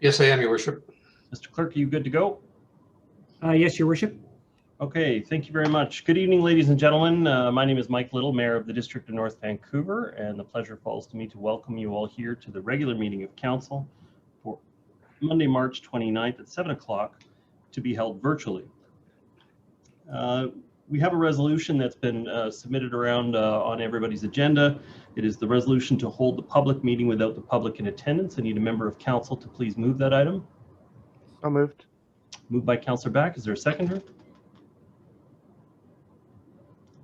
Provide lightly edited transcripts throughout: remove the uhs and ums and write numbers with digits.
Yes, I am, Your Worship. Mr. Clerk, are you good to go? Yes, Your Worship. Okay, thank you very much. Good evening, ladies and gentlemen. My name is Mike Little, Mayor of the District of North Vancouver, and the pleasure falls to me to welcome you all here to the regular meeting of Council for Monday, March 29th at 7 o'clock to be held virtually. We have a resolution that's been submitted around on everybody's agenda. It is the resolution to hold the public meeting without the public in attendance. I need a member of council to please move that item. So moved. Moved by Councillor Back. Is there a seconder?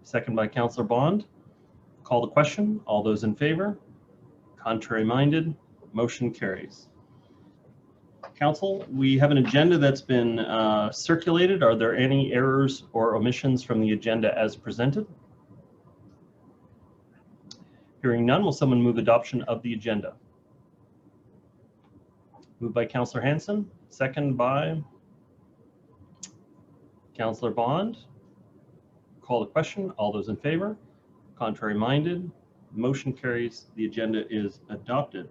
Second by Councillor Bond. Call the question. All those in favor? Contrary minded? Motion carries. Council, we have an agenda that's been circulated. Are there any errors or omissions from the agenda as presented? Hearing none, will someone move adoption of the agenda? Moved by Councillor Hanson, second by Councillor Bond. Call the question. All those in favor? Contrary minded? Motion carries. The agenda is adopted.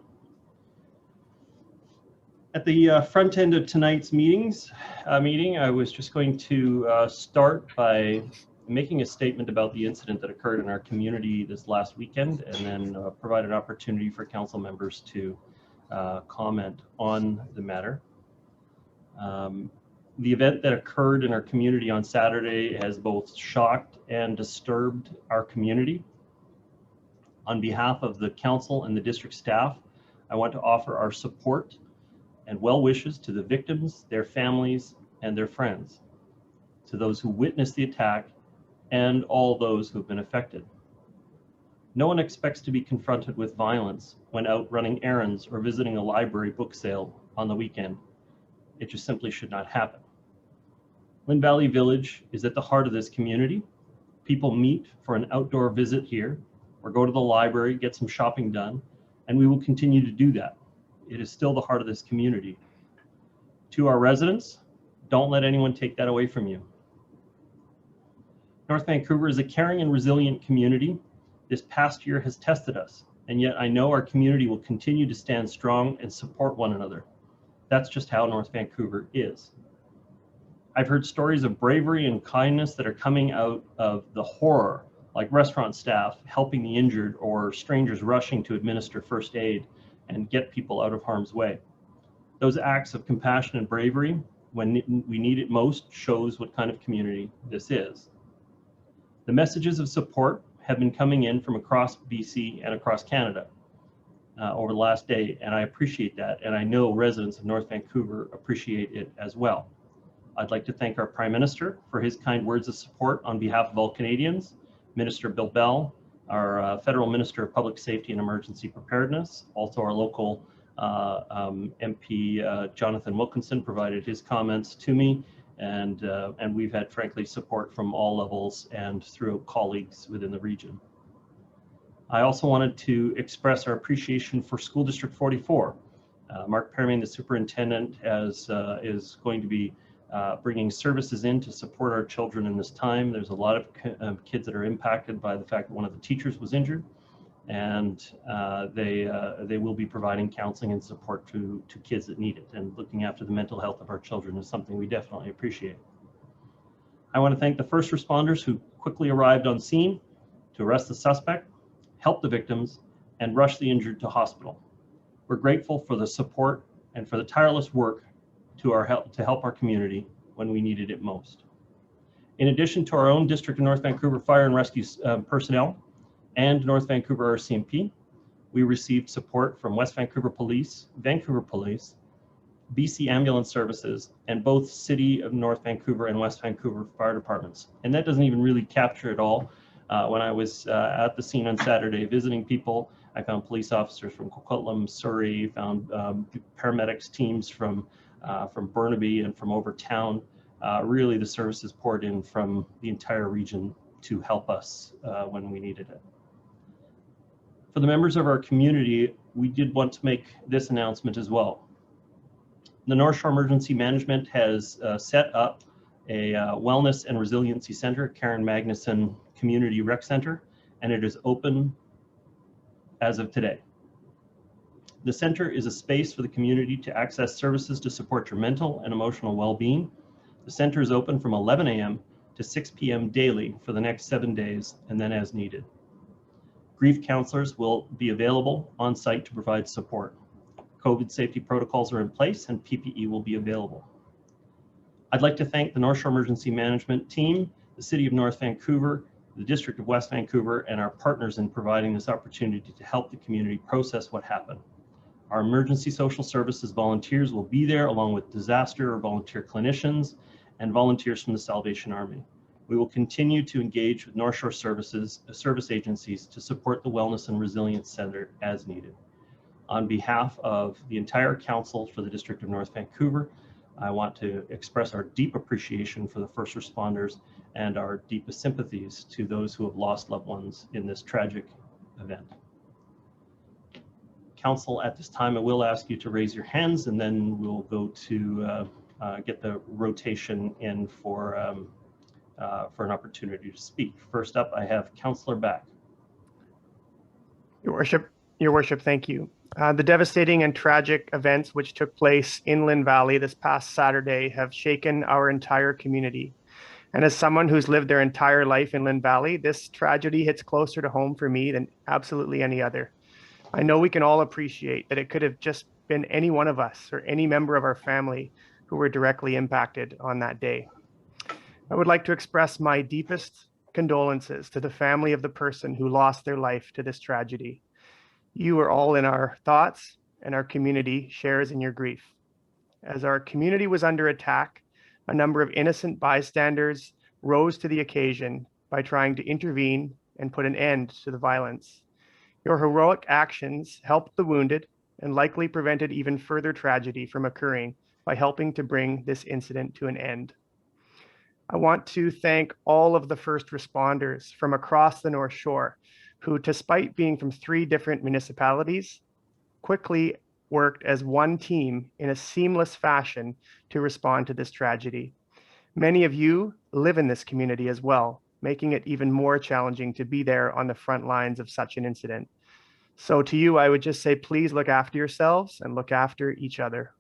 At the front end of tonight's meeting, I was just going to start by making a statement about the incident that occurred in our community this last weekend, and then provide an opportunity for council members to comment on the matter. The event that occurred in our community on Saturday has both shocked and disturbed our community. On behalf of the council and the district staff, I want to offer our support and well wishes to the victims, their families, and their friends, to those who witnessed the attack, and all those who have been affected. No one expects to be confronted with violence when out running errands or visiting a library book sale on the weekend. It just simply should not happen. Lynn Valley Village is at the heart of this community. People meet for an outdoor visit here, or go to the library, get some shopping done, and we will continue to do that. It is still the heart of this community. To our residents, don't let anyone take that away from you. North Vancouver is a caring and resilient community. This past year has tested us, and yet I know our community will continue to stand strong and support one another. That's just how North Vancouver is. I've heard stories of bravery and kindness that are coming out of the horror, like restaurant staff helping the injured or strangers rushing to administer first aid and get people out of harm's way. Those acts of compassion and bravery, when we need it most, shows what kind of community this is. The messages of support have been coming in from across BC and across Canada over the last day, and I appreciate that, and I know residents of North Vancouver appreciate it as well. I'd like to thank our Prime Minister for his kind words of support on behalf of all Canadians, Minister Bill Bell, our Federal Minister of Public Safety and Emergency Preparedness, also our local MP Jonathan Wilkinson provided his comments to me, and we've had, frankly, support from all levels and through colleagues within the region. I also wanted to express our appreciation for School District 44. Mark Perriman, the superintendent, is going to be bringing services in to support our children in this time. There's a lot of kids that are impacted by the fact that one of the teachers was injured, and they will be providing counseling and support to kids that need it, and looking after the mental health of our children is something we definitely appreciate. I want to thank the first responders who quickly arrived on scene to arrest the suspect, help the victims, and rush the injured to hospital. We're grateful for the support and for the tireless work to help our community when we needed it most. In addition to our own District of North Vancouver Fire and Rescue personnel and North Vancouver RCMP, we received support from West Vancouver Police, Vancouver Police, BC Ambulance Services, and both City of North Vancouver and West Vancouver Fire Departments. And that doesn't even really capture it all. When I was at the scene on Saturday visiting people, I found police officers from Coquitlam, Surrey, found paramedics teams from Burnaby and from over town. Really, the services poured in from the entire region to help us when we needed it. For the members of our community, we did want to make this announcement as well. The North Shore Emergency Management has set up a Wellness and Resiliency Center, Karen Magnuson Community Rec Center, and it is open as of today. The center is a space for the community to access services to support your mental and emotional well-being. The center is open from 11 a.m. to 6 p.m. daily for the next 7 days, and then as needed. Grief counselors will be available on site to provide support. COVID safety protocols are in place and PPE will be available. I'd like to thank the North Shore Emergency Management Team, the City of North Vancouver, the District of West Vancouver, and our partners in providing this opportunity to help the community process what happened. Our emergency social services volunteers will be there along with disaster or volunteer clinicians and volunteers from the Salvation Army. We will continue to engage with North Shore service agencies to support the Wellness and Resilience Center as needed. On behalf of the entire council for the District of North Vancouver, I want to express our deep appreciation for the first responders and our deepest sympathies to those who have lost loved ones in this tragic event. Council, at this time, I will ask you to raise your hands and then we'll go to get the rotation in for an opportunity to speak. First up, I have Councillor Back. Your Worship, thank you. The devastating and tragic events which took place in Lynn Valley this past Saturday have shaken our entire community. And as someone who's lived their entire life in Lynn Valley, this tragedy hits closer to home for me than absolutely any other. I know we can all appreciate that it could have just been any one of us or any member of our family who were directly impacted on that day. I would like to express my deepest condolences to the family of the person who lost their life to this tragedy. You are all in our thoughts, and our community shares in your grief. As our community was under attack, a number of innocent bystanders rose to the occasion by trying to intervene and put an end to the violence. Your heroic actions helped the wounded and likely prevented even further tragedy from occurring by helping to bring this incident to an end. I want to thank all of the first responders from across the North Shore who, despite being from 3 different municipalities, quickly worked as one team in a seamless fashion to respond to this tragedy. Many of you live in this community as well, making it even more challenging to be there on the front lines of such an incident. So to you, I would just say, please look after yourselves and look after each other.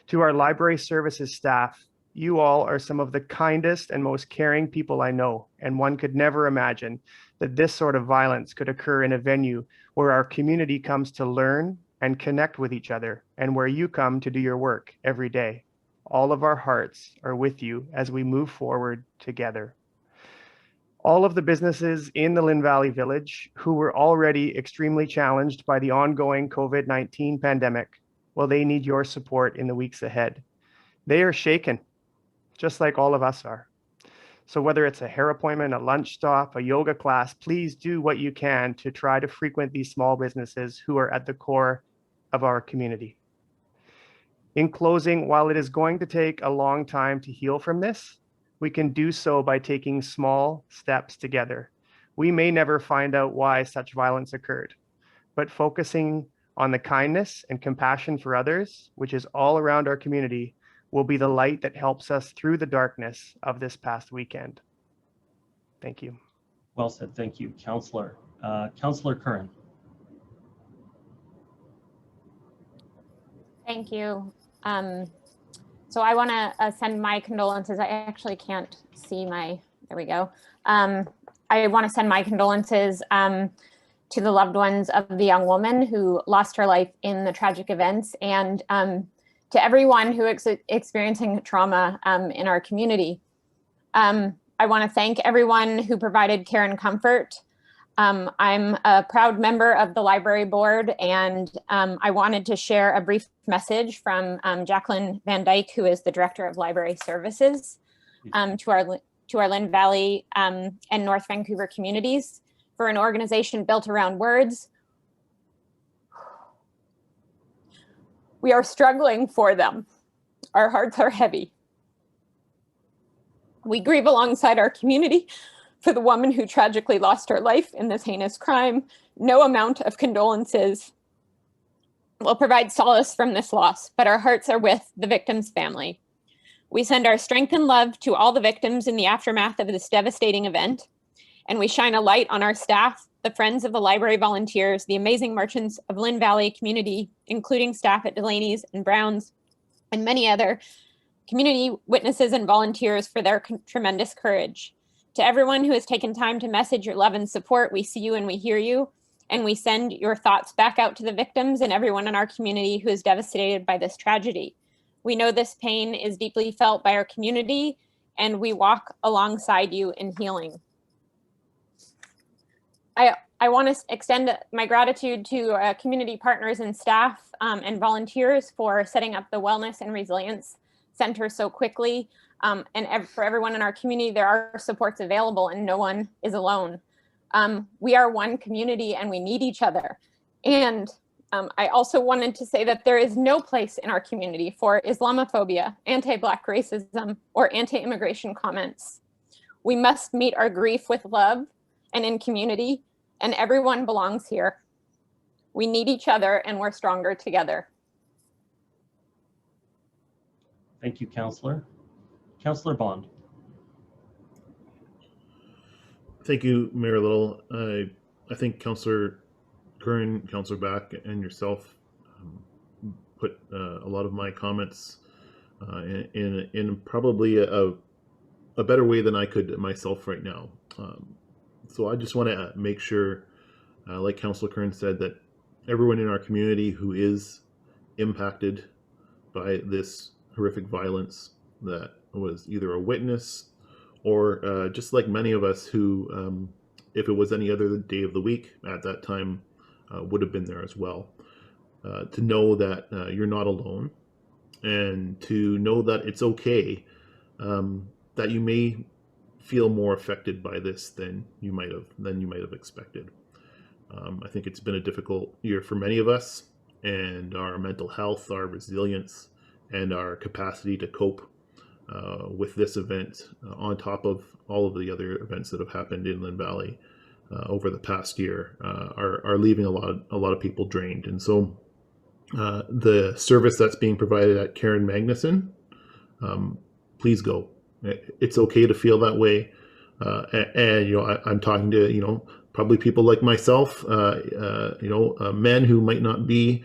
To our library services staff, you all are some of the kindest and most caring people I know, and one could never imagine that this sort of violence could occur in a venue where our community comes to learn and connect with each other, and where you come to do your work every day. All of our hearts are with you as we move forward together. All of the businesses in the Lynn Valley Village who were already extremely challenged by the ongoing COVID-19 pandemic, well, they need your support in the weeks ahead. They are shaken, just like all of us are. So whether it's a hair appointment, a lunch stop, a yoga class, please do what you can to try to frequent these small businesses who are at the core of our community. In closing, while it is going to take a long time to heal from this, we can do so by taking small steps together. We may never find out why such violence occurred, but focusing on the kindness and compassion for others, which is all around our community, will be the light that helps us through the darkness of this past weekend. Thank you. Well said, thank you, Councillor. Councillor Curran. Thank you. So I want to send my condolences. I actually can't see my, there we go. I want to send my condolences to the loved ones of the young woman who lost her life in the tragic events, and to everyone who is experiencing trauma in our community. I want to thank everyone who provided care and comfort. I'm a proud member of the library board, and I wanted to share a brief message from Jacqueline Van Dyke, who is the Director of Library Services, to our Lynn Valley and North Vancouver communities. For an organization built around words, we are struggling for them. Our hearts are heavy. We grieve alongside our community for the woman who tragically lost her life in this heinous crime. No amount of condolences will provide solace from this loss, but our hearts are with the victim's family. We send our strength and love to all the victims in the aftermath of this devastating event, and we shine a light on our staff the friends of the library volunteers, the amazing merchants of Lynn Valley community, including staff at Delaney's and Brown's, and many other community witnesses and volunteers for their tremendous courage. To everyone who has taken time to message your love and support, we see you and we hear you, and we send your thoughts back out to the victims and everyone in our community who is devastated by this tragedy. We know this pain is deeply felt by our community, and we walk alongside you in healing. I want to extend my gratitude to community partners and staff and volunteers for setting up the Wellness and Resilience Center so quickly. And for everyone in our community, there are supports available and no one is alone. We are one community and we need each other. And I also wanted to say that there is no place in our community for Islamophobia, anti-Black racism, or anti-immigration comments. We must meet our grief with love and in community, and everyone belongs here. We need each other and we're stronger together. Thank you, Councillor. Councillor Bond. Thank you, Mayor Little. I think Councillor Curran, Councillor Back, and yourself put a lot of my comments in probably a better way than I could myself right now. So I just want to make sure, like Councillor Curran said, that everyone in our community who is impacted by this horrific violence, that was either a witness or just like many of us who, if it was any other day of the week at that time, would have been there as well. To know that you're not alone, and to know that it's okay, that you may feel more affected by this than you might have expected. I think it's been a difficult year for many of us, and our mental health, our resilience, and our capacity to cope with this event, on top of all of the other events that have happened in Lynn Valley over the past year, are leaving a lot of people drained. And so the service that's being provided at Karen Magnuson, please go. It's okay to feel that way. And you know, I'm talking to, you know, probably people like myself, men who might not be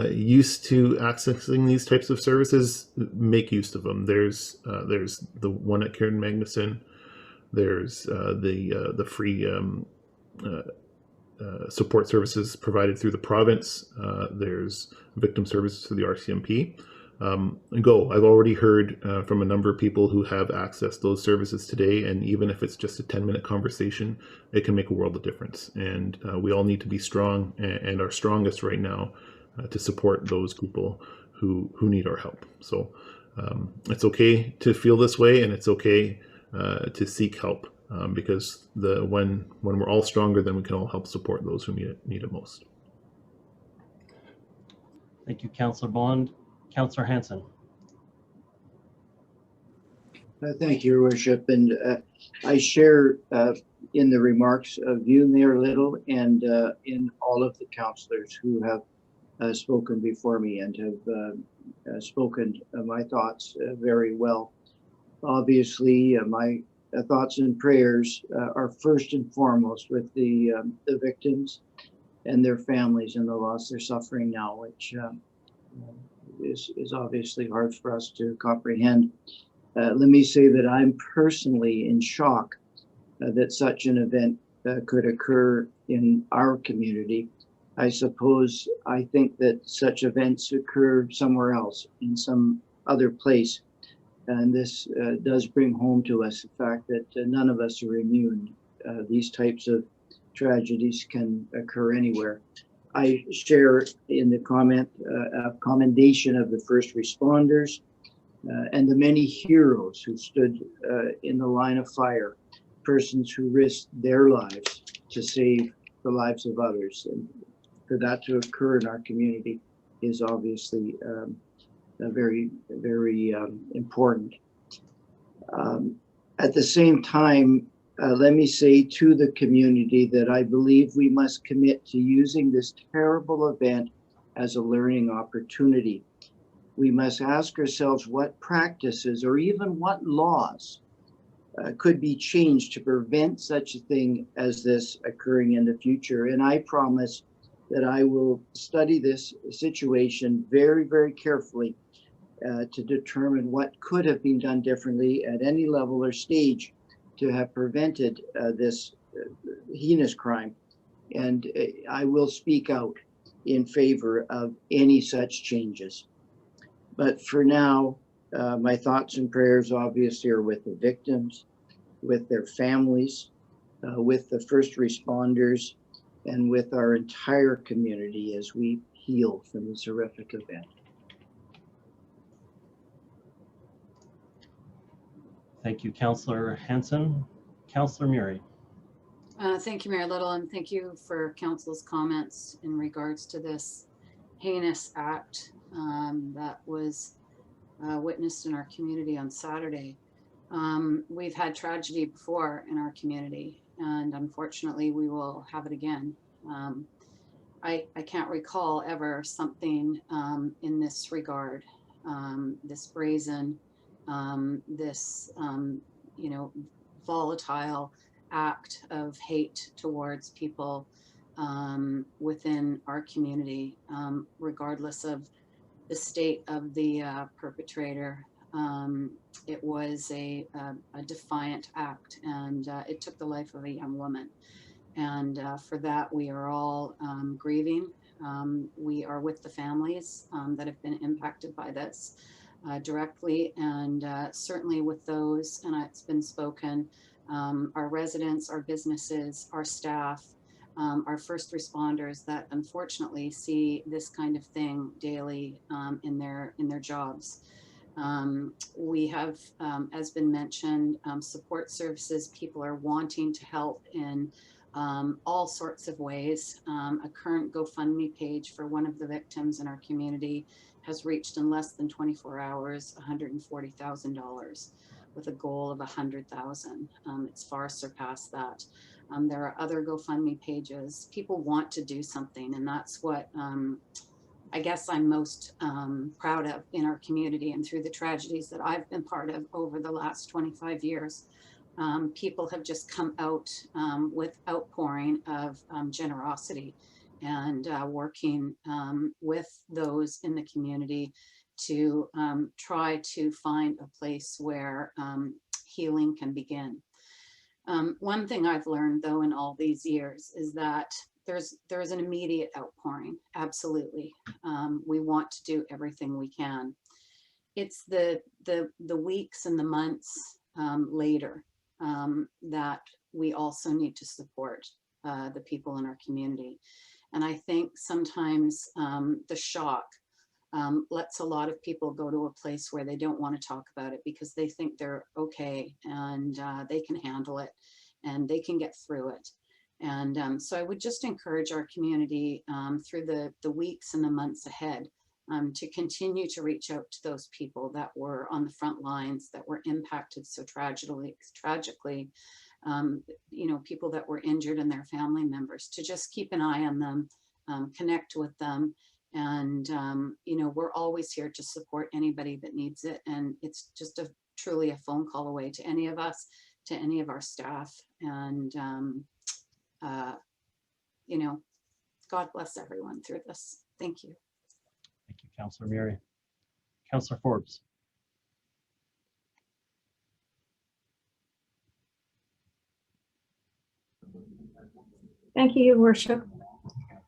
used to accessing these types of services. Make use of them. There's the one at Karen Magnuson. There's the free support services provided through the province. There's victim services through the RCMP. Go. I've already heard from a number of people who have accessed those services today, and even if it's just a 10-minute conversation, it can make a world of difference. And we all need to be strong and are strongest right now to support those people who need our help. So it's okay to feel this way, and it's okay to seek help, because when we're all stronger, then we can all help support those who need it most. Thank you, Councillor Bond. Councillor Hanson. Thank you, Your Worship. And I share in the remarks of you, Mayor Little, and in all of the councillors who have spoken before me and have spoken my thoughts very well. Obviously, my thoughts and prayers are first and foremost with the victims and their families and the loss they're suffering now, which is obviously hard for us to comprehend. Let me say that I'm personally in shock that such an event could occur in our community. I suppose I think that such events occur somewhere else, in some other place. And this does bring home to us the fact that none of us are immune. These types of tragedies can occur anywhere. I share in the commendation of the first responders and the many heroes who stood in the line of fire, persons who risked their lives to save the lives of others. And for that to occur in our community is obviously very, very important. At the same time, let me say to the community that I believe we must commit to using this terrible event as a learning opportunity. We must ask ourselves what practices or even what laws could be changed to prevent such a thing as this occurring in the future. And I promise that I will study this situation very, very carefully to determine what could have been done differently at any level or stage to have prevented this heinous crime. And I will speak out in favor of any such changes. But for now, my thoughts and prayers obviously are with the victims, with their families, with the first responders, and with our entire community as we heal from this horrific event. Thank you, Councillor Hanson. Councillor Murray. Thank you, Mayor Little, and thank you for Council's comments in regards to this heinous act that was witnessed in our community on Saturday. We've had tragedy before in our community, and unfortunately we will have it again. I can't recall ever something in this regard, this brazen, this volatile act of hate towards people within our community, regardless of the state of the perpetrator. It was a defiant act, and it took the life of a young woman. And for that, we are all grieving. We are with the families that have been impacted by this directly, and certainly with those, and it's been spoken, our residents, our businesses, our staff, our first responders that unfortunately see this kind of thing daily in their jobs. We have, as been mentioned, support services. People are wanting to help in all sorts of ways. A current GoFundMe page for one of the victims in our community has reached in less than 24 hours $140,000 with a goal of 100,000. It's far surpassed that. There are other GoFundMe pages. People want to do something, and that's what I guess I'm most proud of in our community and through the tragedies that I've been part of over the last 25 years. People have just come out with outpouring of generosity and working with those in the community to try to find a place where healing can begin. One thing I've learned though in all these years is that there's an immediate outpouring, absolutely. We want to do everything we can. It's the weeks and the months later that we also need to support the people in our community. And I think sometimes the shock lets a lot of people go to a place where they don't want to talk about it because they think they're okay and they can handle it and they can get through it. And so I would just encourage our community through the weeks and the months ahead to continue to reach out to those people that were on the front lines, that were impacted so tragically, people that were injured and their family members, to just keep an eye on them, connect with them. And, we're always here to support anybody that needs it. And it's just truly a phone call away to any of us, to any of our staff. And, God bless everyone through this. Thank you. Thank you, Councillor Murray. Councillor Forbes. Thank you, Your Worship.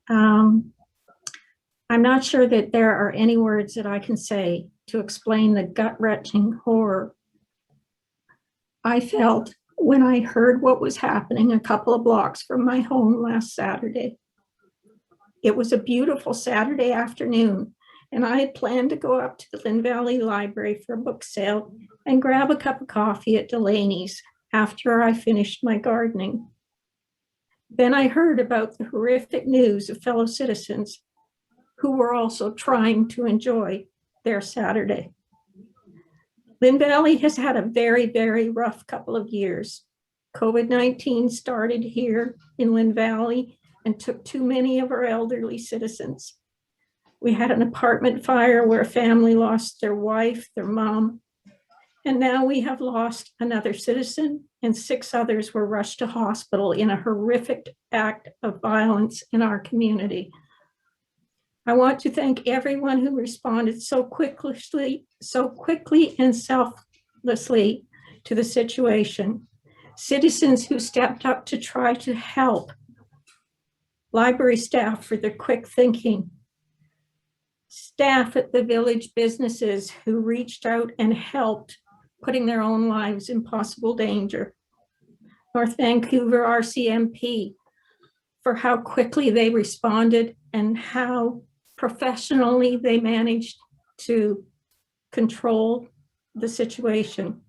I'm not sure that there are any words that I can say to explain the gut-wrenching horror I felt when I heard what was happening a couple of blocks from my home last Saturday. It was a beautiful Saturday afternoon, and I had planned to go up to the Lynn Valley Library for a book sale and grab a cup of coffee at Delaney's after I finished my gardening. Then I heard about the horrific news of fellow citizens who were also trying to enjoy their Saturday. Lynn Valley has had a very, very rough couple of years. COVID-19 started here in Lynn Valley and took too many of our elderly citizens. We had an apartment fire where a family lost their wife, their mom, And now we have lost another citizen, and 6 others were rushed to hospital in a horrific act of violence in our community. I want to thank everyone who responded so quickly and selflessly to the situation. Citizens who stepped up to try to help. Library staff for their quick thinking. Staff at the village businesses who reached out and helped, putting their own lives in possible danger. North Vancouver RCMP for how quickly they responded and how professionally they managed to control the situation.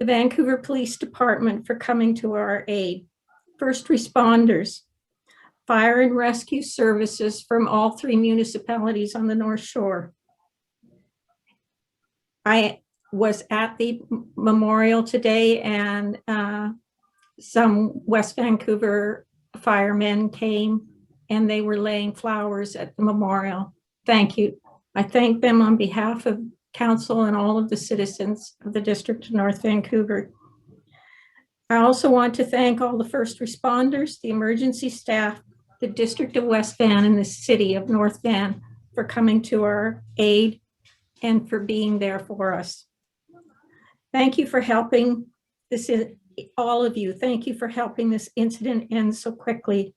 The Vancouver Police Department for coming to our aid. First responders, fire and rescue services from all 3 municipalities on the North Shore. I was at the memorial today, and some West Vancouver firemen came and they were laying flowers at the memorial. Thank you. I thank them on behalf of council and all of the citizens of the District of North Vancouver. I also want to thank all the first responders, the emergency staff, the District of West Van, and the City of North Van for coming to our aid and for being there for us. Thank you for helping this, all of you. Thank you for helping this incident end so quickly.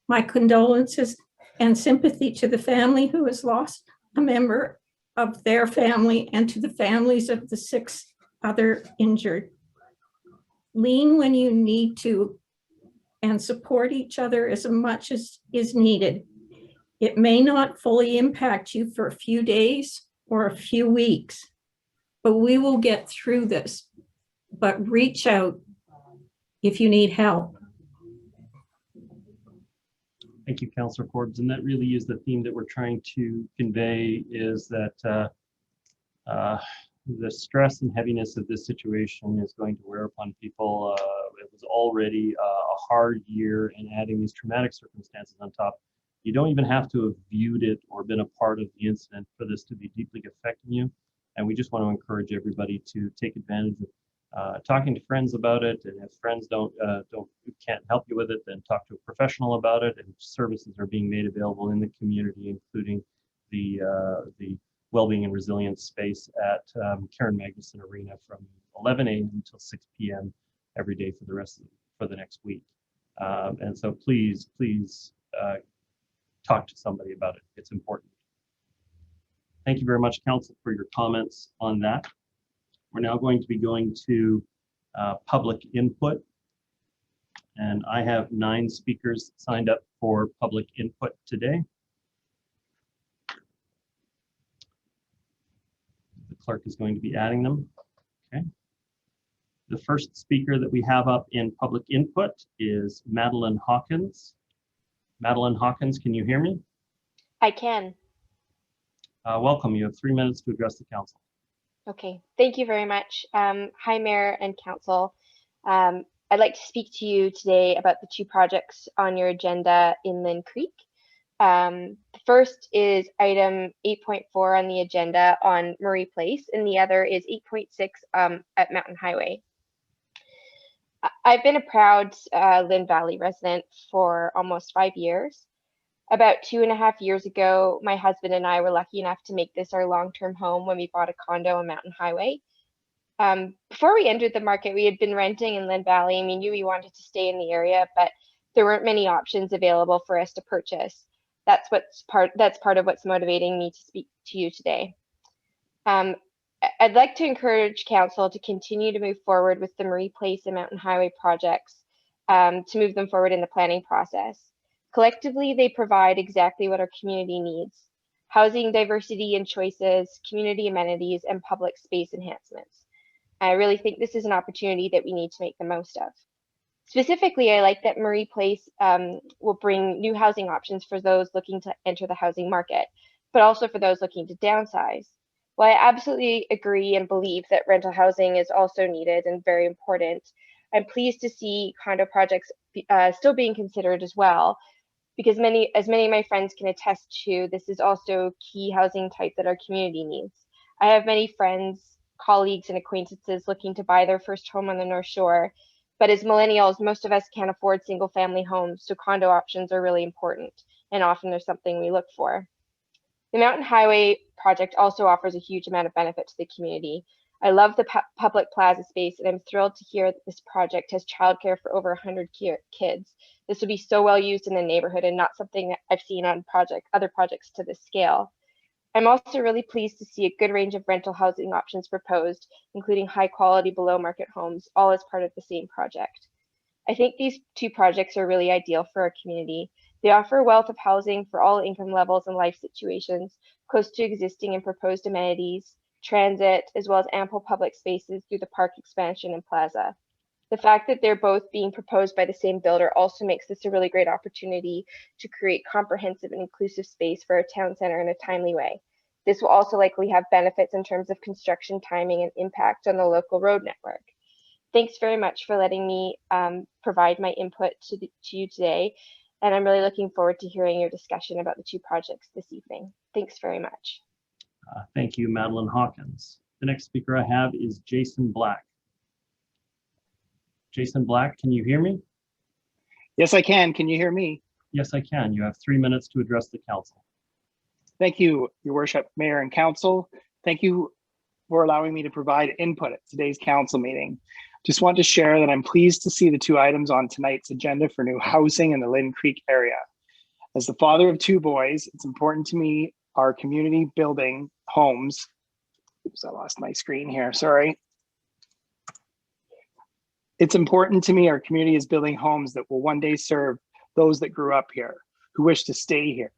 My condolences and sympathy to the family who has lost a member of their family and to the families of the 6 other injured. Lean when you need to and support each other as much as is needed. It may not fully impact you for a few days or a few weeks, but we will get through this. But reach out if you need help. Thank you, Councillor Forbes. And that really is the theme that we're trying to convey, is that the stress and heaviness of this situation is going to wear upon people. It was already a hard year, and adding these traumatic circumstances on top, you don't even have to have viewed it or been a part of the incident for this to be deeply affecting you. And we just want to encourage everybody to take advantage of talking to friends about it. And if friends can't help you with it, then talk to a professional about it. And services are being made available in the community, including the Wellbeing and Resilience space at Karen Magnuson Arena from 11 a.m. until 6 p.m. every day for the next week. And so please talk to somebody about it. It's important. Thank you very much, Council, for your comments on that. We're now going to be going to public input. And I have 9 speakers signed up for public input today. The clerk is going to be adding them. Okay. The first speaker that we have up in public input is Madeleine Hawkins. Madeleine Hawkins, can you hear me? I can. Welcome. You have 3 minutes to address the council. Okay, thank you very much. Hi, Mayor and Council. I'd like to speak to you today about the 2 projects on your agenda in Lynn Creek. The first is item 8.4 on the agenda on Murray Place, and the other is 8.6 at Mountain Highway. I've been a proud Lynn Valley resident for almost 5 years. About 2.5 years ago, my husband and I were lucky enough to make this our long-term home when we bought a condo on Mountain Highway. Before we entered the market, we had been renting in Lynn Valley, and we knew we wanted to stay in the area, but there weren't many options available for us to purchase. That's part of what's motivating me to speak to you today. I'd like to encourage Council to continue to move forward with the Murray Place and Mountain Highway projects, to move them forward in the planning process. Collectively, they provide exactly what our community needs: housing diversity and choices, community amenities, and public space enhancements. I really think this is an opportunity that we need to make the most of. Specifically, I like that Murray Place will bring new housing options for those looking to enter the housing market, but also for those looking to downsize. While I absolutely agree and believe that rental housing is also needed and very important, I'm pleased to see condo projects still being considered as well, because as many of my friends can attest to, this is also a key housing type that our community needs. I have many friends, colleagues and acquaintances looking to buy their first home on the North Shore. But as millennials, most of us can't afford single family homes, so condo options are really important, and often they're something we look for. The Mountain Highway project also offers a huge amount of benefit to the community. I love the public plaza space, and I'm thrilled to hear that this project has childcare for over 100 kids. This would be so well used in the neighborhood and not something that I've seen on other projects to this scale. I'm also really pleased to see a good range of rental housing options proposed, including high quality below market homes, all as part of the same project. I think these two projects are really ideal for our community. They offer a wealth of housing for all income levels and life situations, close to existing and proposed amenities, transit, as well as ample public spaces through the park expansion and plaza. The fact that they're both being proposed by the same builder also makes this a really great opportunity to create comprehensive and inclusive space for our town center in a timely way. This will also likely have benefits in terms of construction timing and impact on the local road network. Thanks very much for letting me provide my input to you today, and I'm really looking forward to hearing your discussion about the two projects this evening. Thanks very much. Thank you, Madeleine Hawkins. The next speaker I have is Jason Black. Jason Black, can you hear me? Yes, I can. Can you hear me? Yes, I can. You have 3 minutes to address the council. Thank you, Your Worship, Mayor and Council. Thank you for allowing me to provide input at today's council meeting. Just want to share that I'm pleased to see the two items on tonight's agenda for new housing in the Lynn Creek area. As the father of two boys, it's important to me our community building homes. Oops, I lost my screen here, sorry. It's important to me our community is building homes that will one day serve those that grew up here, who wish to stay here.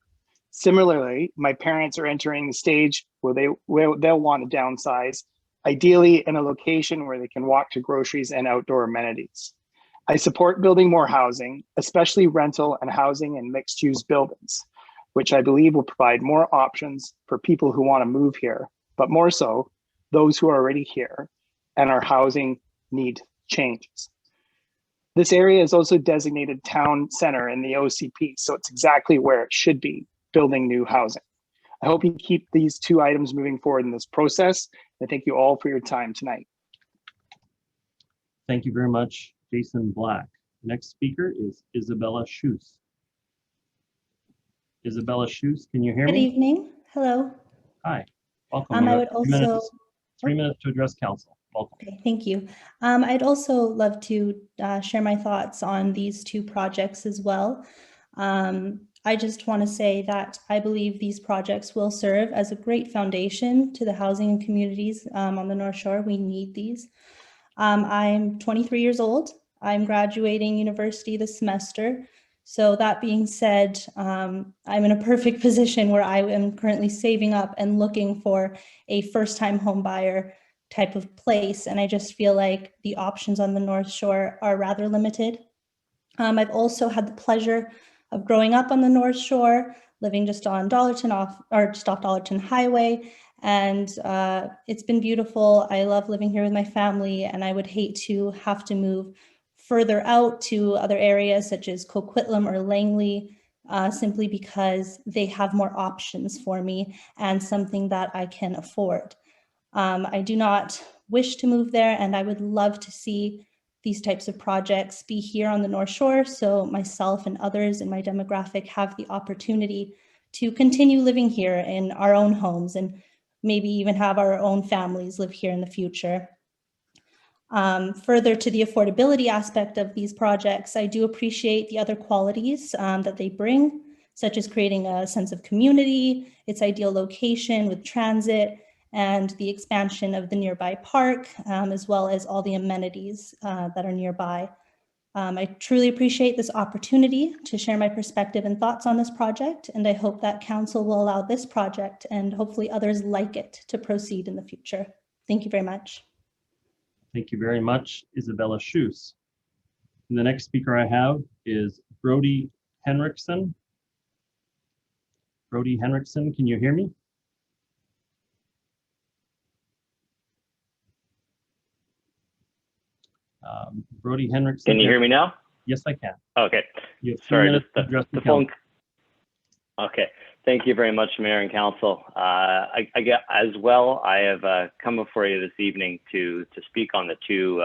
Similarly, my parents are entering the stage where they'll want to downsize, ideally in a location where they can walk to groceries and outdoor amenities. I support building more housing, especially rental and housing and mixed-use buildings, which I believe will provide more options for people who want to move here, but more so, those who are already here and our housing need changes. This area is also designated town center in the OCP, so it's exactly where it should be, building new housing. I hope you keep these two items moving forward in this process. And thank you all for your time tonight. Thank you very much, Jason Black. Next speaker is Isabella Schus. Isabella Schus, can you hear me? Good evening. Hello. Hi. Welcome. I would also 3 minutes to address council. Welcome. Okay, thank you. I'd also love to share my thoughts on these two projects as well. I just want to say that I believe these projects will serve as a great foundation to the housing and communities on the North Shore. We need these. I'm 23 years old. I'm graduating university this semester. So that being said, I'm in a perfect position where I am currently saving up and looking for a first-time home buyer type of place. And I just feel like the options on the North Shore are rather limited. I've also had the pleasure of growing up on the North Shore, living just on Dollarton off Dollarton Highway. And it's been beautiful. I love living here with my family, and I would hate to have to move further out to other areas such as Coquitlam or Langley, simply because they have more options for me and something that I can afford. I do not wish to move there, and I would love to see these types of projects be here on the North Shore, so myself and others in my demographic have the opportunity to continue living here in our own homes and maybe even have our own families live here in the future. Further to the affordability aspect of these projects, I do appreciate the other qualities that they bring, such as creating a sense of community, its ideal location with transit, and the expansion of the nearby park, as well as all the amenities that are nearby. I truly appreciate this opportunity to share my perspective and thoughts on this project, and I hope that council will allow this project and hopefully others like it to proceed in the future. Thank you very much. Thank you very much, Isabella Schus. And the next speaker I have is Brody Henriksen. Brody Henriksen, can you hear me? Brody Henriksen. Can you hear me now? Yes, I can. Okay. You have 3 Sorry, minutes just to address the the phone. council. Okay. Thank you very much, Mayor and Council. I get as well. I have come before you this evening to speak on the two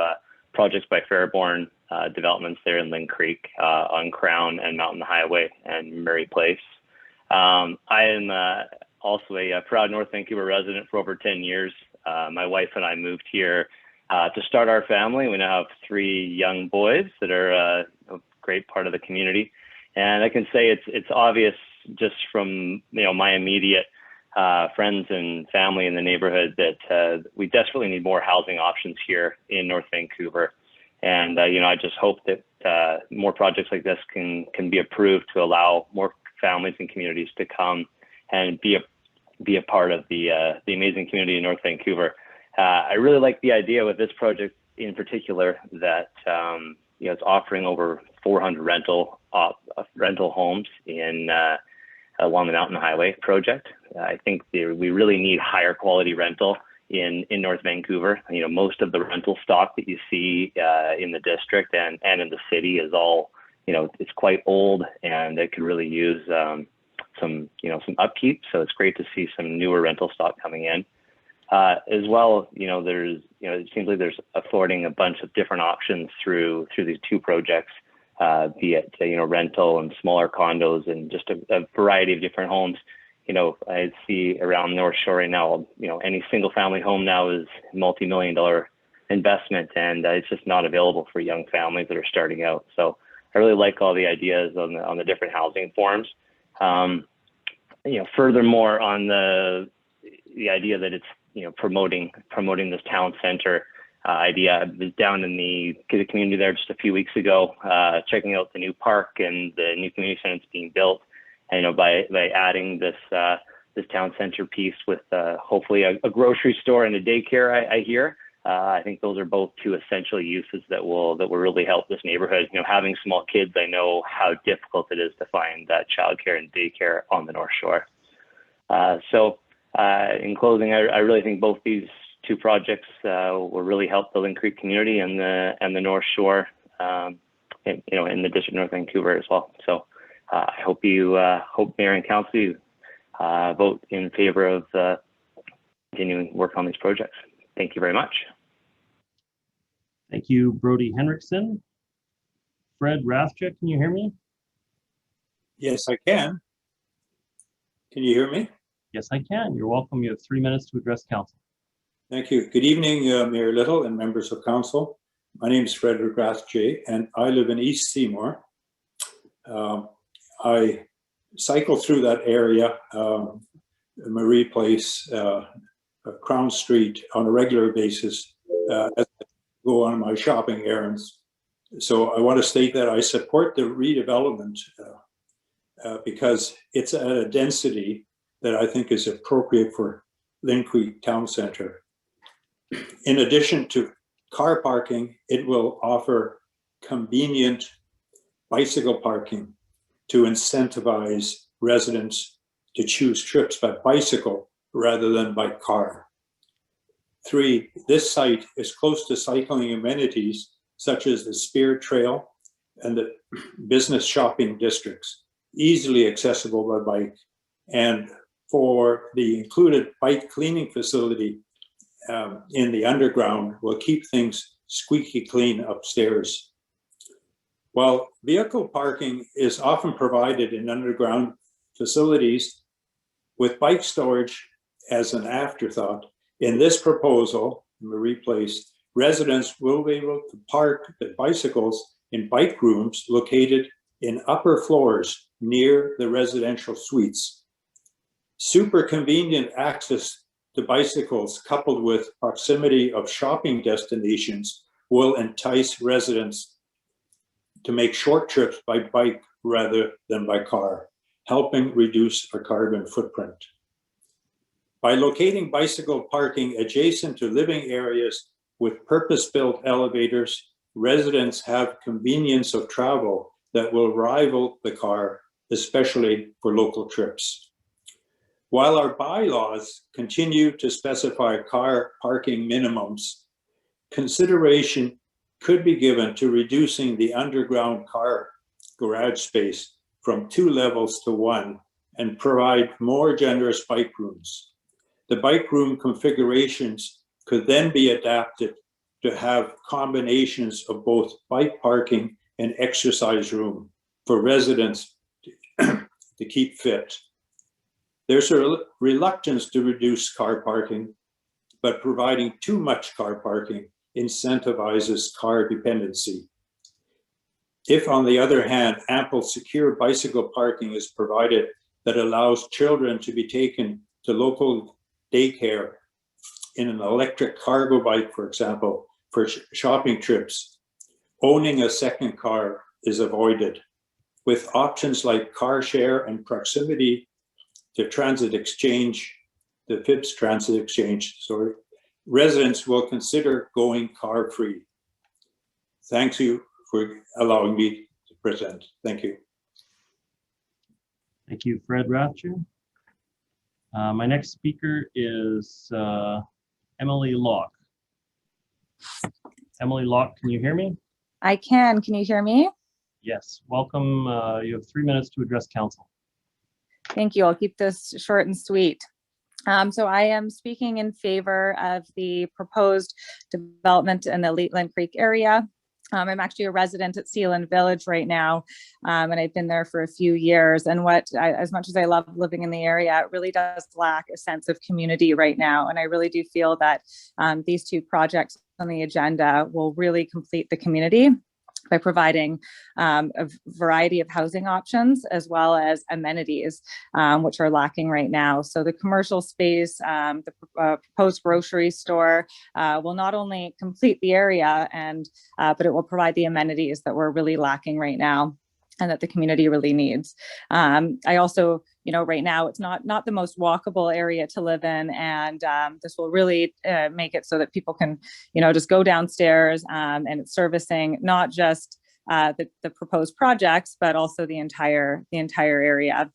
projects by Fairborn developments there in Ling Creek on Crown and Mountain Highway and Murray Place. I am also a proud North Vancouver resident for over 10 years. My wife and I moved here to start our family. We now have 3 young boys that are a great part of the community. And I can say it's obvious just from my immediate friends and family in the neighborhood that we desperately need more housing options here in North Vancouver. And I just hope that more projects like this can be approved to allow more families and communities to come and be a part of the amazing community in North Vancouver. I really like the idea with this project in particular that it's offering over 400 rental homes in along the Mountain Highway project. I think we really need higher quality rental in North Vancouver. Most of the rental stock that you see in the district and in the city is all, it's quite old, and it could really use some upkeep. So it's great to see some newer rental stock coming in. As well, there's, it seems like there's affording a bunch of different options through these 2 projects. Be it rental and smaller condos and just a variety of different homes. I see around North Shore right now, any single family home now is multi-million-dollar investment, and it's just not available for young families that are starting out. So I really like all the ideas on the different housing forms. Furthermore, on the idea that it's promoting this town center idea. I was down in the community there just a few weeks ago, checking out the new park and the new community center that's being built. And by adding this town center piece with hopefully a grocery store and a daycare, I hear. I think those are both 2 essential uses that will really help this neighborhood. Having small kids, I know how difficult it is to find childcare and daycare on the North Shore. So in closing, I really think both these 2 projects will really help the Ling Creek community and the North Shore, in the district of North Vancouver as well. So I hope Mayor and Council vote in favor of continuing work on these projects. Thank you very much. Thank you, Brody Henriksen. Fred Rathje, can you hear me? Yes, I can. Can you hear me? Yes, I can. You're welcome. You have 3 minutes to address council. Thank you. Good evening, Mayor Little and members of council. My name is Frederick Rathje, and I live in East Seymour. I cycle through that area, Marie Place, Crown Street on a regular basis as I go on my shopping errands. So I want to state that I support the redevelopment because it's at a density that I think is appropriate for Ling Creek Town Center. In addition to car parking, it will offer convenient bicycle parking to incentivize residents to choose trips by bicycle rather than by car. 3, this site is close to cycling amenities such as the Spear Trail and the business shopping districts, easily accessible by bike. And for the included bike cleaning facility in the underground will keep things squeaky clean upstairs. While vehicle parking is often provided in underground facilities, with bike storage as an afterthought, in this proposal, Marie Place, residents will be able to park the bicycles in bike rooms located in upper floors near the residential suites. Super convenient access to bicycles coupled with proximity of shopping destinations will entice residents to make short trips by bike rather than by car, helping reduce our carbon footprint. By locating bicycle parking adjacent to living areas with purpose-built elevators, residents have convenience of travel that will rival the car, especially for local trips. While our bylaws continue to specify car parking minimums, consideration could be given to reducing the underground car garage space from 2 levels to 1 and provide more generous bike rooms. The bike room configurations could then be adapted to have combinations of both bike parking and exercise room for residents to keep fit. There's a reluctance to reduce car parking, but providing too much car parking incentivizes car dependency. If, on the other hand, ample secure bicycle parking is provided that allows children to be taken to local daycare in an electric cargo bike, for example, for shopping trips, owning a second car is avoided. With options like car share and proximity to transit exchange, the Phipps Transit Exchange, sorry, residents will consider going car-free. Thank you for allowing me to present. Thank you. Thank you, Fred Ratcher. My next speaker is Emily Locke. Emily Locke, can you hear me? I can. Can you hear me? Yes. Welcome. You have 3 minutes to address council. Thank you. I'll keep this short and sweet. So I am speaking in favor of the proposed development in the Lynn Creek area. I'm actually a resident at Sealand Village right now, and I've been there for a few years. And as much as I love living in the area, it really does lack a sense of community right now. And I really do feel that these two projects on the agenda will really complete the community by providing a variety of housing options as well as amenities, which are lacking right now. So the commercial space, the proposed grocery store will not only complete the area, but it will provide the amenities that we're really lacking right now and that the community really needs. I also, right now it's not the most walkable area to live in, and this will really make it so that people can, just go downstairs, and it's servicing not just the proposed projects, but also the entire area.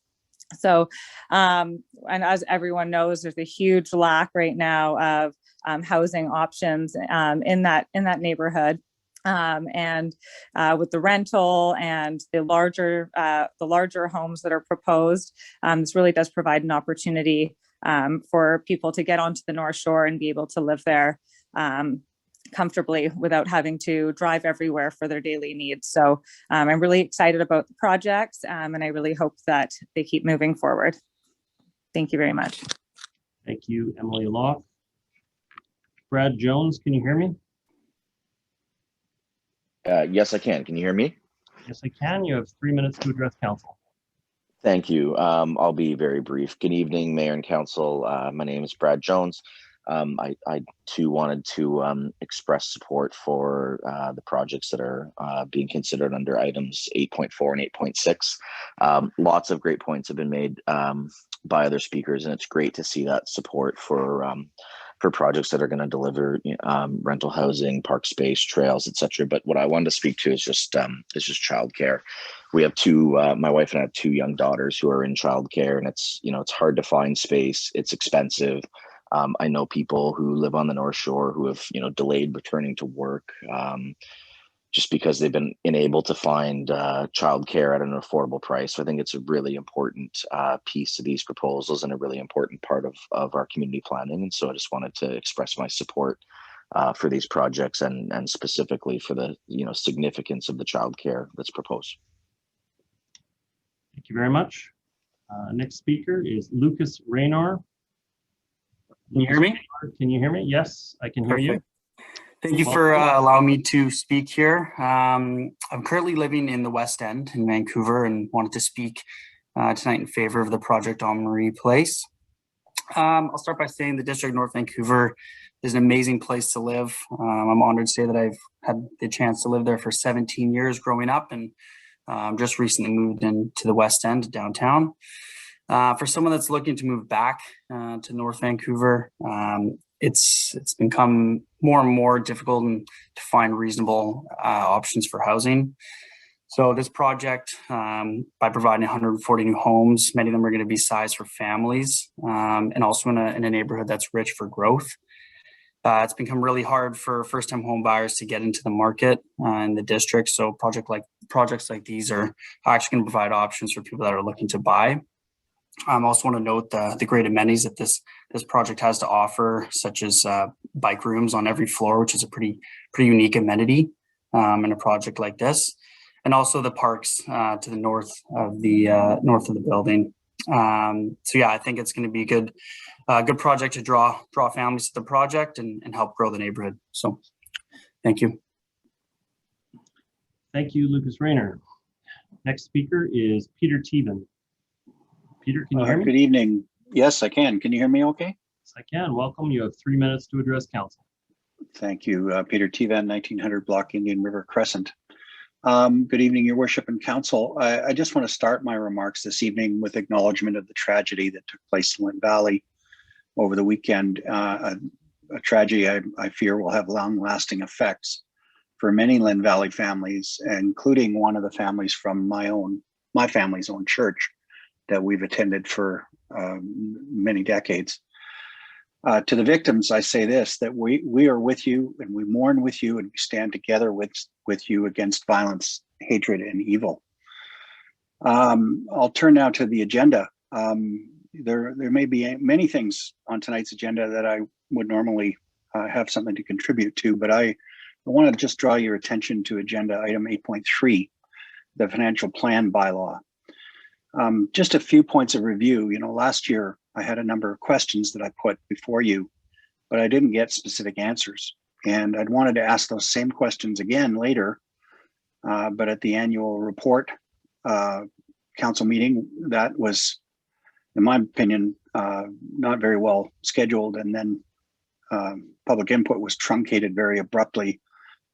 So, and as everyone knows, there's a huge lack right now of housing options in that neighborhood. With the rental and the larger homes that are proposed, this really does provide an opportunity for people to get onto the North Shore and be able to live there comfortably without having to drive everywhere for their daily needs. So I'm really excited about the projects, and I really hope that they keep moving forward. Thank you very much. Thank you, Emily Locke. Brad Jones, can you hear me? Yes, I can. Can you hear me? Yes, I can. You have 3 minutes to address council. Thank you. I'll be very brief. Good evening, Mayor and Council. My name is Brad Jones. I too wanted to express support for the projects that are being considered under items 8.4 and 8.6. Lots of great points have been made by other speakers, and it's great to see that support for projects that are going to deliver rental housing, park space, trails, etc. But what I wanted to speak to is just childcare. We have my wife and I have 2 young daughters who are in childcare, and it's hard to find space. It's expensive. I know people who live on the North Shore who have delayed returning to work just because they've been unable to find childcare at an affordable price. So I think it's a really important piece of these proposals and a really important part of our community planning. And so I just wanted to express my support for these projects and specifically for the significance of the childcare that's proposed. Thank you very much. Next speaker is Lucas Raynor. Can you hear me? Can you hear me? Yes, I can hear you. Thank you for allowing me to speak here. I'm currently living in the West End in Vancouver and wanted to speak tonight in favor of the project on Marie Place. I'll start by saying the District of North Vancouver is an amazing place to live. I'm honored to say that I've had the chance to live there for 17 years growing up, and just recently moved into the West End downtown. For someone that's looking to move back to North Vancouver, it's become more and more difficult to find reasonable options for housing. So this project, by providing 140 new homes, many of them are going to be sized for families, and also in a neighborhood that's rich for growth. It's become really hard for first-time home buyers to get into the market in the district. So projects like these are actually going to provide options for people that are looking to buy. I also want to note the great amenities that this project has to offer, such as bike rooms on every floor, which is a pretty unique amenity in a project like this, and also the parks to the north of the building. So yeah, I think it's going to be a good project to draw families to the project and help grow the neighborhood. So thank you. Thank you, Lucas Raynor. Next speaker is Peter Teven. Peter, can you hear me? Good evening. Yes, I can. Can you hear me okay? Yes, I can. Welcome. You have 3 minutes to address council. Thank you. Peter Teven, 1900 Block Indian River Crescent. Good evening, Your Worship and Council. I just want to start my remarks this evening with acknowledgement of the tragedy that took place in Lynn Valley over the weekend. A tragedy I fear will have long-lasting effects for many Lynn Valley families, including one of the families from my family's own church that we've attended for many decades. To the victims, I say this, that we are with you and we mourn with you and we stand together with you against violence, hatred, and evil. I'll turn now to the agenda. There may be many things on tonight's agenda that I would normally have something to contribute to, but I want to just draw your attention to agenda item 8.3, the financial plan bylaw. Just a few points of review. Last year I had a number of questions that I put before you, but I didn't get specific answers. And I'd wanted to ask those same questions again later, but at the annual report council meeting, that was, in my opinion, not very well scheduled. And then public input was truncated very abruptly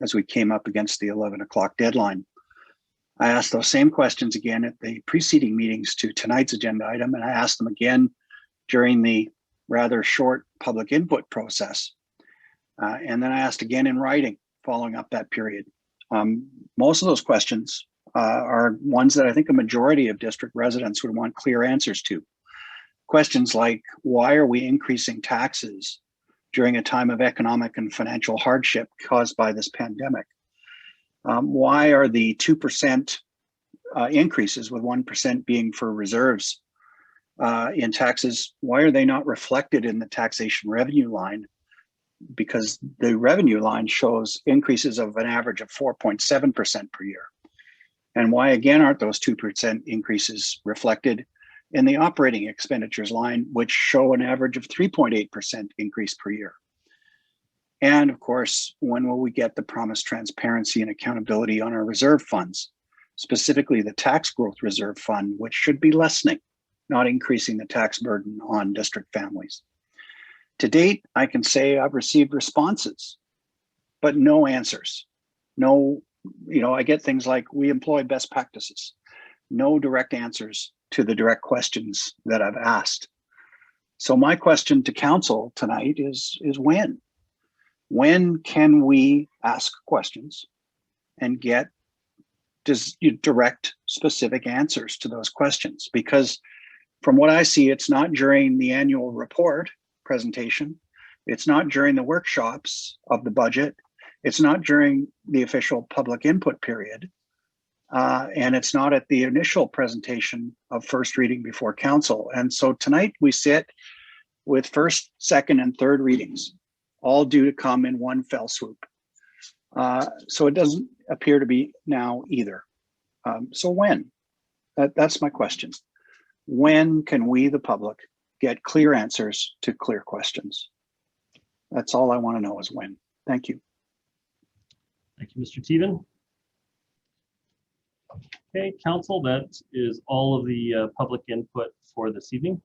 as we came up against the 11 o'clock deadline. I asked those same questions again at the preceding meetings to tonight's agenda item, and I asked them again during the rather short public input process. And then I asked again in writing following up that period. Most of those questions are ones that I think a majority of district residents would want clear answers to. Questions like, why are we increasing taxes during a time of economic and financial hardship caused by this pandemic? Why are the 2% increases, with 1% being for reserves in taxes, why are they not reflected in the taxation revenue line? Because the revenue line shows increases of an average of 4.7% per year. And why again aren't those 2% increases reflected in the operating expenditures line, which show an average of 3.8% increase per year? And of course, when will we get the promised transparency and accountability on our reserve funds, specifically the tax growth reserve fund, which should be lessening, not increasing the tax burden on district families? To date, I can say I've received responses, but no answers. No, I get things like, we employ best practices. No direct answers to the direct questions that I've asked. So my question to council tonight is when? When can we ask questions and get direct, specific answers to those questions? Because from what I see, it's not during the annual report presentation. It's not during the workshops of the budget. It's not during the official public input period. And it's not at the initial presentation of first reading before council. And so tonight we sit with first, second, and third readings, all due to come in one fell swoop. So it doesn't appear to be now either. So when? That's my question. When can we, the public, get clear answers to clear questions? That's all I want to know is when. Thank you. Thank you, Mr. Teven. Okay, council, that is all of the public input for this evening.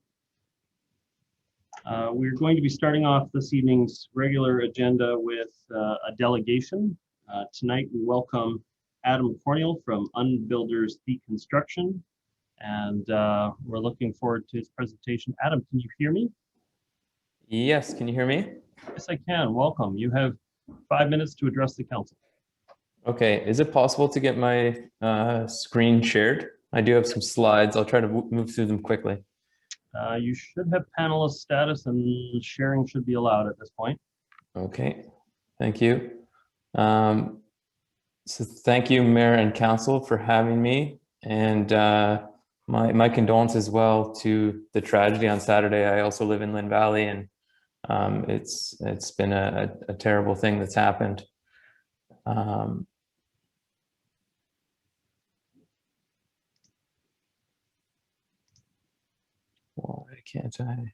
We're going to be starting off this evening's regular agenda with a delegation. Tonight we welcome Adam Cornell from Unbuilders Deconstruction, and we're looking forward to his presentation. Adam, can you hear me? Yes, can you hear me? Yes, I can. Welcome. You have 5 minutes to address the council. Okay, is it possible to get my screen shared? I do have some slides. I'll try to move through them quickly. You should have panelist status and sharing should be allowed at this point. Okay, thank you. So thank you, Mayor and Council, for having me. And my condolences as well to the tragedy on Saturday. I also live in Lynn Valley, and it's been a terrible thing that's happened. Why can't I?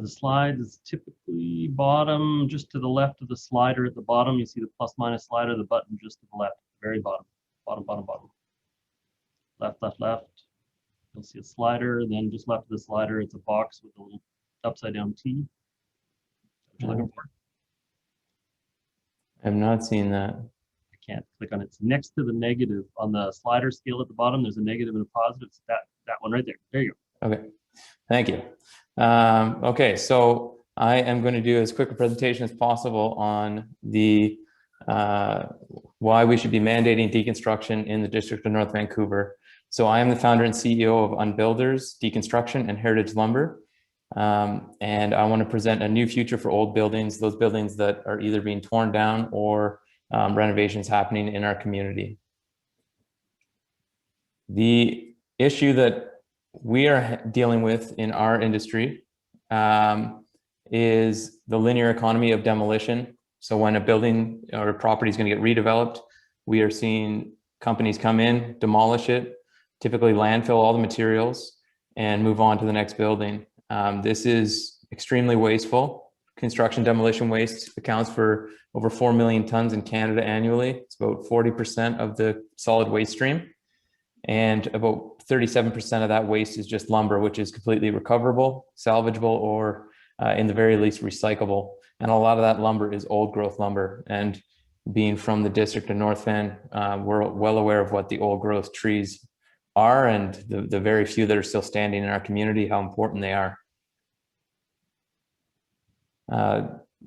The slide is typically bottom, just to the left of the slider at the bottom. You see the plus minus slider, the button just to the left, very bottom, bottom, bottom, bottom. Left, left, left. You'll see a slider, then just left of the slider, it's a box with a little upside down T. What you're looking for? I've not seen that. I can't click on it. It's next to the negative on the slider scale at the bottom. There's a negative and a positive. It's that one right there. There you go. Okay, thank you. Okay, so I am going to do as quick a presentation as possible on the why we should be mandating deconstruction in the District of North Vancouver. So I am the founder and CEO of Unbuilders, Deconstruction, and Heritage Lumber. And I want to present a new future for old buildings, those buildings that are either being torn down or renovations happening in our community. The issue that we are dealing with in our industry is the linear economy of demolition. So when a building or a property is going to get redeveloped, we are seeing companies come in, demolish it, typically landfill all the materials, and move on to the next building. This is extremely wasteful. Construction demolition waste accounts for over 4 million tons in Canada annually. It's about 40% of the solid waste stream. And about 37% of that waste is just lumber, which is completely recoverable, salvageable, or in the very least recyclable. And a lot of that lumber is old growth lumber. And being from the District of North Van, we're well aware of what the old growth trees are and the very few that are still standing in our community, how important they are.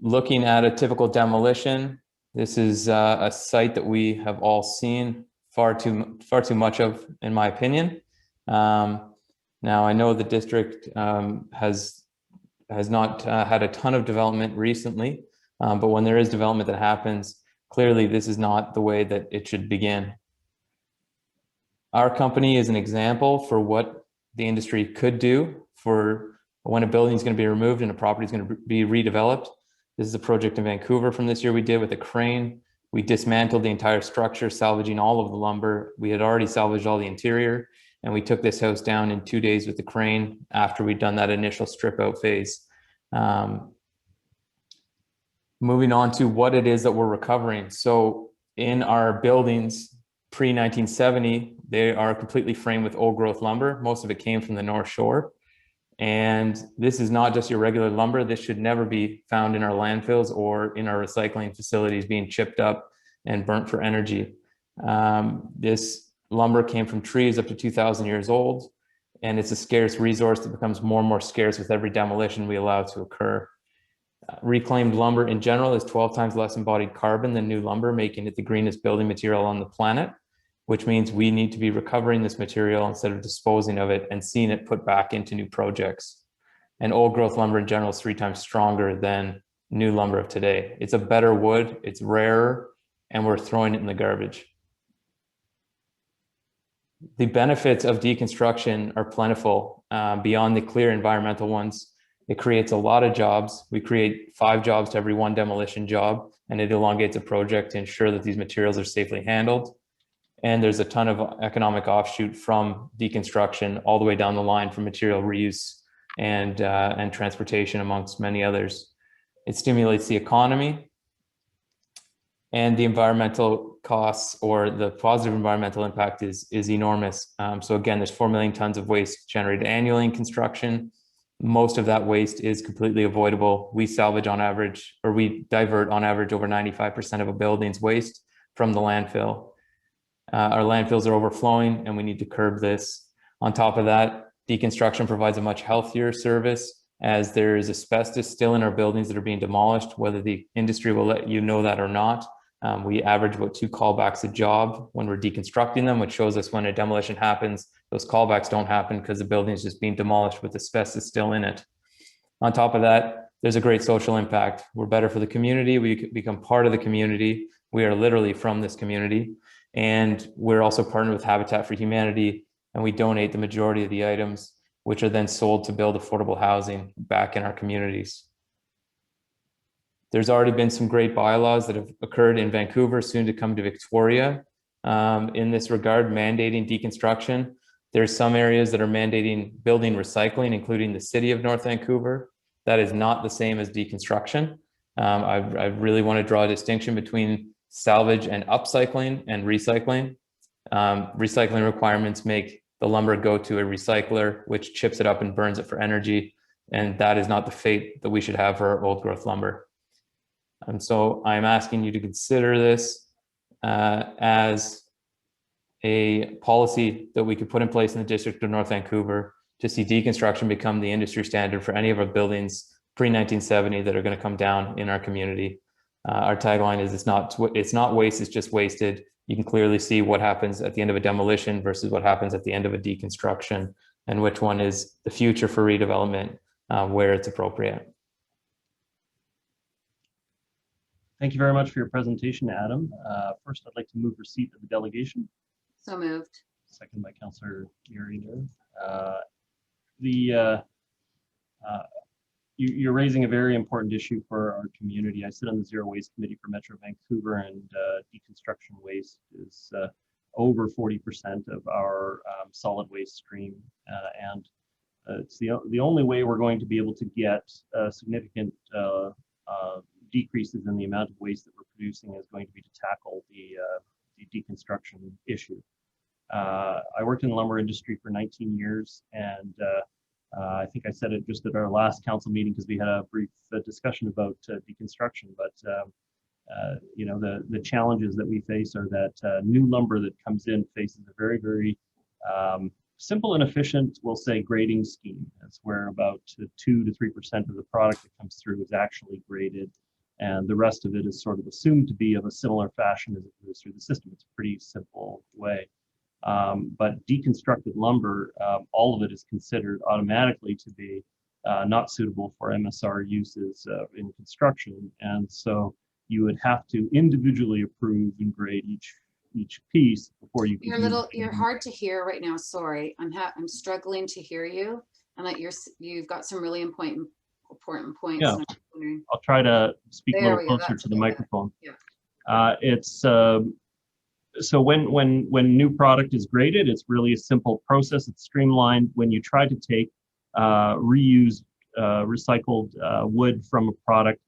Looking at a typical demolition, this is a site that we have all seen far too much of, in my opinion. Now I know the district has not had a ton of development recently, but when there is development that happens, clearly this is not the way that it should begin. Our company is an example for what the industry could do for when a building is going to be removed and a property is going to be redeveloped. This is a project in Vancouver from this year we did with a crane. We dismantled the entire structure, salvaging all of the lumber. We had already salvaged all the interior, and we took this house down in 2 days with the crane after we'd done that initial strip out phase. Moving on to what it is that we're recovering. So in our buildings pre-1970, they are completely framed with old growth lumber. Most of it came from the North Shore. And this is not just your regular lumber. This should never be found in our landfills or in our recycling facilities being chipped up and burnt for energy. This lumber came from trees up to 2,000 years old, and it's a scarce resource that becomes more and more scarce with every demolition we allow to occur. Reclaimed lumber in general is 12 times less embodied carbon than new lumber, making it the greenest building material on the planet, which means we need to be recovering this material instead of disposing of it and seeing it put back into new projects. And old growth lumber in general is 3 times stronger than new lumber of today. It's a better wood, it's rarer, and we're throwing it in the garbage. The benefits of deconstruction are plentiful beyond the clear environmental ones. It creates a lot of jobs. We create 5 jobs to every 1 demolition job, and it elongates a project to ensure that these materials are safely handled. And there's a ton of economic offshoot from deconstruction all the way down the line for material reuse and transportation, amongst many others. It stimulates the economy, and the environmental costs or the positive environmental impact is enormous. So again, there's 4 million tons of waste generated annually in construction. Most of that waste is completely avoidable. We salvage on average, or we divert on average over 95% of a building's waste from the landfill. Our landfills are overflowing, and we need to curb this. On top of that, deconstruction provides a much healthier service, as there is asbestos still in our buildings that are being demolished, whether the industry will let you know that or not. We average about 2 callbacks a job when we're deconstructing them, which shows us when a demolition happens, those callbacks don't happen because the building is just being demolished with asbestos still in it. On top of that, there's a great social impact. We're better for the community. We become part of the community. We are literally from this community. And we're also partnered with Habitat for Humanity and we donate the majority of the items, which are then sold to build affordable housing back in our communities. There's already been some great bylaws that have occurred in Vancouver, soon to come to Victoria. In this regard, mandating deconstruction. There's some areas that are mandating building recycling, including the city of North Vancouver. That is not the same as deconstruction. I really want to draw a distinction between salvage and upcycling and recycling. Recycling requirements make the lumber go to a recycler, which chips it up and burns it for energy. And that is not the fate that we should have for our old growth lumber. And so I'm asking you to consider this as a policy that we could put in place in the District of North Vancouver to see deconstruction become the industry standard for any of our buildings pre-1970 that are going to come down in our community. Our tagline is it's not waste, it's just wasted. You can clearly see what happens at the end of a demolition versus what happens at the end of a deconstruction, and which one is the future for redevelopment where it's appropriate. Thank you very much for your presentation, Adam. First, I'd like to move receipt of the delegation. So moved. Second by Councillor Raynor. You're raising a very important issue for our community. I sit on the Zero Waste Committee for Metro Vancouver, and deconstruction waste is over 40% of our solid waste stream. And it's the only way we're going to be able to get significant decreases in the amount of waste that we're producing is going to be to tackle the deconstruction issue. I worked in the lumber industry for 19 years, and I think I said it just at our last council meeting because we had a brief discussion about deconstruction. But you know, the challenges that we face are that new lumber that comes in faces a very, very simple and efficient, we'll say, grading scheme. That's where about 2 to 3% of the product that comes through is actually graded, and the rest of it is sort of assumed to be of a similar fashion as it moves through the system. It's a pretty simple way. But deconstructed lumber, all of it is considered automatically to be not suitable for MSR uses in construction. And so you would have to individually approve and grade each piece before you can. You're hard to hear right now. Sorry, I'm struggling to hear you, and that you've got some really important points. Yeah, I'll try to speak a little closer to the microphone. Yeah. So when new product is graded, it's really a simple process. It's streamlined. When you try to take reused recycled wood from a product,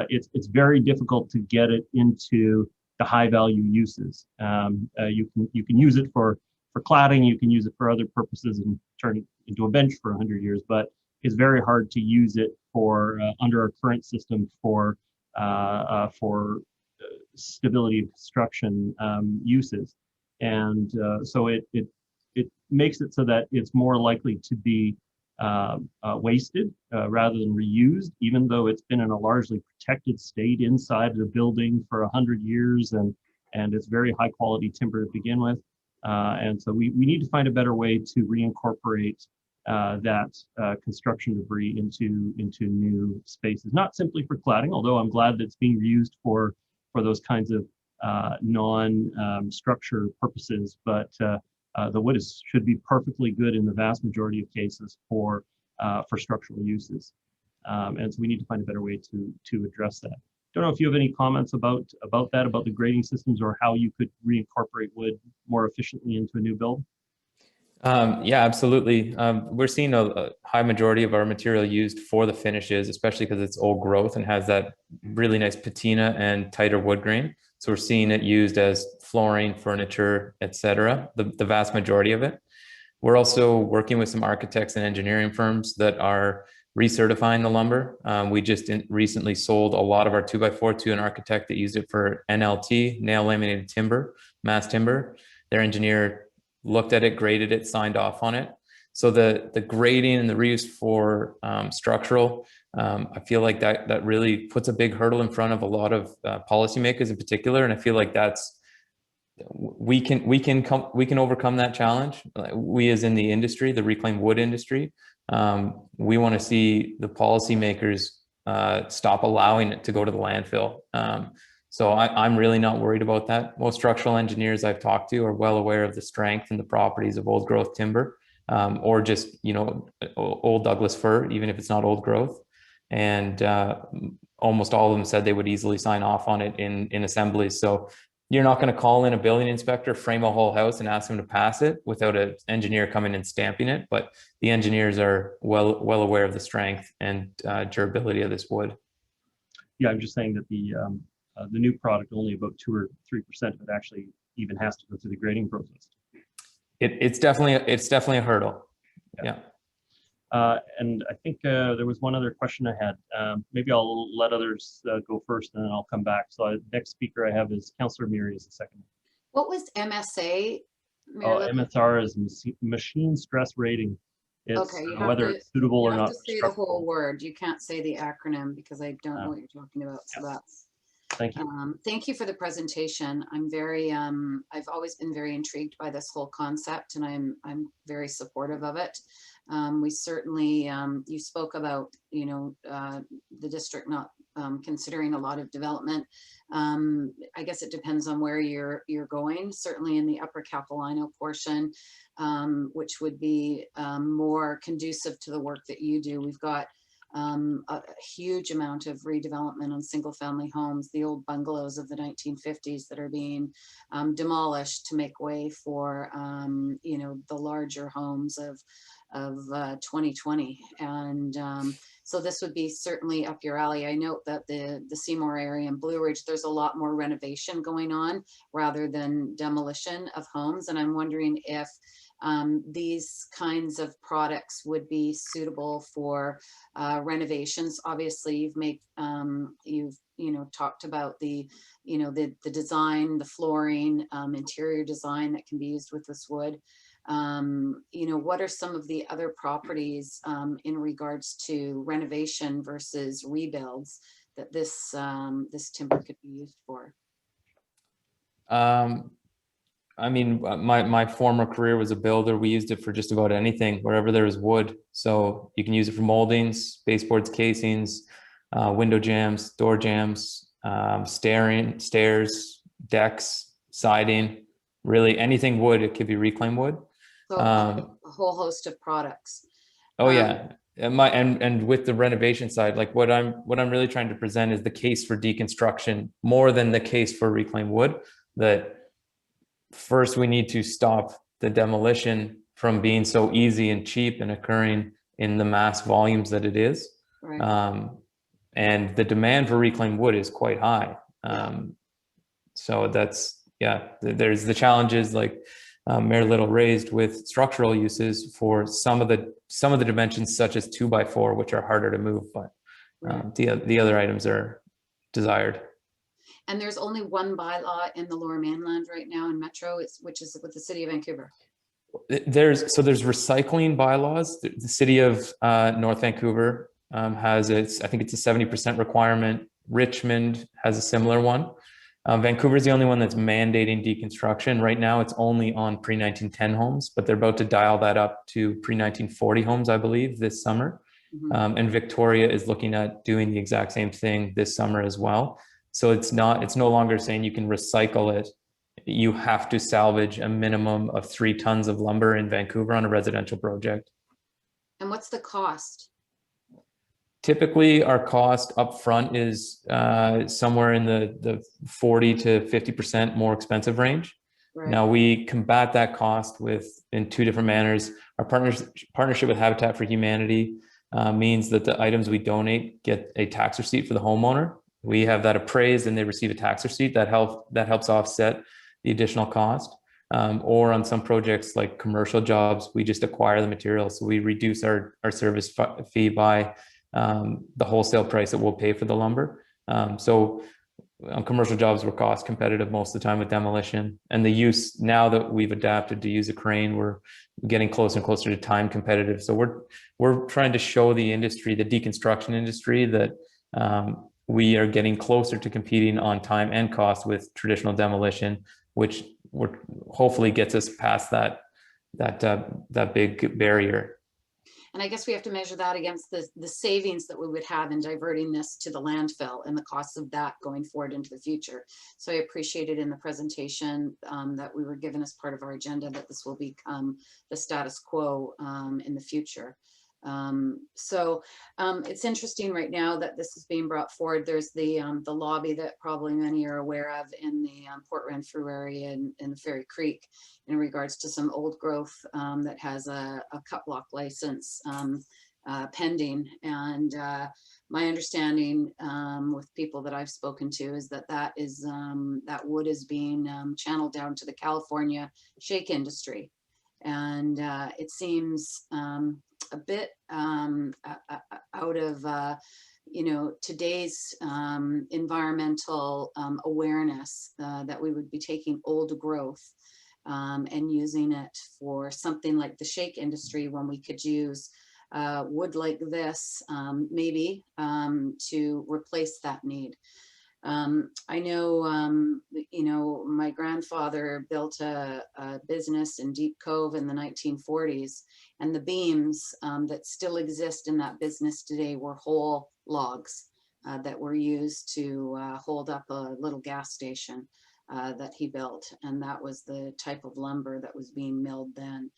it's very difficult to get it into the high value uses. You can use it for cladding, you can use it for other purposes and turn it into a bench for 100 years, but it's very hard to use it for under our current system for stability of construction uses. And so it makes it so that it's more likely to be wasted rather than reused, even though it's been in a largely protected state inside the building for 100 years, and it's very high quality timber to begin with. And so we need to find a better way to reincorporate that construction debris into new spaces, not simply for cladding, although I'm glad that it's being used for those kinds of non-structure purposes, but the wood should be perfectly good in the vast majority of cases for structural uses. And so we need to find a better way to address that. Don't know if you have any comments about that, about the grading systems, or how you could reincorporate wood more efficiently into a new build. Yeah, absolutely. We're seeing a high majority of our material used for the finishes, especially because it's old growth and has that really nice patina and tighter wood grain. So we're seeing it used as flooring, furniture, etc. The vast majority of it. We're also working with some architects and engineering firms that are recertifying the lumber. We just recently sold a lot of our 2x4 to an architect that used it for NLT, nail laminated timber, mass timber. Their engineer looked at it, graded it, signed off on it. So the grading and the reuse for structural, I feel like that really puts a big hurdle in front of a lot of policymakers in particular. And I feel like we can overcome that challenge. We, as in the industry, the reclaimed wood industry, we want to see the policymakers stop allowing it to go to the landfill. So I'm really not worried about that. Most structural engineers I've talked to are well aware of the strength and the properties of old growth timber, or just, old Douglas fir, even if it's not old growth. And almost all of them said they would easily sign off on it in assemblies. So you're not going to call in a building inspector, frame a whole house and ask them to pass it without an engineer coming and stamping it. But the engineers are well aware of the strength and durability of this wood. Yeah, I'm just saying that the new product, only about 2 or 3% of it actually even has to go through the grading process. It's definitely a hurdle. Yeah. And I think there was one other question I had. Maybe I'll let others go first, and then I'll come back. So next speaker I have is Councillor Meary is the second. What was MSA? MSR is machine stress rating. It's okay, whether it's suitable or not. You have to say the whole word. You can't say the acronym because I don't know what you're talking about. So that's. Thank you. Thank you for the presentation. I'm very, I've always been very intrigued by this whole concept, and I'm very supportive of it. We certainly, you spoke about, the district not considering a lot of development. I guess it depends on where you're going. Certainly in the Upper Capilano portion, which would be more conducive to the work that you do. We've got a huge amount of redevelopment on single family homes, the old bungalows of the 1950s that are being demolished to make way for, the larger homes of 2020. And so this would be certainly up your alley. I note that the Seymour area and Blue Ridge, there's a lot more renovation going on rather than demolition of homes. And I'm wondering if these kinds of products would be suitable for renovations. Obviously, you've made talked about the design, the flooring, interior design that can be used with this wood. What are some of the other properties in regards to renovation versus rebuilds that this timber could be used for? I mean, my former career was a builder. We used it for just about anything, wherever there was wood. So you can use it for moldings, baseboards, casings, window jambs, door jambs, stairs, decks, siding, really anything wood. It could be reclaimed wood. So a whole host of products. Oh yeah. And with the renovation side, like what I'm really trying to present is the case for deconstruction more than the case for reclaimed wood. That first we need to stop the demolition from being so easy and cheap and occurring in the mass volumes that it is. Right. And the demand for reclaimed wood is quite high. So that's, there's the challenges like Mayor Little raised with structural uses for some of the dimensions such as 2x4, which are harder to move, but the other items are desired. And there's only one bylaw in the Lower Mainland right now in Metro, which is with the City of Vancouver. There's recycling bylaws. The City of North Vancouver has I think it's a 70% requirement. Richmond has a similar one. Vancouver is the only one that's mandating deconstruction. Right now, it's only on pre-1910 homes, but they're about to dial that up to pre-1940 homes, I believe, this summer. Mm-hmm. And Victoria is looking at doing the exact same thing this summer as well. So it's no longer saying you can recycle it. You have to salvage a minimum of 3 tons of lumber in Vancouver on a residential project. And what's the cost? Typically, our cost up front is somewhere in the 40 to 50% more expensive range. Right. Now, we combat that cost in 2 different manners. Our partnership with Habitat for Humanity means that the items we donate get a tax receipt for the homeowner. We have that appraised and they receive a tax receipt that helps offset the additional cost. Or on some projects like commercial jobs, we just acquire the material. So we reduce our service fee by the wholesale price that we'll pay for the lumber. So on commercial jobs, we're cost competitive most of the time with demolition. And the use, now that we've adapted to use a crane, we're getting closer and closer to time competitive. So we're trying to show the industry, the deconstruction industry, that we are getting closer to competing on time and cost with traditional demolition, which hopefully gets us past that big barrier. And I guess we have to measure that against the savings that we would have in diverting this to the landfill and the costs of that going forward into the future. So I appreciated in the presentation that we were given as part of our agenda that this will become the status quo in the future. It's interesting right now that this is being brought forward. There's the lobby that probably many are aware of in the Port Renfrew area in the Ferry Creek in regards to some old growth that has a cut block license pending. And my understanding with people that I've spoken to is that that wood is being channeled down to the California shake industry. And it seems a bit out of today's environmental awareness that we would be taking old growth and using it for something like the shake industry when we could use wood like this maybe to replace that need. I know, my grandfather built a business in Deep Cove in the 1940s, and the beams that still exist in that business today were whole logs that were used to hold up a little gas station that he built. And that was the type of lumber that was being milled then.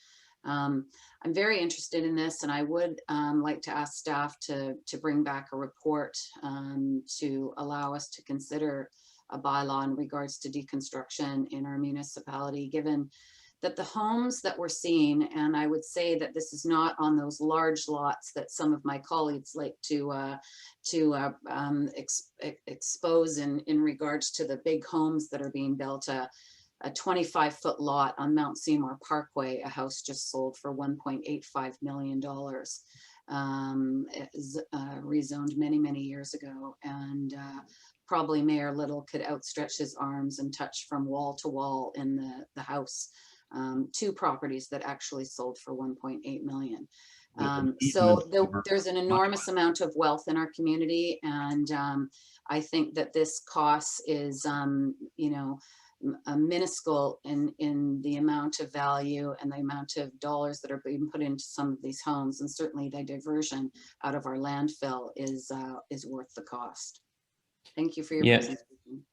I'm very interested in this, and I would like to ask staff to bring back a report to allow us to consider a bylaw in regards to deconstruction in our municipality, given that the homes that we're seeing, and I would say that this is not on those large lots that some of my colleagues like to expose in regards to the big homes that are being built. A 25-foot lot on Mount Seymour Parkway, a house just sold for $1.85 million. Rezoned many years ago, and probably Mayor Little could outstretch his arms and touch from wall to wall in the house. 2 properties that actually sold for 1.8 million. So there's an enormous amount of wealth in our community, and I think that this cost is minuscule in the amount of value and the amount of dollars that are being put into some of these homes, and certainly the diversion out of our landfill is worth the cost. Thank you for your presentation.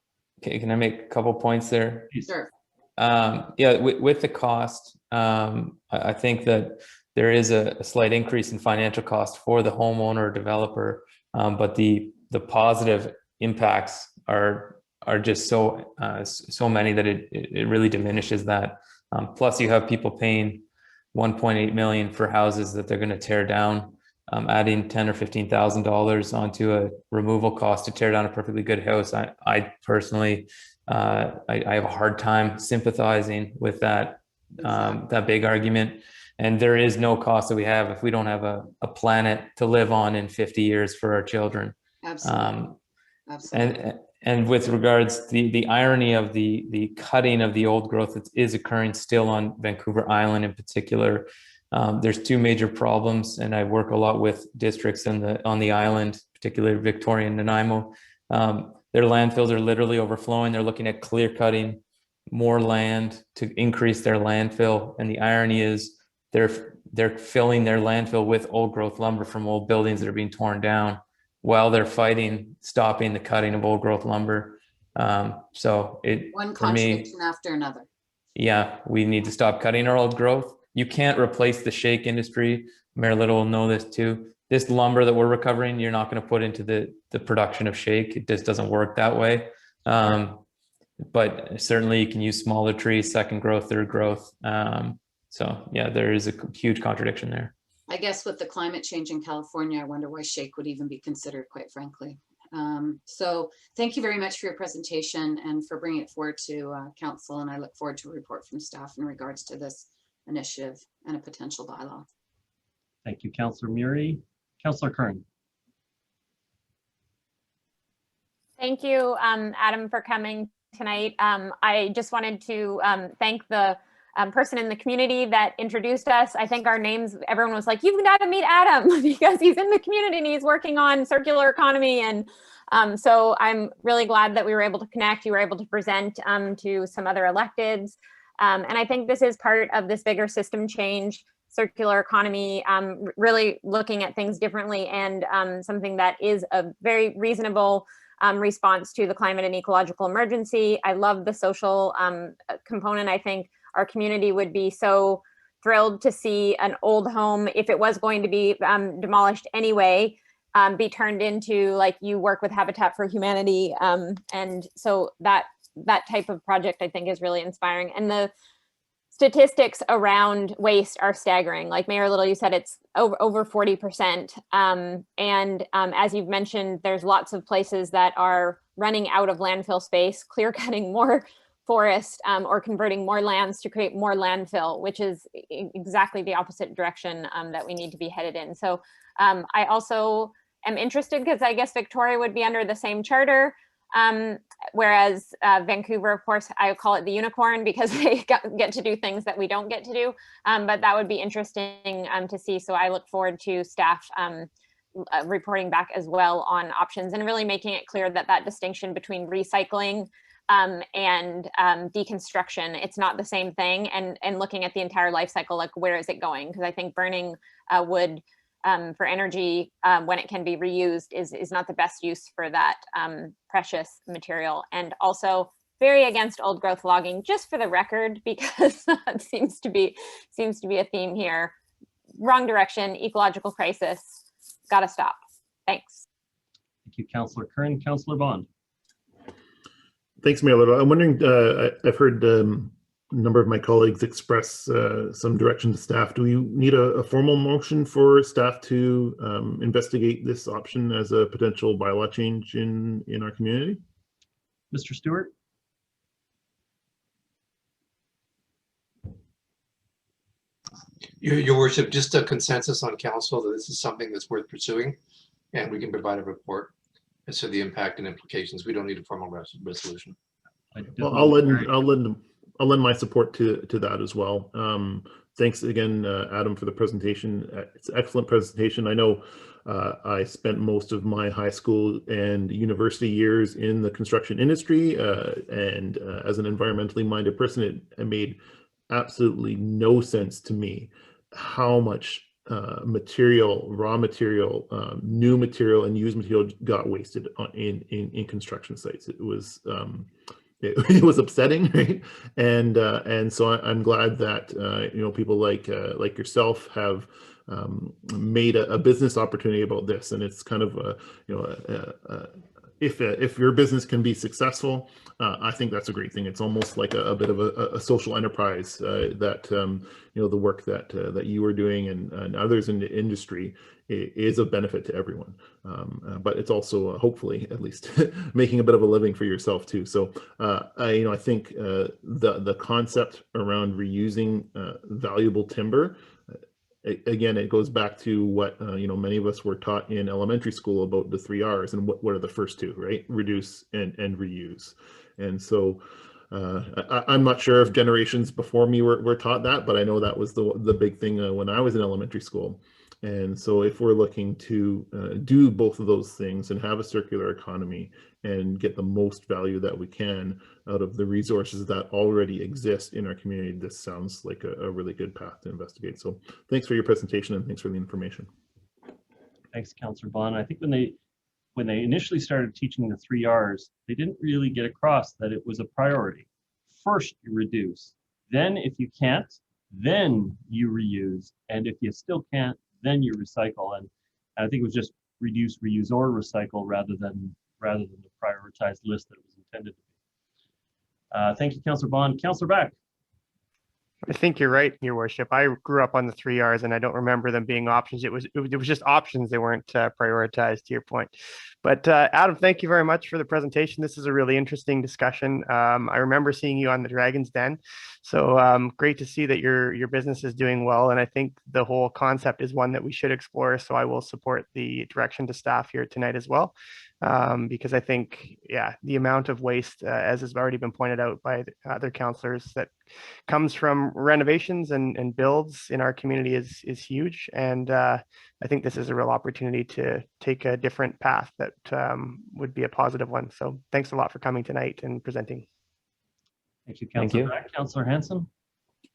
Okay, can I make a couple points there? Sure. With the cost, I think that there is a slight increase in financial cost for the homeowner or developer, but the positive impacts are just so many that it really diminishes that. Plus, you have people paying $1.8 million for houses that they're going to tear down, adding $10,000 or $15,000 onto a removal cost to tear down a perfectly good house. I personally, I have a hard time sympathizing with that that big argument. And there is no cost that we have if we don't have a planet to live on in 50 years for our children. Absolutely. Absolutely. And with regards the irony of the cutting of the old growth that is occurring still on Vancouver Island in particular, there's 2 major problems, and I work a lot with districts on the island, particularly Victoria and Nanaimo. Their landfills are literally overflowing. They're looking at clear cutting more land to increase their landfill, and the irony is they're filling their landfill with old growth lumber from old buildings that are being torn down, while they're fighting stopping the cutting of old growth lumber. So one for me, contradiction after another. Yeah, we need to stop cutting our old growth. You can't replace the shake industry. Mayor Little will know this too. This lumber that we're recovering, you're not going to put into the production of shake. It just doesn't work that way. But certainly you can use smaller trees, second growth, third growth. So yeah, there is a huge contradiction there. I guess with the climate change in California, I wonder why shake would even be considered, quite frankly. So thank you very much for your presentation and for bringing it forward to council. And I look forward to a report from staff in regards to this initiative and a potential bylaw. Thank you, Councillor Murray. Councillor Kern. Thank you, Adam, for coming tonight. I just wanted to thank the person in the community that introduced us. I think our names, everyone was like, you've got to meet Adam because he's in the community and he's working on circular economy. And so I'm really glad that we were able to connect. You were able to present to some other electeds. And I think this is part of this bigger system change circular economy, really looking at things differently, and something that is a very reasonable response to the climate and ecological emergency. I love the social component. I think our community would be so thrilled to see an old home, if it was going to be demolished anyway, be turned into, like, you work with Habitat for Humanity. And so that type of project, I think, is really inspiring. And the statistics around waste are staggering. Like Mayor Little, you said it's over 40%. As you've mentioned, there's lots of places that are running out of landfill space, clear cutting more forest, or converting more lands to create more landfill, which is exactly the opposite direction that we need to be headed in. So I also am interested, because I guess Victoria would be under the same charter, whereas Vancouver, of course, I call it the unicorn, because they get to do things that we don't get to do. But that would be interesting to see. So I look forward to staff reporting back as well on options, and really making it clear that that distinction between recycling and deconstruction, it's not the same thing, and looking at the entire life cycle, like where is it going? Because I think burning wood for energy when it can be reused is not the best use for that precious material. And also very against old growth logging, just for the record, because it seems to be a theme here. Wrong direction, ecological crisis, gotta stop. Thanks. Thank you, Councillor Kern. Councillor Bond. Thanks, Mayor Little. I'm wondering, I've heard a number of my colleagues express some direction to staff. Do we need a formal motion for staff to investigate this option as a potential bylaw change in our community? Mr. Stewart? Your Worship, just a consensus on council that this is something that's worth pursuing, and we can provide a report as to the impact and implications. We don't need a formal resolution. Well, I'll lend my support to that as well. Thanks again, Adam, for the presentation. It's an excellent presentation. I know I spent most of my high school and university years in the construction industry, and as an environmentally minded person, it made absolutely no sense to me how much material, raw material, new material, and used material got wasted in construction sites. It was it was upsetting, right? And so I'm glad that people like yourself have made a business opportunity about this, and it's kind of if your business can be successful, I think that's a great thing. It's almost like a bit of a social enterprise that the work that you are doing and others in the industry is of benefit to everyone. But it's also hopefully at least making a bit of a living for yourself too. So I think the concept around reusing valuable timber. Again, it goes back to what many of us were taught in elementary school about the 3 R's, and what are the first two, right? Reduce and reuse. And so I'm not sure if generations before me were taught that, but I know that was the big thing when I was in elementary school. And so if we're looking to do both of those things and have a circular economy and get the most value that we can out of the resources that already exist in our community, this sounds like a really good path to investigate. So thanks for your presentation, and thanks for the information. Thanks, Councillor Bond. I think when they initially started teaching the 3 R's, they didn't really get across that it was a priority. First, you reduce. Then if you can't, then you reuse. And if you still can't, then you recycle. And I think it was just reduce, reuse, or recycle rather than the prioritized list that it was intended to be. Thank you, Councillor Bond. Councillor Beck. I think you're right, Your Worship. I grew up on the 3 R's, and I don't remember them being options. It was just options. They weren't prioritized, to your point. But Adam, thank you very much for the presentation. This is a really interesting discussion. I remember seeing you on the Dragon's Den, so great to see that your business is doing well. And I think the whole concept is one that we should explore. So I will support the direction to staff here tonight as well. Because I think, yeah, the amount of waste, as has already been pointed out by other councillors, that comes from renovations and builds in our community is huge. And I think this is a real opportunity to take a different path that would be a positive one. So thanks a lot for coming tonight and presenting. Thank you, Councillor Beck. Councillor Hanson.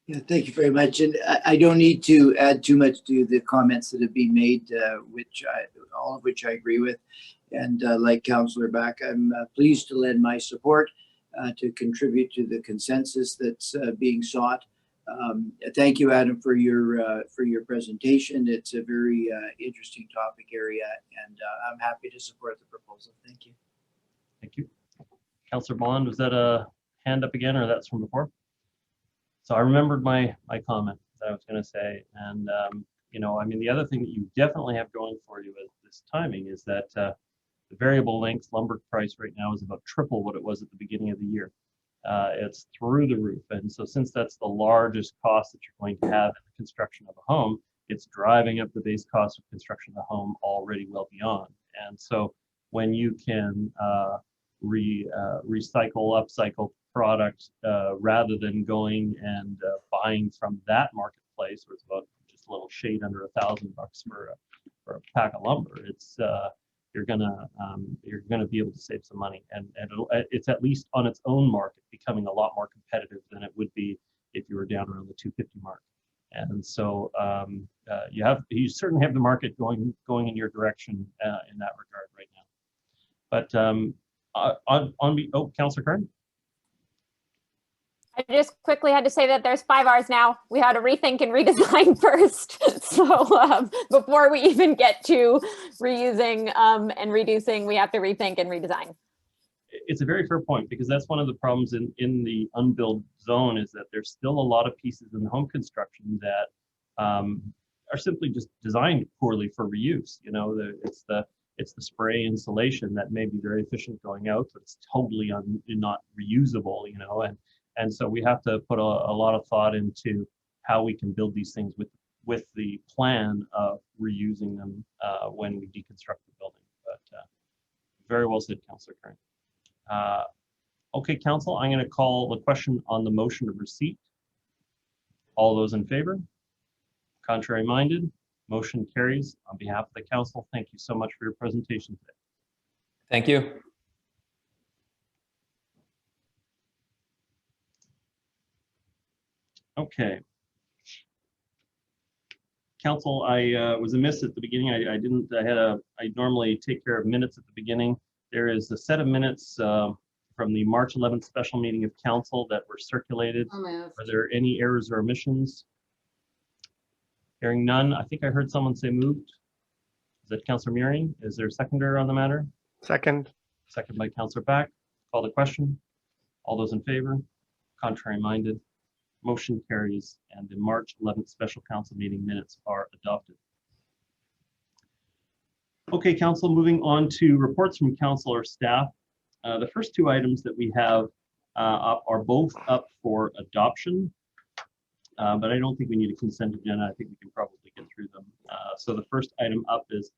Yeah, thank you very much. And I don't need to add too much to the comments that have been made, all of which I agree with. And like Councillor Back, I'm pleased to lend my support to contribute to the consensus that's being sought. Thank you, Adam, for your presentation. It's a very interesting topic area, and I'm happy to support the proposal. Thank you. Thank you. Councillor Bond, was that a hand up again, or that's from before? So I remembered my comment that I was going to say, and you know, I mean, the other thing that you definitely have going for you at this timing is that the variable length lumber price right now is about triple what it was at the beginning of the year. It's through the roof, and so since that's the largest cost that you're going to have in the construction of a home, it's driving up the base cost of construction of the home already well beyond. And so when you can recycle, upcycle product rather than going and buying from that marketplace, where it's about just a little shade under $1,000 for a pack of lumber, it's you're gonna be able to save some money, and it's at least on its own market becoming a lot more competitive than it would be if you were down around the 250 mark. And so you certainly have the market going in your direction in that regard right now. But Councillor Kern. I just quickly had to say that there's 5 Rs now. We had to rethink and redesign first. So before we even get to reusing and reducing, we have to rethink and redesign. It's a very fair point, because that's one of the problems in the unbuilt zone, is that there's still a lot of pieces in the home construction that are simply just designed poorly for reuse. You know, it's the spray insulation that may be very efficient going out, but it's totally not reusable. You know, and so we have to put a lot of thought into how we can build these things with the plan of reusing them when we deconstruct the building. But very well said, Councillor Kern. Okay, Council, I'm going to call the question on the motion of receipt. All those in favor? Contrary minded? Motion carries. On behalf of the Council, thank you so much for your presentation today. Thank you. Okay. Council, I was amiss at the beginning. I normally take care of minutes at the beginning. There is a set of minutes from the March 11th special meeting of Council that were circulated. Are there any errors or omissions? Hearing none, I think I heard someone say moved. Is that Councillor Murian? Is there a seconder on the matter? Second. Second by Councillor Back. Call the question. All those in favor? Contrary minded? Motion carries, and the March 11th special council meeting minutes are adopted. Okay, Council, moving on to reports from council or staff. The first 2 items that we have up are both up for adoption, but I don't think we need a consent agenda. I think we can probably get through them. So the first item up is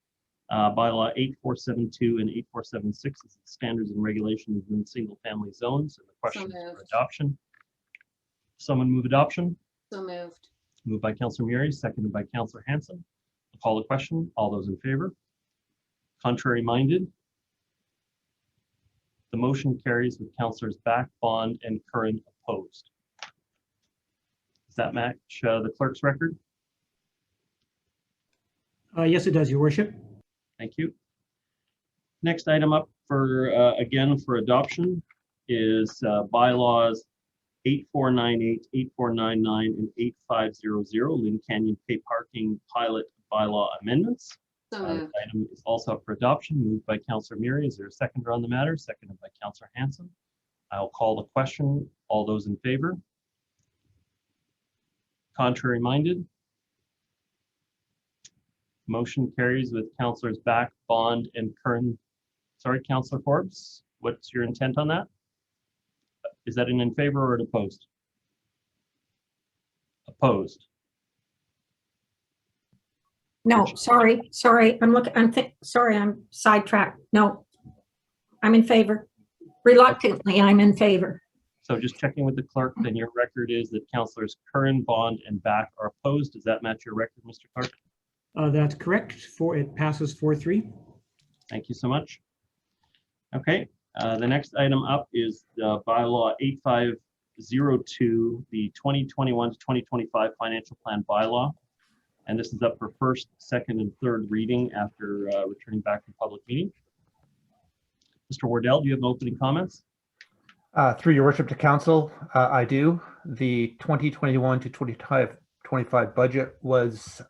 bylaw 8472 and 8476, is standards and regulations in single family zones, and the question is for adoption. Someone move adoption? So moved. Moved by Councillor Murray, seconded by Councillor Hanson. I'll call the question. All those in favor? Contrary minded? The motion carries with Councillors Back, Bond, and Curran opposed. Does that match the clerk's record? Yes, it does, Your Worship. Thank you. Next item up for, again, for adoption is bylaws 8498, 8499, and 8500, Lynn Canyon Pay Parking Pilot Bylaw Amendments. This item is also up for adoption, moved by Councillor Murray. Is there a seconder on the matter? Seconded by Councillor Hanson. I'll call the question. All those in favor? Contrary minded? Motion carries with Councillors Back, Bond, and Kern. Sorry, Councillor Forbes, what's your intent on that? Is that an in favor or an opposed? Opposed. No, sorry. I'm sidetracked. No, I'm in favor. Reluctantly, I'm in favor. So just checking with the clerk, then your record is that Councillors Curran, Bond, and Back are opposed. Does that match your record, Mr. Clerk? That's correct. It passes 4-3. Thank you so much. Okay, the next item up is bylaw 02, the 2021 to 2025 financial plan bylaw. And this is up for first, second, and third reading after returning back from public meeting. Mr. Wardell, do you have opening comments? Through your worship to council, I do. The 2021 to 2025 budget was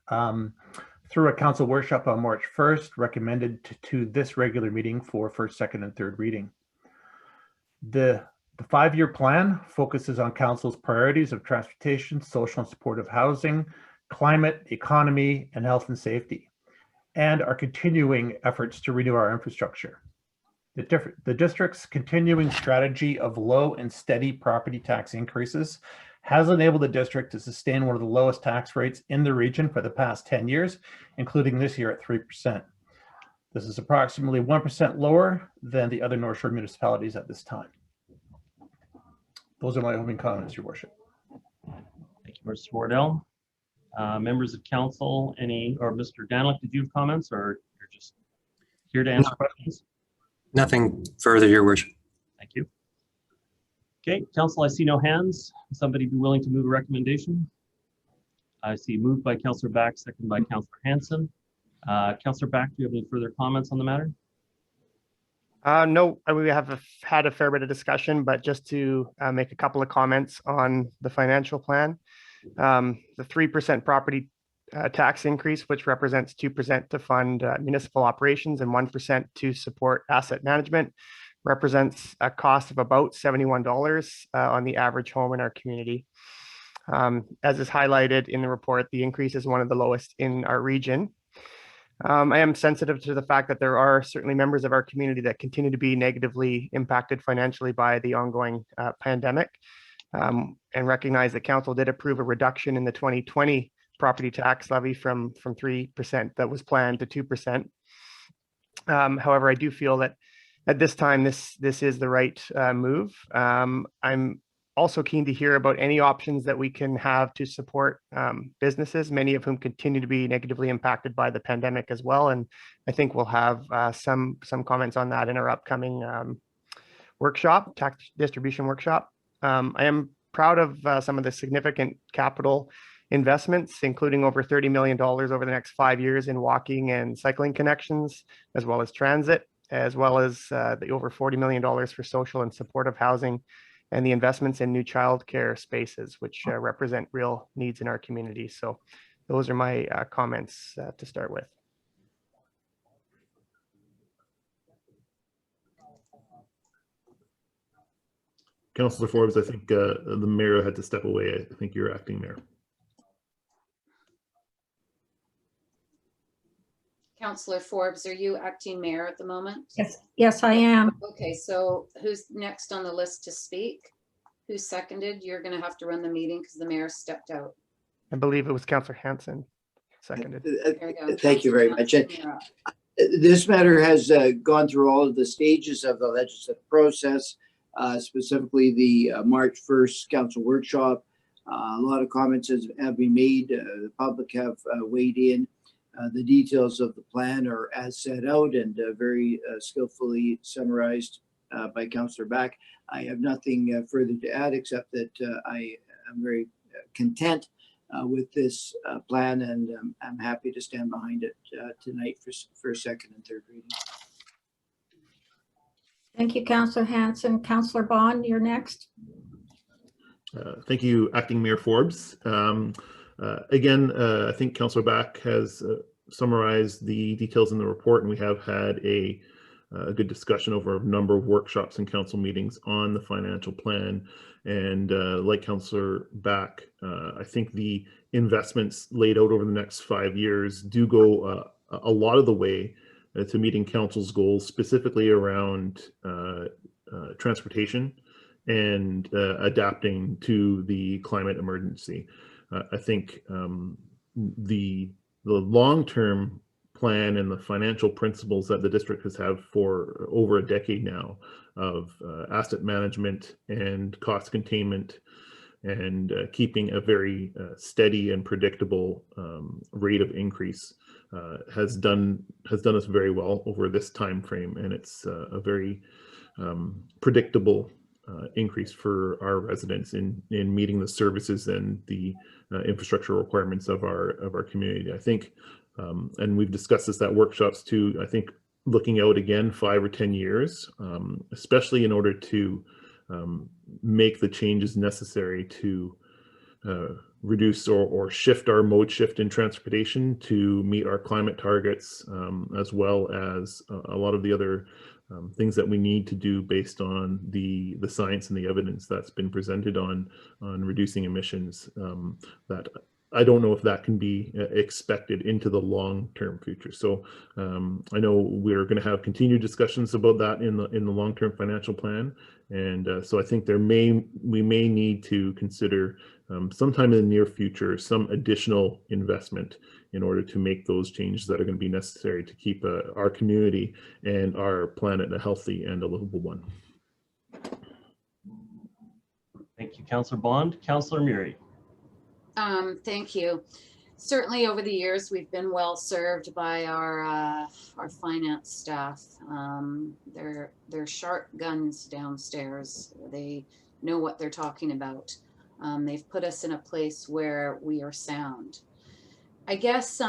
through a council workshop on March 1st, recommended to this regular meeting for first, second, and third reading. The 5-year plan focuses on council's priorities of transportation, social and supportive housing, climate, economy, and health and safety, and our continuing efforts to renew our infrastructure. The district's continuing strategy of low and steady property tax increases has enabled the district to sustain one of the lowest tax rates in the region for the past 10 years, including this year at 3%. This is approximately 1% lower than the other North Shore municipalities at this time. Those are my opening comments, Your Worship. Thank you, Mr. Wardell. Members of council, or Mr. Danlick, did you have comments, or you're just here to answer questions? Nothing further, Your Worship. Thank you. Okay, council, I see no hands. Somebody be willing to move a recommendation? I see moved by Councillor Back, seconded by Councillor Hanson. Councillor Back, do you have any further comments on the matter? No, we have had a fair bit of discussion, but just to make a couple of comments on the financial plan. The 3% property tax increase, which represents 2% to fund municipal operations and 1% to support asset management, represents a cost of about $71 on the average home in our community. As is highlighted in the report, the increase is one of the lowest in our region. I am sensitive to the fact that there are certainly members of our community that continue to be negatively impacted financially by the ongoing pandemic, and recognize that council did approve a reduction in the 2020 property tax levy from 3% that was planned to 2%. However, I do feel that at this time, this is the right move. I'm also keen to hear about any options that we can have to support businesses, many of whom continue to be negatively impacted by the pandemic as well. And I think we'll have some comments on that in our upcoming workshop, tax distribution workshop. I am proud of some of the significant capital investments, including over $30 million over the next 5 years in walking and cycling connections, as well as transit, as well as the over $40 million for social and supportive housing, and the investments in new childcare spaces, which represent real needs in our community. So those are my comments to start with. Councillor Forbes, I think the mayor had to step away. I think you're acting mayor. Councillor Forbes, are you acting mayor at the moment? Yes, I am. Okay, so who's next on the list to speak? Who seconded? You're going to have to run the meeting because the mayor stepped out. I believe it was Councillor Hanson seconded. Thank you very much. This matter has gone through all of the stages of the legislative process, specifically the March 1st council workshop. A lot of comments have been made. The public have weighed in. The details of the plan are as set out and very skillfully summarized by Councillor Back. I have nothing further to add except that I am very content with this plan, and I'm happy to stand behind it tonight for second and third reading. Thank you, Councillor Hanson. Councillor Bond, you're next. Thank you, Acting Mayor Forbes. Again, I think Councillor Back has summarized the details in the report, and we have had a good discussion over a number of workshops and council meetings on the financial plan. And like Councillor Back, I think the investments laid out over the next 5 years do go a lot of the way to meeting council's goals, specifically around transportation and adapting to the climate emergency. I think the long-term plan and the financial principles that the district has had for over a decade now of asset management and cost containment and keeping a very steady and predictable rate of increase has done us very well over this time frame, and it's a very predictable increase for our residents in meeting the services and the infrastructure requirements of our community. I think, and we've discussed this at workshops too, I think looking out again 5 or 10 years, especially in order to make the changes necessary to reduce or shift our mode shift in transportation to meet our climate targets, as well as a lot of the other things that we need to do based on the science and the evidence that's been presented on reducing emissions. That I don't know if that can be expected into the long-term future. So I know we're going to have continued discussions about that in the long-term financial plan, and so I think we may need to consider sometime in the near future some additional investment in order to make those changes that are going to be necessary to keep our community and our planet a healthy and a livable one. Thank you, Councillor Bond. Councillor Murray. Thank you. Certainly over the years, we've been well served by our finance staff. They're sharp guns downstairs. They know what they're talking about. They've put us in a place where we are sound. I guess,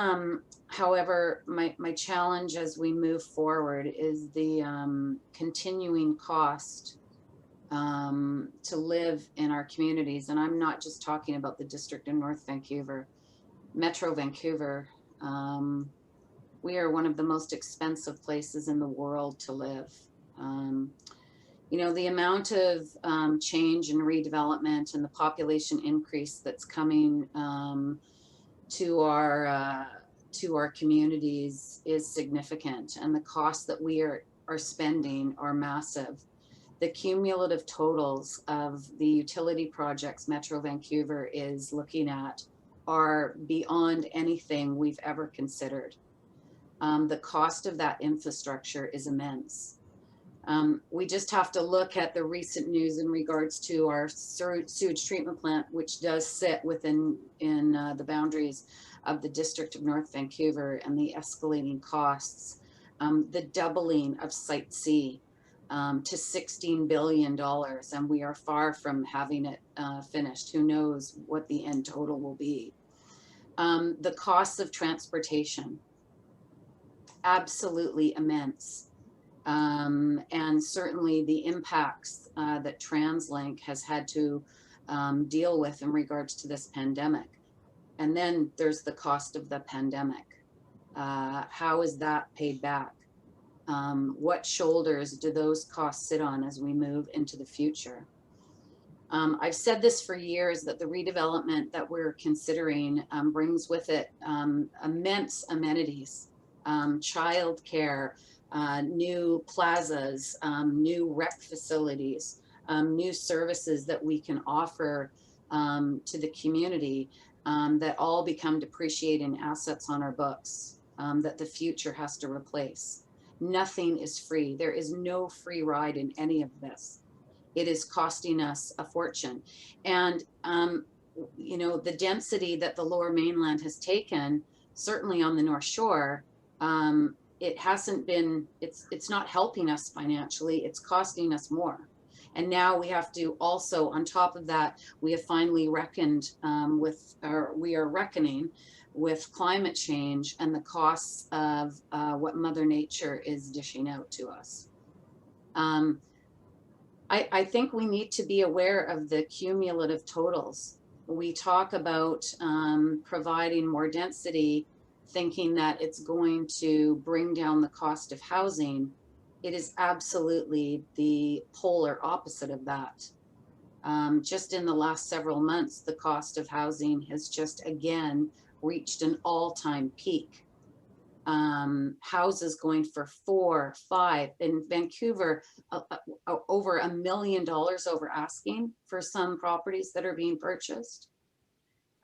however, my challenge as we move forward is the continuing cost to live in our communities. And I'm not just talking about the district in North Vancouver, Metro Vancouver. We are one of the most expensive places in the world to live. You know, the amount of change and redevelopment and the population increase that's coming to our communities is significant, and the costs that we are spending are massive. The cumulative totals of the utility projects Metro Vancouver is looking at are beyond anything we've ever considered. The cost of that infrastructure is immense. We just have to look at the recent news in regards to our sewage treatment plant, which does sit within the boundaries of the District of North Vancouver, and the escalating costs, the doubling of Site C to $16 billion, and we are far from having it finished. Who knows what the end total will be. The costs of transportation, absolutely immense. And certainly the impacts that TransLink has had to deal with in regards to this pandemic. And then there's the cost of the pandemic. How is that paid back? What shoulders do those costs sit on as we move into the future? I've said this for years, that the redevelopment that we're considering brings with it immense amenities, childcare, new plazas, new rec facilities, new services that we can offer to the community that all become depreciating assets on our books that the future has to replace. Nothing is free. There is no free ride in any of this. It is costing us a fortune. And, you know, the density that the Lower Mainland has taken, certainly on the North Shore, it hasn't been, it's not helping us financially, it's costing us more. And now we have to also, on top of that, we have finally reckoned we are reckoning with climate change and the costs of what Mother Nature is dishing out to us. I think we need to be aware of the cumulative totals. We talk about providing more density, thinking that it's going to bring down the cost of housing. It is absolutely the polar opposite of that. Just in the last several months, the cost of housing has just again reached an all-time peak. Houses going for 4, 5 in Vancouver, over $1 million over asking for some properties that are being purchased.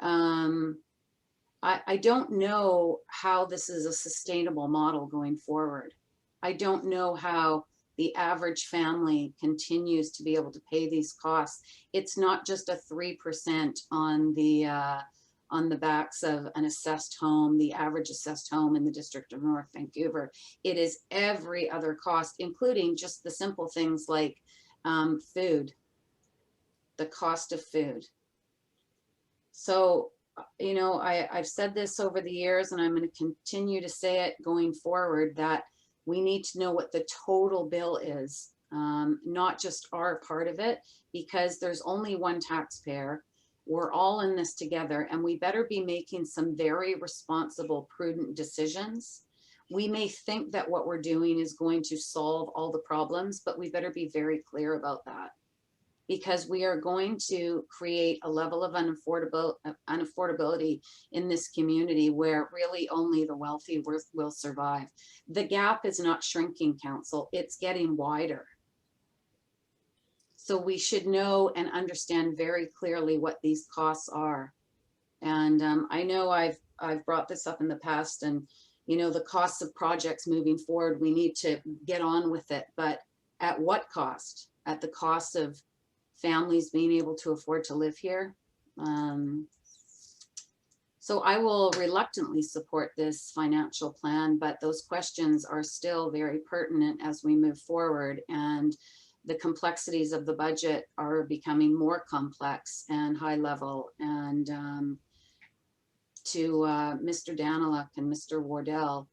I don't know how this is a sustainable model going forward. I don't know how the average family continues to be able to pay these costs. It's not just a 3% on the backs of an assessed home, the average assessed home in the District of North Vancouver. It is every other cost, including just the simple things like food. the cost of food. So, you know, I've said this over the years, and I'm going to continue to say it going forward, that we need to know what the total bill is, not just our part of it, because there's only one taxpayer. We're all in this together, and we better be making some very responsible, prudent decisions. We may think that what we're doing is going to solve all the problems, but we better be very clear about that, because we are going to create a level of unaffordability in this community where really only the wealthy will survive. The gap is not shrinking, council, it's getting wider. So we should know and understand very clearly what these costs are. And I know I've brought this up in the past, and you know, the costs of projects moving forward, we need to get on with it, but at what cost? At the cost of families being able to afford to live here. So I will reluctantly support this financial plan, but those questions are still very pertinent as we move forward, and the complexities of the budget are becoming more complex and high level. And to Mr. Daniluk and Mr. Wardell,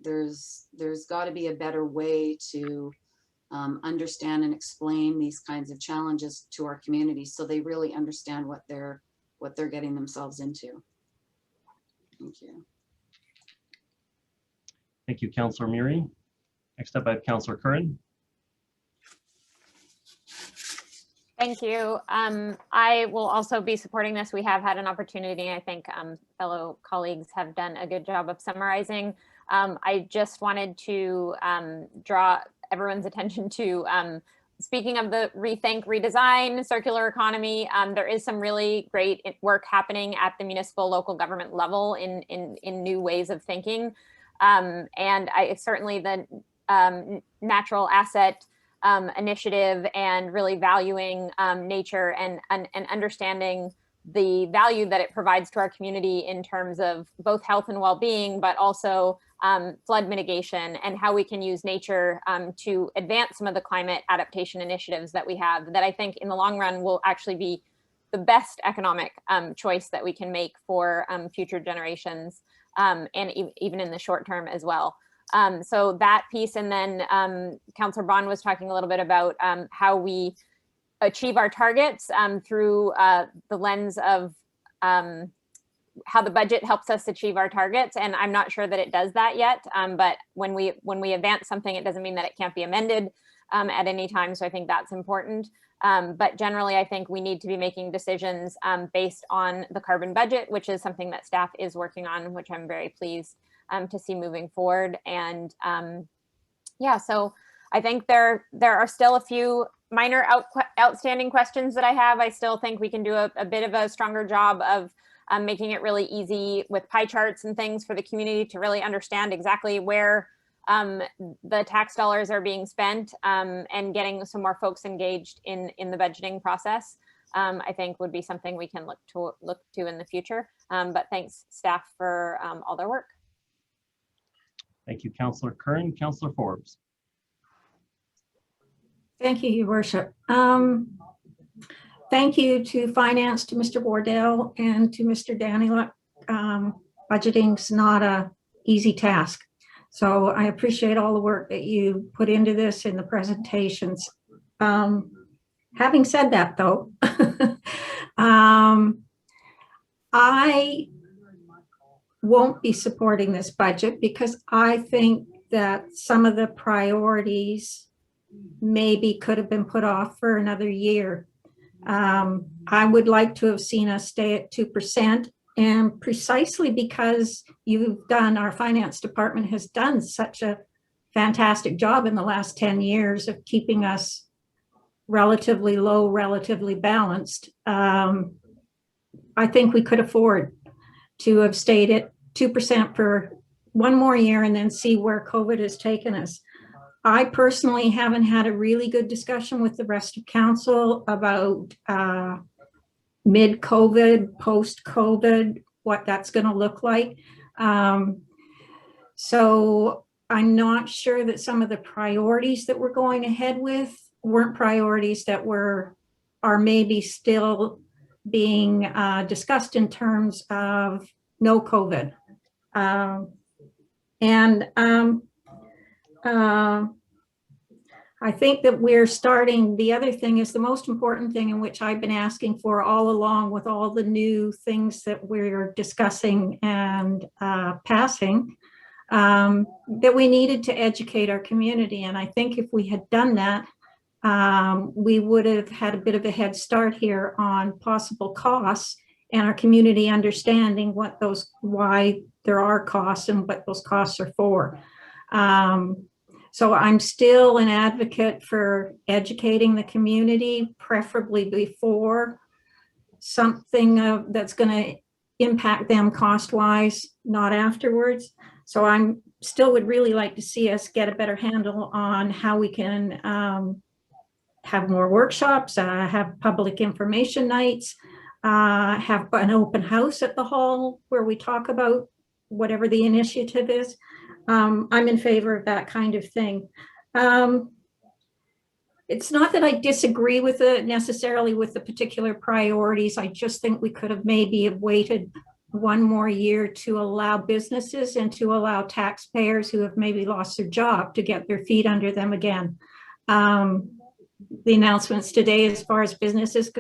there's got to be a better way to understand and explain these kinds of challenges to our community, so they really understand what they're getting themselves into. Thank you. Thank you, Councillor Murray. Next up, I have Councillor Curran. Thank you. I will also be supporting this. We have had an opportunity. I think fellow colleagues have done a good job of summarizing. I just wanted to draw everyone's attention to, speaking of the rethink, redesign, circular economy, there is some really great work happening at the municipal local government level in new ways of thinking. And it's certainly the natural asset initiative, and really valuing nature and understanding the value that it provides to our community in terms of both health and well-being, but also flood mitigation, and how we can use nature to advance some of the climate adaptation initiatives that we have, that I think in the long run will actually be the best economic choice that we can make for future generations, and even in the short term as well. So that piece, and then Councillor Bond was talking a little bit about how we achieve our targets through the lens of how the budget helps us achieve our targets. And I'm not sure that it does that yet, but when we advance something, it doesn't mean that it can't be amended at any time. So I think that's important. But generally, I think we need to be making decisions based on the carbon budget, which is something that staff is working on, which I'm very pleased to see moving forward. And yeah, so I think there are still a few minor outstanding questions that I have. I still think we can do a bit of a stronger job of making it really easy with pie charts and things for the community to really understand exactly where the tax dollars are being spent, and getting some more folks engaged in the budgeting process, I think would be something we can look to in the future. But thanks staff for all their work. Thank you, Councillor Curran. Councillor Forbes. Thank you, Your Worship. Thank you to Finance, to Mr. Wardell, and to Mr. Daniluk. Budgeting's not an easy task. So I appreciate all the work that you put into this in the presentations. Having said that, though, I won't be supporting this budget because I think that some of the priorities maybe could have been put off for another year. I would like to have seen us stay at 2%, and precisely because our finance department has done such a fantastic job in the last 10 years of keeping us relatively low, relatively balanced. I think we could afford to have stayed at 2% for one more year and then see where COVID has taken us. I personally haven't had a really good discussion with the rest of council about mid-COVID, post-COVID, what that's going to look like. So I'm not sure that some of the priorities that we're going ahead with weren't priorities that were are maybe still being discussed in terms of no COVID. I think that we're starting, the other thing is the most important thing in which I've been asking for all along with all the new things that we're discussing and passing, that we needed to educate our community. And I think if we had done that, we would have had a bit of a head start here on possible costs and our community understanding what those, why there are costs and what those costs are for. So I'm still an advocate for educating the community, preferably before something that's going to impact them cost-wise, not afterwards. So I'm still would really like to see us get a better handle on how we can have more workshops, have public information nights, have an open house at the hall where we talk about whatever the initiative is. I'm in favor of that kind of thing. It's not that I disagree with it necessarily with the particular priorities. I just think we could have maybe have waited one more year to allow businesses and to allow taxpayers who have maybe lost their job to get their feet under them again. The announcements today as far as businesses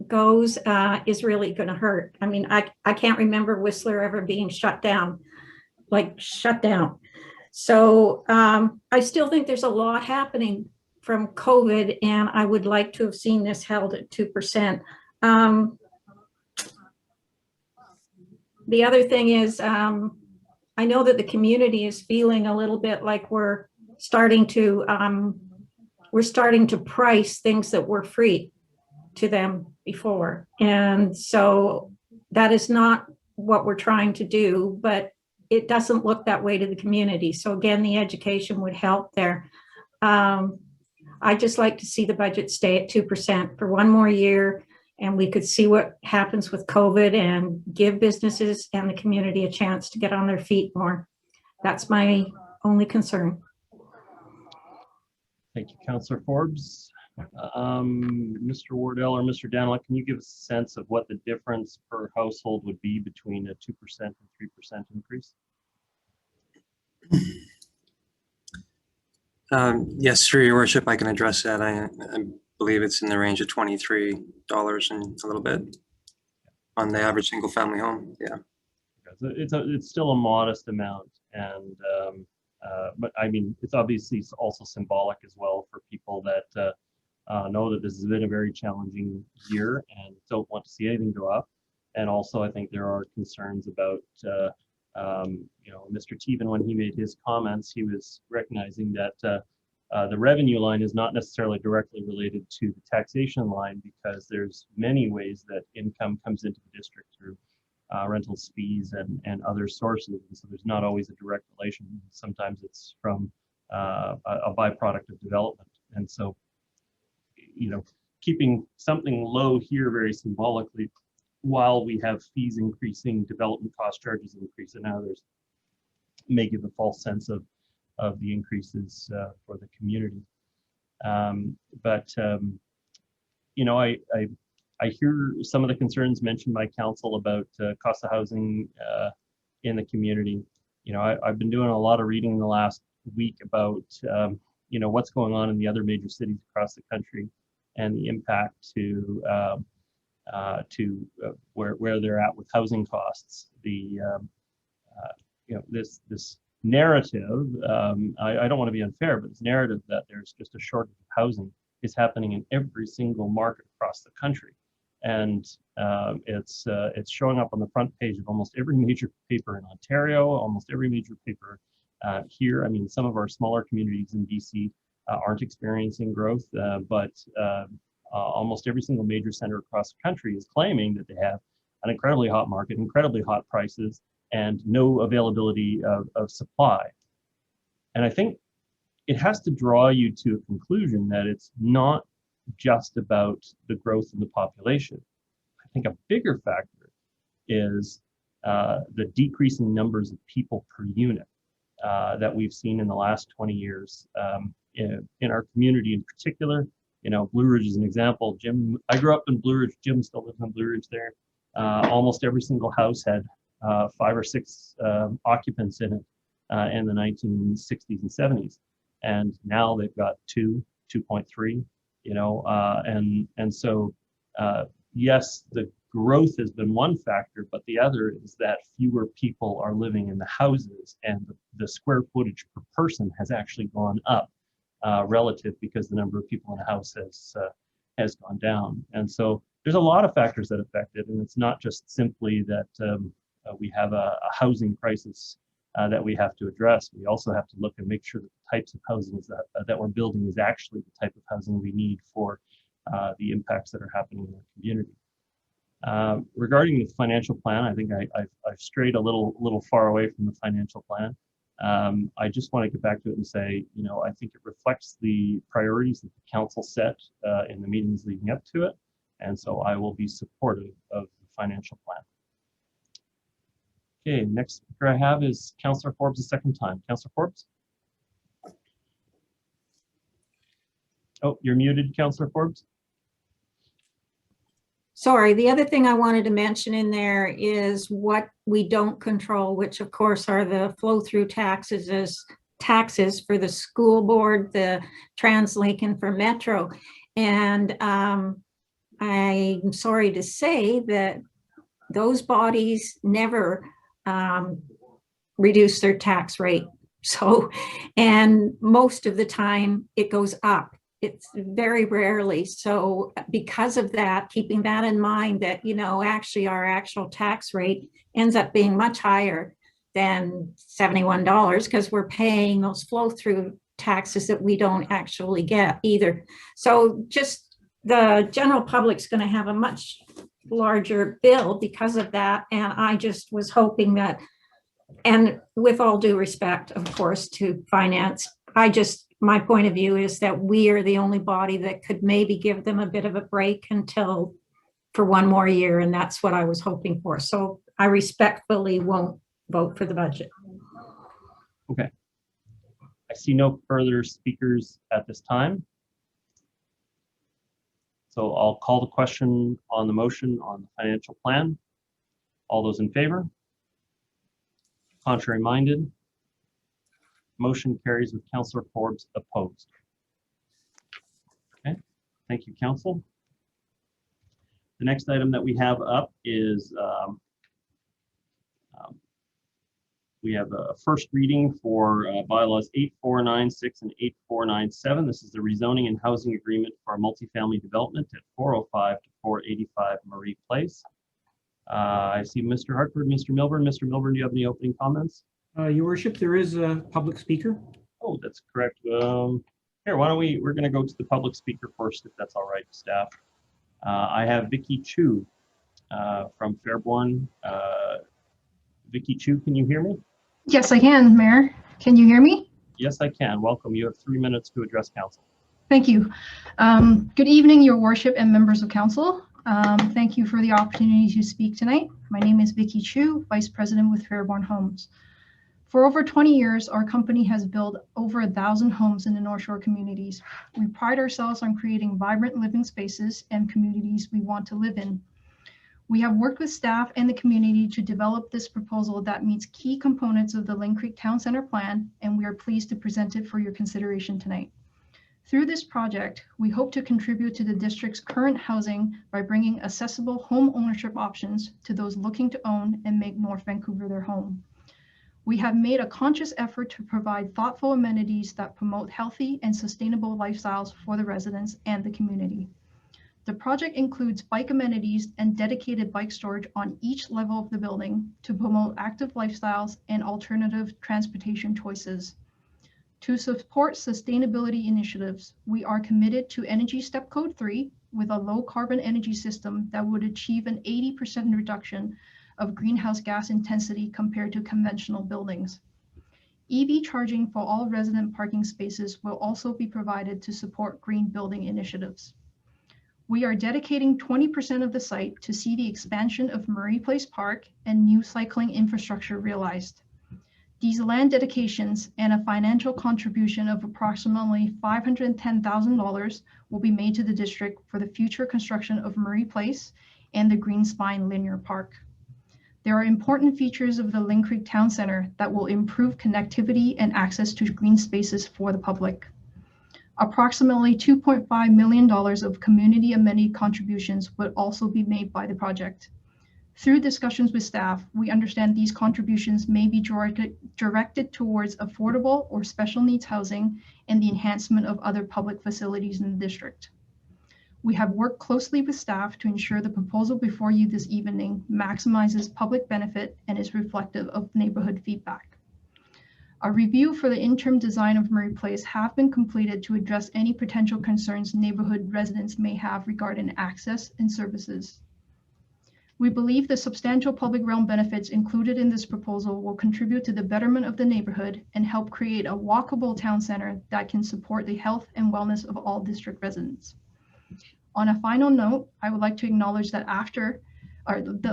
goes is really going to hurt. I mean, I can't remember Whistler ever being shut down. Like shut down. So I still think there's a lot happening from COVID, and I would like to have seen this held at 2%. The other thing is, I know that the community is feeling a little bit like we're starting to price things that were free to them before, and so that is not what we're trying to do, but it doesn't look that way to the community. So again, the education would help there. I just like to see the budget stay at 2% for one more year, and we could see what happens with COVID and give businesses and the community a chance to get on their feet more. That's my only concern. Thank you, Councillor Forbes. Mr. Wardell or Mr. Danila, can you give a sense of what the difference per household would be between a 2% and 3% increase? Yes, through your worship, I can address that. I believe it's in the range of $23 and a little bit on the average single family home. Yeah. It's still a modest amount, and but I mean, it's obviously also symbolic as well for people that know that this has been a very challenging year and don't want to see anything go up. And also, I think there are concerns about, you know, Mr. Teven, when he made his comments, he was recognizing that the revenue line is not necessarily directly related to the taxation line, because there's many ways that income comes into the district through rental fees and other sources. And so there's not always a direct relation. Sometimes it's from a byproduct of development. And so, you know, keeping something low here very symbolically while we have fees increasing, development cost charges increase, and now there's may give a false sense of the increases for the community. You know, I hear some of the concerns mentioned by council about cost of housing in the community. You know, I've been doing a lot of reading in the last week about you know, what's going on in the other major cities across the country and the impact to where they're at with housing costs. The you know, this narrative, I don't want to be unfair, but this narrative that there's just a shortage of housing is happening in every single market across the country, and it's showing up on the front page of almost every major paper in Ontario, almost every major paper here. I mean, some of our smaller communities in BC aren't experiencing growth, but almost every single major center across the country is claiming that they have an incredibly hot market, incredibly hot prices, and no availability of supply. And I think it has to draw you to a conclusion that it's not just about the growth in the population. I think a bigger factor is the decreasing numbers of people per unit that we've seen in the last 20 years in our community in particular, You know, Blue Ridge is an example. Jim, I grew up in Blue Ridge. Jim still lives in Blue Ridge there. Almost every single house had 5 or 6 occupants in it in the 1960s and 70s. And now they've got 2, 2.3, you know, and so yes, the growth has been one factor, but the other is that fewer people are living in the houses, and the square footage per person has actually gone up relative, because the number of people in the house has gone down. And so there's a lot of factors that affect it, and it's not just simply that we have a housing crisis that we have to address. We also have to look and make sure that the types of housing that we're building is actually the type of housing we need for the impacts that are happening in our community. Regarding the financial plan, I think I've strayed a little far away from the financial plan. I just want to get back to it and say, you know, I think it reflects the priorities that the council set in the meetings leading up to it. And so I will be supportive of the financial plan. Okay, next speaker I have is Councillor Forbes, the second time. Councillor Forbes? Oh, you're muted, Councillor Forbes. Sorry, the other thing I wanted to mention in there is what we don't control, which of course are the flow-through taxes for the school board, the TransLink, and for Metro. And I'm sorry to say that those bodies never reduce their tax rate. So, and most of the time it goes up. It's very rarely. So because of that, keeping that in mind, that, you know, actually our actual tax rate ends up being much higher than $71, because we're paying those flow-through taxes that we don't actually get either. So just the general public's going to have a much larger bill because of that. And I just was hoping that, and with all due respect, of course, to finance, my point of view is that we are the only body that could maybe give them a bit of a break for one more year. And that's what I was hoping for. So I respectfully won't vote for the budget. Okay. I see no further speakers at this time. So I'll call the question on the motion on the financial plan. All those in favor? Contrary minded? Motion carries with Councillor Forbes opposed. Okay, thank you, Council. The next item that we have up is we have a first reading for bylaws 8496 and 8497. This is the rezoning and housing agreement for a multifamily development at 405 to 485 Marie Place. I see Mr. Hartford, Mr. Milburn. Mr. Milburn, do you have any opening comments? Your worship, there is a public speaker. Oh, that's correct. Here, why don't we're going to go to the public speaker first, if that's all right, staff. I have Vicky Chu from Fairborn. Vicky Chu, can you hear me? Yes, I can, Mayor. Can you hear me? Yes, I can. Welcome. You have 3 minutes to address council. Thank you. Good evening, your worship and members of council. Thank you for the opportunity to speak tonight. My name is Vicky Chu, Vice President with Fairborn Homes. For over 20 years, our company has built over 1,000 homes in the North Shore communities. We pride ourselves on creating vibrant living spaces and communities we want to live in. We have worked with staff and the community to develop this proposal that meets key components of the Ling Creek Town Center plan, and we are pleased to present it for your consideration tonight. Through this project, we hope to contribute to the district's current housing by bringing accessible home ownership options to those looking to own and make North Vancouver their home. We have made a conscious effort to provide thoughtful amenities that promote healthy and sustainable lifestyles for the residents and the community. The project includes bike amenities and dedicated bike storage on each level of the building to promote active lifestyles and alternative transportation choices. To support sustainability initiatives, we are committed to Energy Step Code 3 with a low carbon energy system that would achieve an 80% reduction of greenhouse gas intensity compared to conventional buildings. EV charging for all resident parking spaces will also be provided to support green building initiatives. We are dedicating 20% of the site to see the expansion of Marie Place Park and new cycling infrastructure realized. These land dedications and a financial contribution of approximately $510,000 will be made to the district for the future construction of Murray Place and the Green Spine Linear Park. There are important features of the Ling Creek Town Center that will improve connectivity and access to green spaces for the public. Approximately $2.5 million of community amenity contributions would also be made by the project. Through discussions with staff, we understand these contributions may be directed towards affordable or special needs housing and the enhancement of other public facilities in the district. We have worked closely with staff to ensure the proposal before you this evening maximizes public benefit and is reflective of neighborhood feedback. A review for the interim design of Murray Place have been completed to address any potential concerns neighborhood residents may have regarding access and services. We believe the substantial public realm benefits included in this proposal will contribute to the betterment of the neighborhood and help create a walkable town center that can support the health and wellness of all district residents. On a final note, I would like to acknowledge that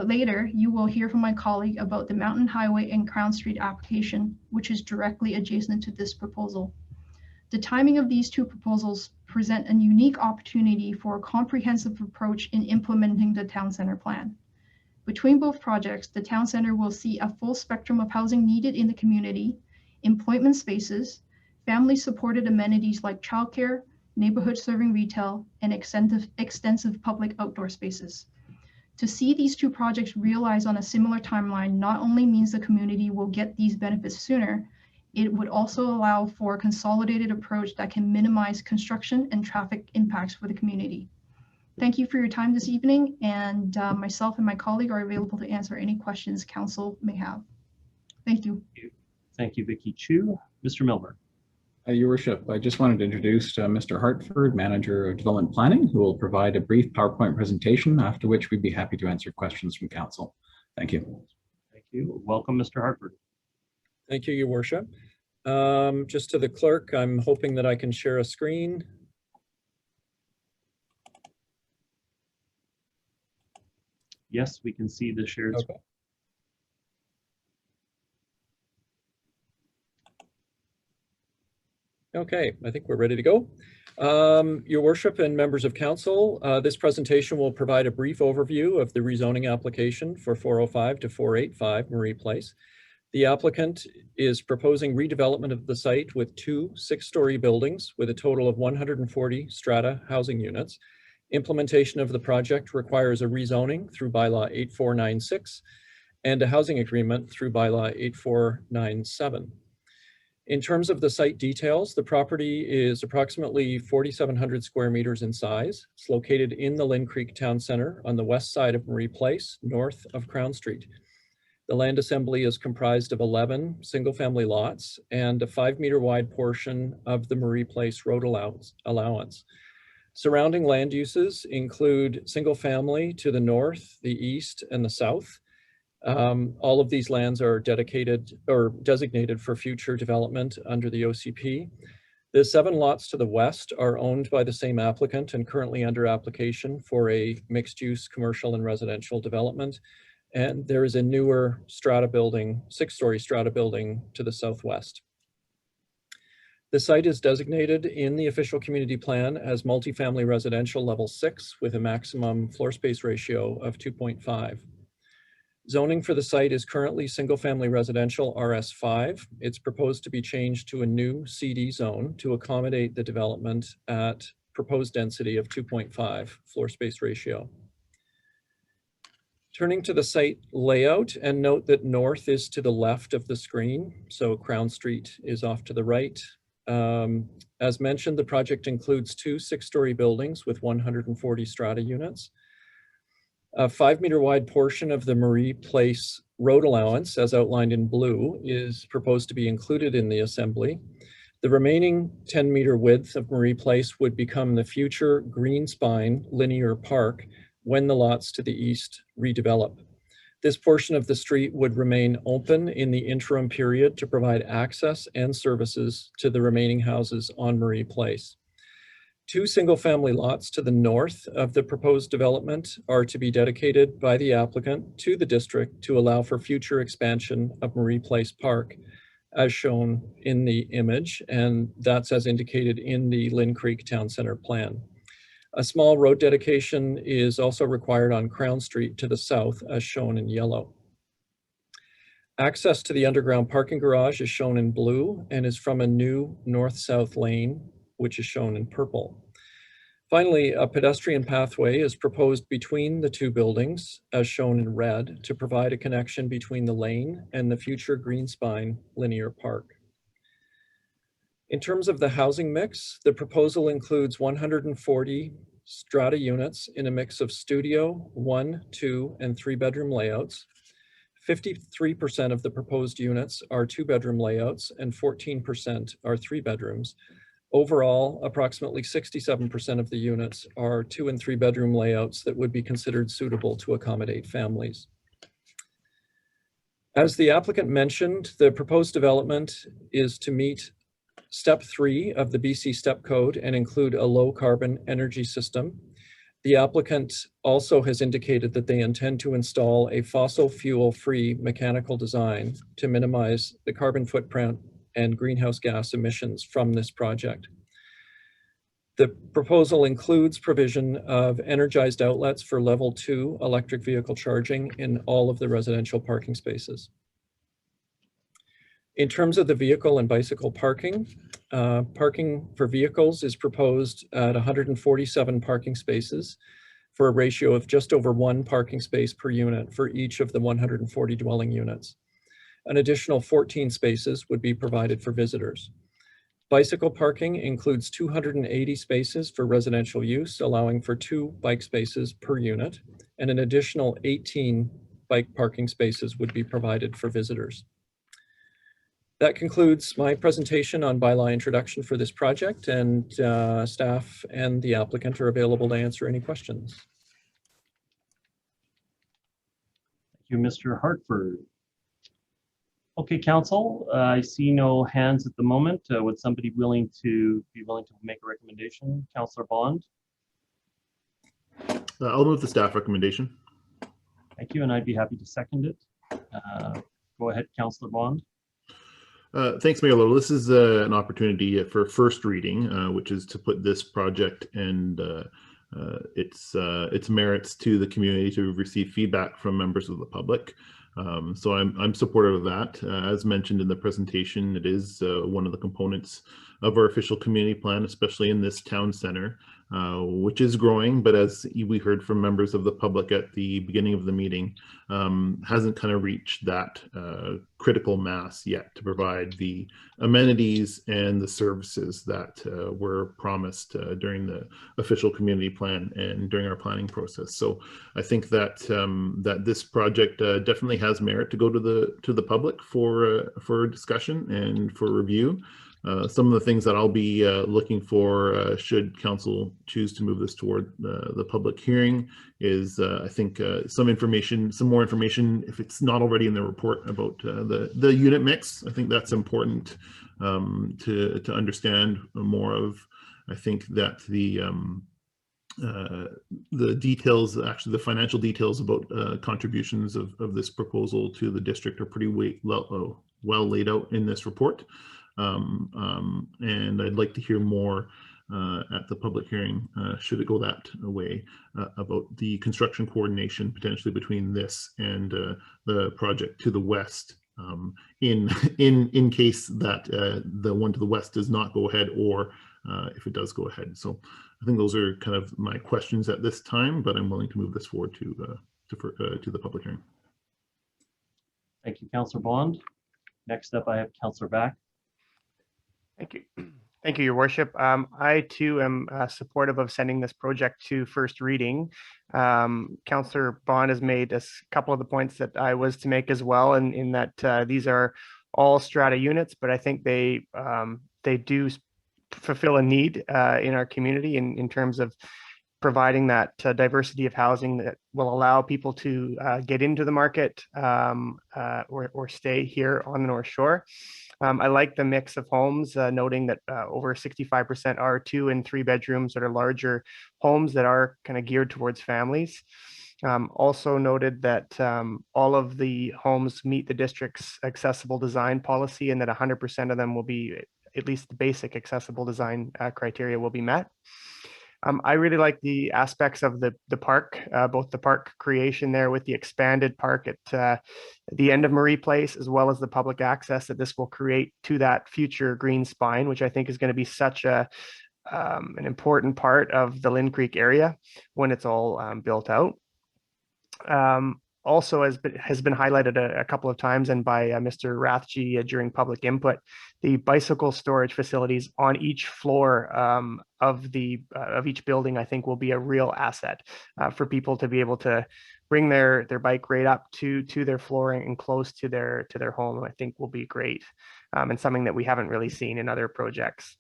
later, you will hear from my colleague about the Mountain Highway and Crown Street application, which is directly adjacent to this proposal. The timing of these two proposals present a unique opportunity for a comprehensive approach in implementing the town center plan. Between both projects, the town center will see a full spectrum of housing needed in the community, employment spaces, family-supported amenities like childcare, neighborhood-serving retail, and extensive public outdoor spaces. To see these two projects realized on a similar timeline not only means the community will get these benefits sooner, it would also allow for a consolidated approach that can minimize construction and traffic impacts for the community. Thank you for your time this evening, and myself and my colleague are available to answer any questions council may have. Thank you. Thank you, Vicky Chu. Mr. Milburn. Your Worship, I just wanted to introduce Mr. Hartford, Manager of Development Planning, who will provide a brief PowerPoint presentation, after which we'd be happy to answer questions from council. Thank you. Thank you. Welcome, Mr. Hartford. Thank you, Your Worship. Just to the clerk, I'm hoping that I can share a screen. Yes, we can see the shared screen. Okay, I think we're ready to go. Your Worship and members of council, this presentation will provide a brief overview of the rezoning application for 405 to 485 Murray Place. The applicant is proposing redevelopment of the site with two 6-story buildings with a total of 140 strata housing units. Implementation of the project requires a rezoning through bylaw 8496 and a housing agreement through bylaw 8497. In terms of the site details, the property is approximately 4,700 square meters in size. It's located in the Lynn Creek Town Center on the west side of Murray Place, north of Crown Street. The land assembly is comprised of 11 single-family lots and a 5-meter wide portion of the Murray Place road allowance. Surrounding land uses include single-family to the north, the east, and the south. All of these lands are dedicated or designated for future development under the OCP. The 7 lots to the west are owned by the same applicant and currently under application for a mixed-use commercial and residential development. And there is a newer strata building, 6-story strata building to the southwest. The site is designated in the official community plan as multifamily residential level 6 with a maximum floor space ratio of 2.5. Zoning for the site is currently single-family residential RS5. It's proposed to be changed to a new CD zone to accommodate the development at proposed density of 2.5 floor space ratio. Turning to the site layout, and note that north is to the left of the screen, so Crown Street is off to the right. As mentioned, the project includes 2 6-story buildings with 140 strata units. A 5-meter wide portion of the Murray Place road allowance, as outlined in blue, is proposed to be included in the assembly. The remaining 10-meter width of Murray Place would become the future Green Spine Linear Park when the lots to the east redevelop. This portion of the street would remain open in the interim period to provide access and services to the remaining houses on Murray Place. 2 single-family lots to the north of the proposed development are to be dedicated by the applicant to the district to allow for future expansion of Murray Place Park. as shown in the image, and that's as indicated in the Lynn Creek Town Center plan. A small road dedication is also required on Crown Street to the south, as shown in yellow. Access to the underground parking garage is shown in blue and is from a new north-south lane, which is shown in purple. Finally, a pedestrian pathway is proposed between the two buildings, as shown in red, to provide a connection between the lane and the future Greenspine Linear Park. In terms of the housing mix, the proposal includes 140 strata units in a mix of studio, 1, 2, and 3-bedroom layouts. 53% of the proposed units are 2-bedroom layouts and 14% are 3 bedrooms. Overall, approximately 67% of the units are 2- and 3-bedroom layouts that would be considered suitable to accommodate families. As the applicant mentioned, the proposed development is to meet Step 3 of the BC Step Code and include a low carbon energy system. The applicant also has indicated that they intend to install a fossil fuel-free mechanical design to minimize the carbon footprint and greenhouse gas emissions from this project. The proposal includes provision of energized outlets for level 2 electric vehicle charging in all of the residential parking spaces. In terms of the vehicle and bicycle parking, parking for vehicles is proposed at 147 parking spaces for a ratio of just over 1 parking space per unit for each of the 140 dwelling units. An additional 14 spaces would be provided for visitors. Bicycle parking includes 280 spaces for residential use, allowing for 2 bike spaces per unit, and an additional 18 bike parking spaces would be provided for visitors. That concludes my presentation on bylaw introduction for this project, and staff and the applicant are available to answer any questions. Thank you, Mr. Hartford. Okay, council, I see no hands at the moment. Would somebody be willing to make a recommendation? Councillor Bond? I'll move the staff recommendation. Thank you, and I'd be happy to second it. Go ahead, Councillor Bond. Thanks, Mayor Little. This is an opportunity for first reading, which is to put this project and its merits to the community to receive feedback from members of the public. So I'm supportive of that. As mentioned in the presentation, it is one of the components of our official community plan, especially in this town center, which is growing, but as we heard from members of the public at the beginning of the meeting, hasn't kind of reached that critical mass yet to provide the amenities and the services that were promised during the official community plan and during our planning process. So I think that that this project definitely has merit to go to the public for discussion and for review. Some of the things that I'll be looking for should council choose to move this toward the public hearing is I think some more information, if it's not already in the report, about the unit mix. I think that's important to understand more of. I think that the details, actually the financial details about contributions of this proposal to the district are pretty well laid out in this report. And I'd like to hear more at the public hearing, should it go that way, about the construction coordination potentially between this and the project to the west, in case that the one to the west does not go ahead, or if it does go ahead. So I think those are kind of my questions at this time, but I'm willing to move this forward to the public hearing. Thank you, Councillor Bond. Next up, I have Councillor Back. Thank you. Thank you, Your Worship. I too am supportive of sending this project to first reading. Councillor Bond has made a couple of the points that I was to make as well, in that these are all strata units, but I think they do fulfill a need in our community in terms of providing that diversity of housing that will allow people to get into the market or stay here on the North Shore. I like the mix of homes, noting that over 65% are 2 and 3 bedrooms that are larger homes that are kind of geared towards families. Also noted that all of the homes meet the district's accessible design policy and that 100% of them will be, at least the basic accessible design criteria will be met. I really like the aspects of the park, both the park creation there with the expanded park at the end of Marie Place, as well as the public access that this will create to that future green spine, which I think is going to be such an important part of the Lynn Creek area when it's all built out. Also, has been highlighted a couple of times and by Mr. Rathje during public input, the bicycle storage facilities on each floor of each building, I think, will be a real asset for people to be able to bring their bike right up to their flooring and close to their home. I think will be great, and something that we haven't really seen in other projects.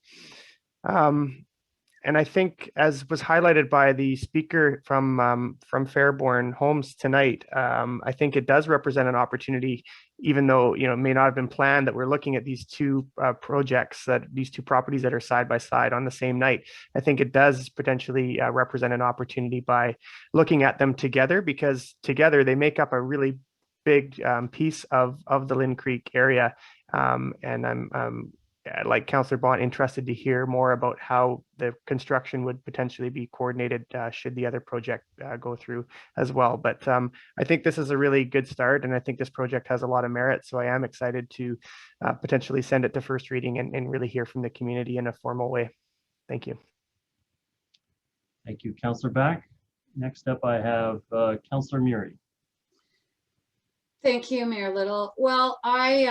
And I think, as was highlighted by the speaker from Fairborn Homes tonight, I think it does represent an opportunity, even though it may not have been planned, that we're looking at these two projects, these two properties that are side by side on the same night. I think it does potentially represent an opportunity by looking at them together, because together they make up a really big piece of the Lynn Creek area. And I'm like Councillor Bont, interested to hear more about how the construction would potentially be coordinated should the other project go through as well. But I think this is a really good start, and I think this project has a lot of merit. So I am excited to potentially send it to first reading and really hear from the community in a formal way. Thank you. Thank you, Councillor Back. Next up, I have Councillor Murray. Thank you, Mayor Little. Well, I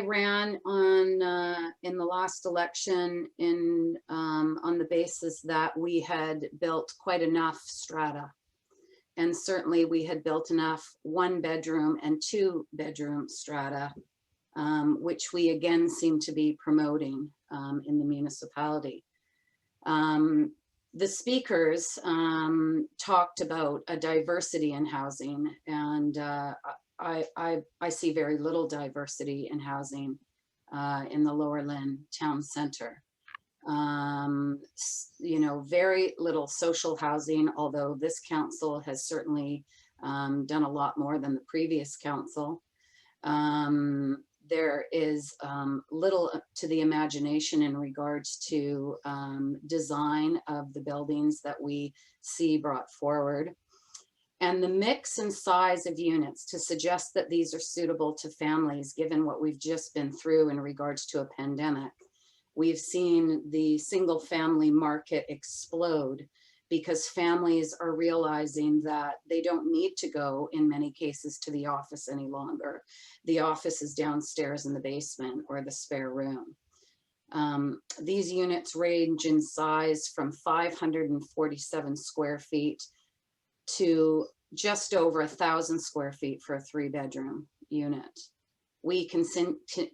ran on in the last election on the basis that we had built quite enough strata, and certainly we had built enough 1-bedroom and 2-bedroom strata, which we again seem to be promoting in the municipality. The speakers talked about a diversity in housing, and I see very little diversity in housing in the Lower Lynn Town Center. Very little social housing, although this council has certainly done a lot more than the previous council. There is little to the imagination in regards to design of the buildings that we see brought forward. And the mix and size of units to suggest that these are suitable to families, given what we've just been through in regards to a pandemic. We've seen the single family market explode because families are realizing that they don't need to go, in many cases, to the office any longer. The office is downstairs in the basement or the spare room. These units range in size from 547 square feet to just over 1,000 square feet for a 3-bedroom unit. We can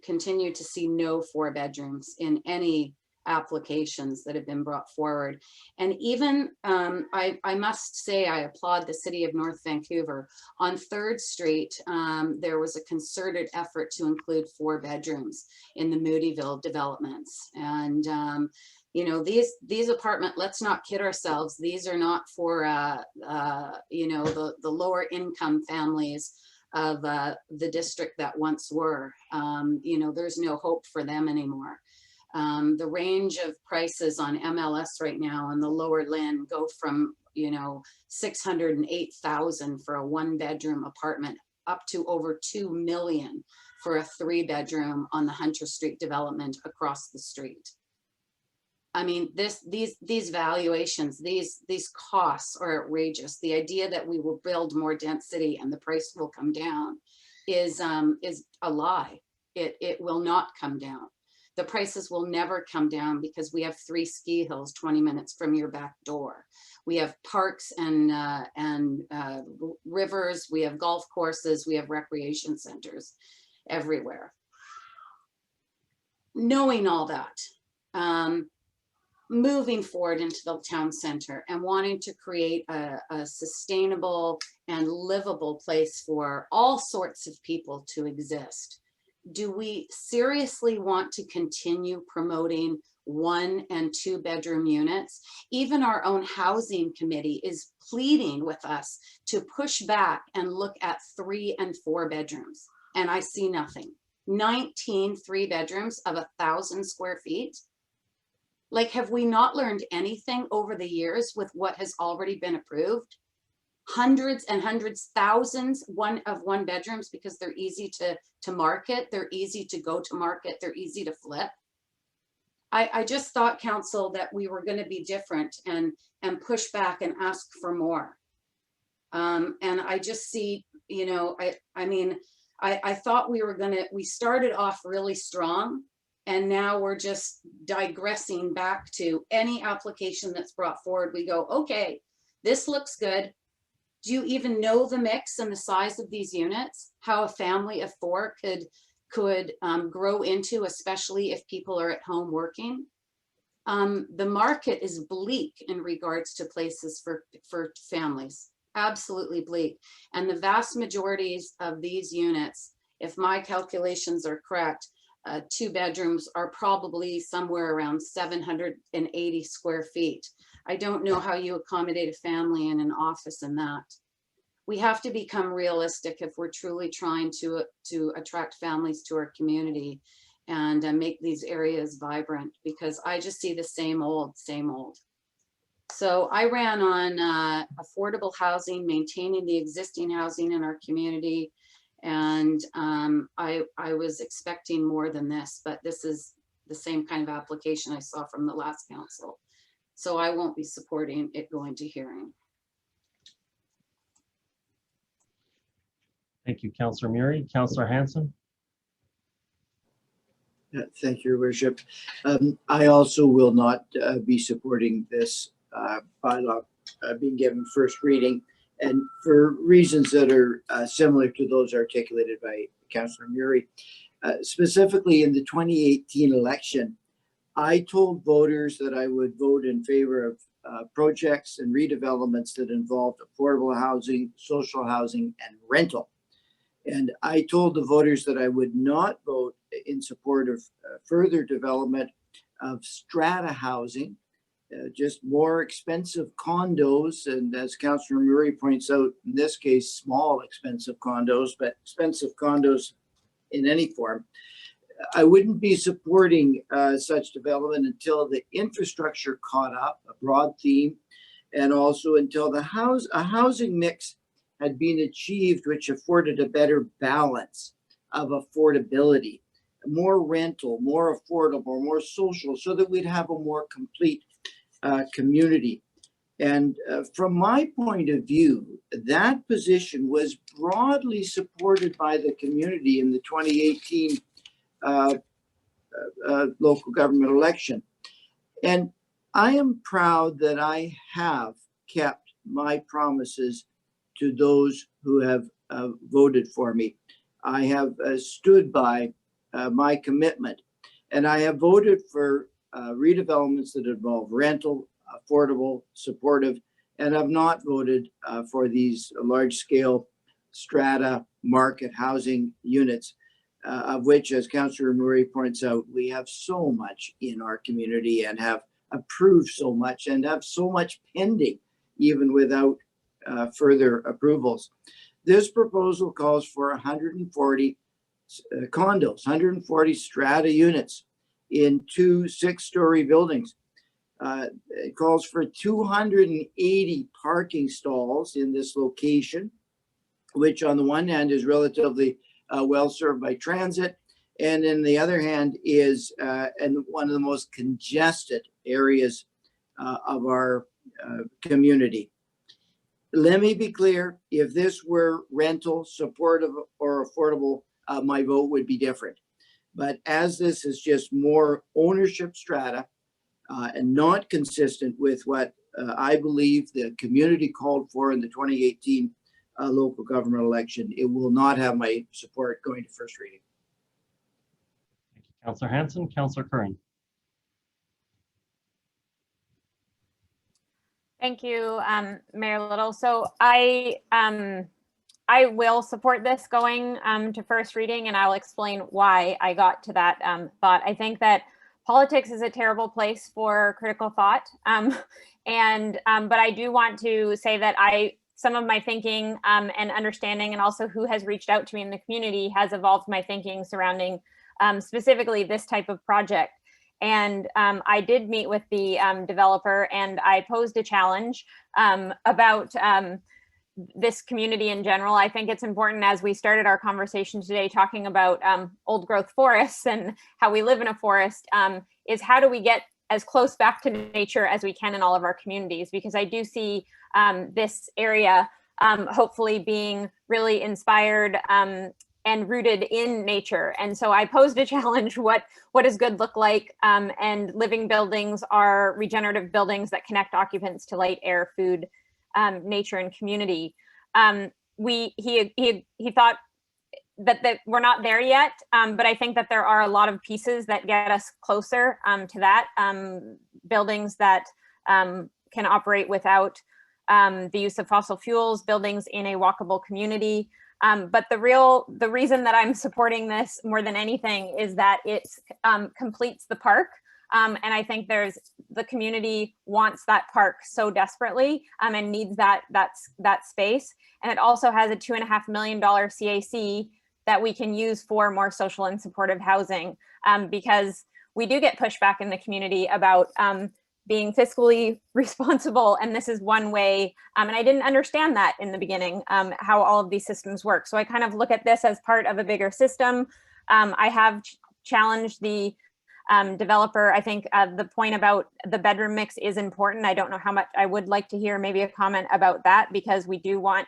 continue to see no 4 bedrooms in any applications that have been brought forward. And even, I must say, I applaud the City of North Vancouver. On 3rd Street, there was a concerted effort to include 4 bedrooms in the Moodyville developments. And these apartment, let's not kid ourselves, these are not for the lower income families of the district that once were. There's no hope for them anymore. The range of prices on MLS right now on the Lower Lynn go from $608,000 for a 1-bedroom apartment up to over $2 million for a 3-bedroom on the Hunter Street development across the street. I mean, these valuations, these costs are outrageous. The idea that we will build more density and the price will come down is a lie. It will not come down. The prices will never come down because we have 3 ski hills 20 minutes from your back door. We have parks and rivers. We have golf courses. We have recreation centers everywhere. Knowing all that, moving forward into the town center and wanting to create a sustainable and livable place for all sorts of people to exist. Do we seriously want to continue promoting 1 and 2 bedroom units. Even our own housing committee is pleading with us to push back and look at 3 and 4 bedrooms. And I see nothing. 19 3 bedrooms of 1,000 square feet. Like, have we not learned anything over the years with what has already been approved? Hundreds and hundreds, thousands one bedrooms because they're easy to market, they're easy to go to market, they're easy to flip. I just thought, council, that we were going to be different and push back and ask for more. And I just see, you know, I thought we started off really strong, and now we're just digressing back to any application that's brought forward. We go, okay, this looks good. Do you even know the mix and the size of these units? How a family of 4 could grow into, especially if people are at home working? The market is bleak in regards to places for families, absolutely bleak. And the vast majorities of these units, if my calculations are correct, 2 bedrooms are probably somewhere around 780 square feet. I don't know how you accommodate a family in an office in that. We have to become realistic if we're truly trying to attract families to our community and make these areas vibrant, because I just see the same old, same old. So I ran on affordable housing, maintaining the existing housing in our community. And I was expecting more than this, but this is the same kind of application I saw from the last council. So I won't be supporting it going to hearing. Thank you, Councillor Murray. Councillor Hanson. Thank you, Your Worship. I also will not be supporting this bylaw being given first reading, and for reasons that are similar to those articulated by Councillor Murray. Specifically in the 2018 election, I told voters that I would vote in favor of projects and redevelopments that involved affordable housing, social housing, and rental. And I told the voters that I would not vote in support of further development of strata housing, just more expensive condos. And as Councillor Murray points out, in this case, small expensive condos, but expensive condos in any form. I wouldn't be supporting such development until the infrastructure caught up, a broad theme, and also until a housing mix had been achieved, which afforded a better balance of affordability, more rental, more affordable, more social, so that we'd have a more complete community. And from my point of view, that position was broadly supported by the community in the 2018 local government election. And I am proud that I have kept my promises to those who have voted for me. I have stood by my commitment, and I have voted for redevelopments that involve rental, affordable, supportive, and have not voted for these large-scale strata market housing units, of which, as Councillor Murray points out, we have so much in our community and have approved so much and have so much pending, even without further approvals. This proposal calls for 140 condos, 140 strata units in 2 6-story buildings. It calls for 280 parking stalls in this location, which on the one hand is relatively well served by transit, and in the other hand is one of the most congested areas of our community. Let me be clear, if this were rental, supportive, or affordable, my vote would be different. But as this is just more ownership strata and not consistent with what I believe the community called for in the 2018 local government election, it will not have my support going to first reading. Thank you, Councillor Hanson. Councillor Curran. Thank you, Mayor Little. So I will support this going to first reading, and I'll explain why I got to that thought. I think that politics is a terrible place for critical thought. But I do want to say that some of my thinking and understanding, and also who has reached out to me in the community, has evolved my thinking surrounding specifically this type of project. And I did meet with the developer, and I posed a challenge about this community in general. I think it's important, as we started our conversation today talking about old growth forests and how we live in a forest, is how do we get as close back to nature as we can in all of our communities? Because I do see this area hopefully being really inspired and rooted in nature. And so I posed a challenge: what does good look like? And living buildings are regenerative buildings that connect occupants to light, air, food, nature, and community. He thought that we're not there yet, but I think that there are a lot of pieces that get us closer to that. Buildings that can operate without the use of fossil fuels, buildings in a walkable community. But the reason that I'm supporting this more than anything is that it completes the park. And I think the community wants that park so desperately and needs that space. And it also has a $2.5 million CAC that we can use for more social and supportive housing, because we do get pushback in the community about being fiscally responsible. And this is one way, and I didn't understand that in the beginning, how all of these systems work. So I kind of look at this as part of a bigger system. I have challenged the developer. I think the point about the bedroom mix is important. I don't know how much. I would like to hear maybe a comment about that, because we do want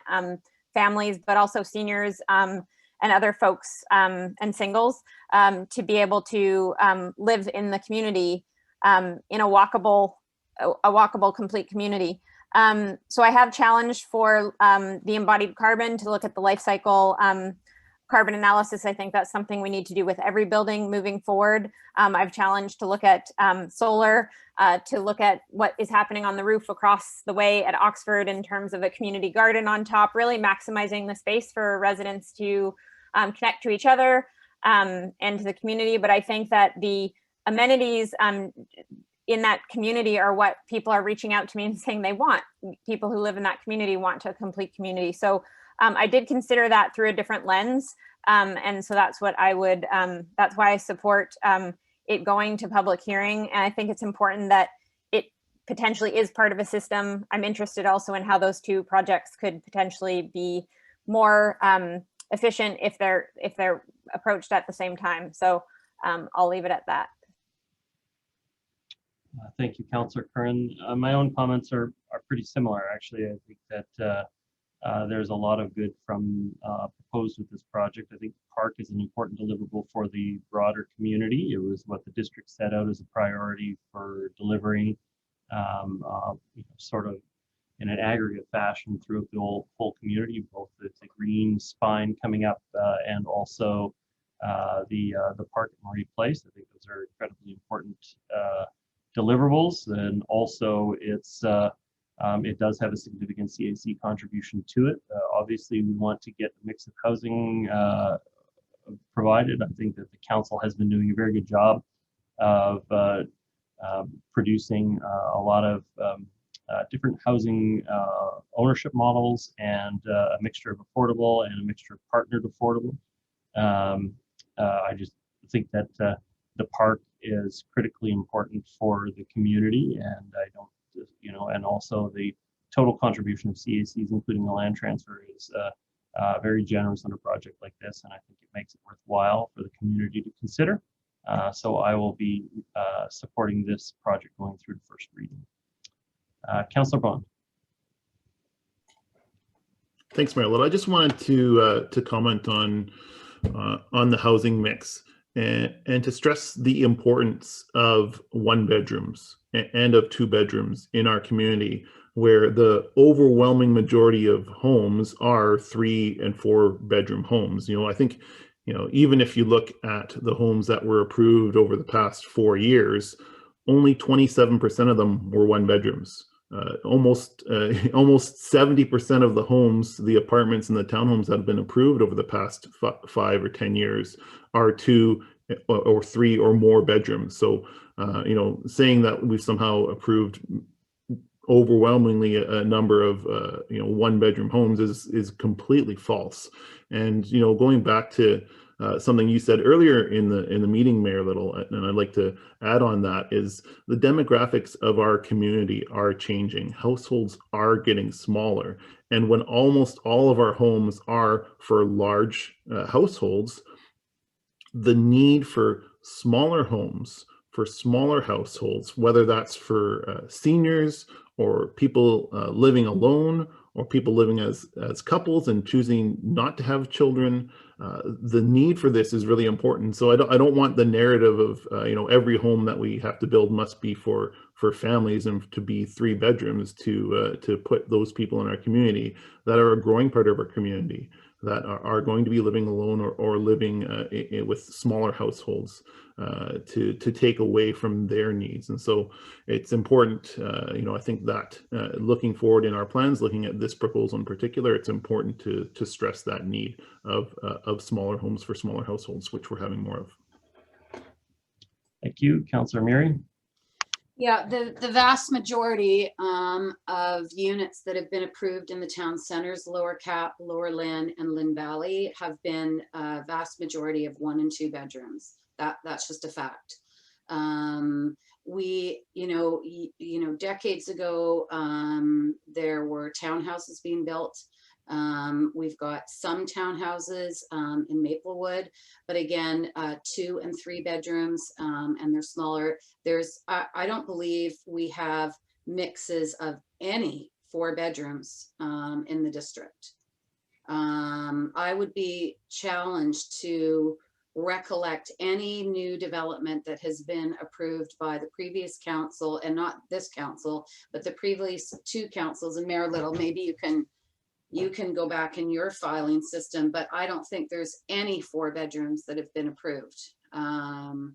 families, but also seniors and other folks and singles to be able to live in the community in a walkable, complete community. So I have challenged for the embodied carbon to look at the life cycle carbon analysis. I think that's something we need to do with every building moving forward. I've challenged to look at solar, to look at what is happening on the roof across the way at Oxford in terms of a community garden on top, really maximizing the space for residents to connect to each other and to the community. But I think that the amenities in that community are what people are reaching out to me and saying they want. People who live in that community want a complete community. So I did consider that through a different lens. And so that's what I would, that's why I support it going to public hearing. And I think it's important that it potentially is part of a system. I'm interested also in how those two projects could potentially be more efficient if they're approached at the same time. So I'll leave it at that. Thank you, Councillor Curran. My own comments are pretty similar, actually. I think that there's a lot of good proposed with this project. I think the park is an important deliverable for the broader community. It was what the district set out as a priority for delivering, sort of in an aggregate fashion throughout the whole community, both the green spine coming up and also the park at Marie Place. I think those are incredibly important deliverables, and also it does have a significant CAC contribution to it. Obviously, we want to get a mix of housing provided. I think that the council has been doing a very good job of producing a lot of different housing ownership models, and a mixture of affordable and a mixture of partnered affordable. I just think that the park is critically important for the community, and I don't, and also the total contribution of CACs, including the land transfer, is very generous on a project like this, and I think it makes it worthwhile for the community to consider. So I will be supporting this project going through the first reading. Councillor Bond. Thanks, Mayor Little. I just wanted to comment on the housing mix and to stress the importance of 1 bedrooms and of 2 bedrooms in our community, where the overwhelming majority of homes are 3 and 4 bedroom homes. I think, even if you look at the homes that were approved over the past 4 years, only 27% of them were 1 bedrooms. Almost 70% of the homes, the apartments and the townhomes that have been approved over the past 5 or 10 years are 2 or 3 or more bedrooms. So saying that we've somehow approved overwhelmingly a number of 1-bedroom homes is completely false. And going back to something you said earlier in the meeting, Mayor Little, and I'd like to add on that, is the demographics of our community are changing. Households are getting smaller, and when almost all of our homes are for large households, the need for smaller homes, for smaller households, whether that's for seniors or people living alone, or people living as couples and choosing not to have children, the need for this is really important. So I don't want the narrative of every home that we have to build must be for families and to be 3 bedrooms to put those people in our community that are a growing part of our community, that are going to be living alone or living with smaller households, to take away from their needs. And so it's important, I think that looking forward in our plans, looking at this proposal in particular, it's important to stress that need of smaller homes for smaller households, which we're having more of. Thank you, Councillor Miri. Yeah, the vast majority of units that have been approved in the town centers, Lower Cap, Lower Lynn, and Lynn Valley, have been a vast majority of 1 and 2 bedrooms. That's just a fact. We, decades ago, there were townhouses being built. We've got some townhouses in Maplewood, but again, 2 and 3 bedrooms, and they're smaller. I don't believe we have mixes of any 4 bedrooms in the district. I would be challenged to recollect any new development that has been approved by the previous council, and not this council, but the previous 2 councils. And Mayor Little, maybe you can go back in your filing system, but I don't think there's any 4 bedrooms that have been approved. And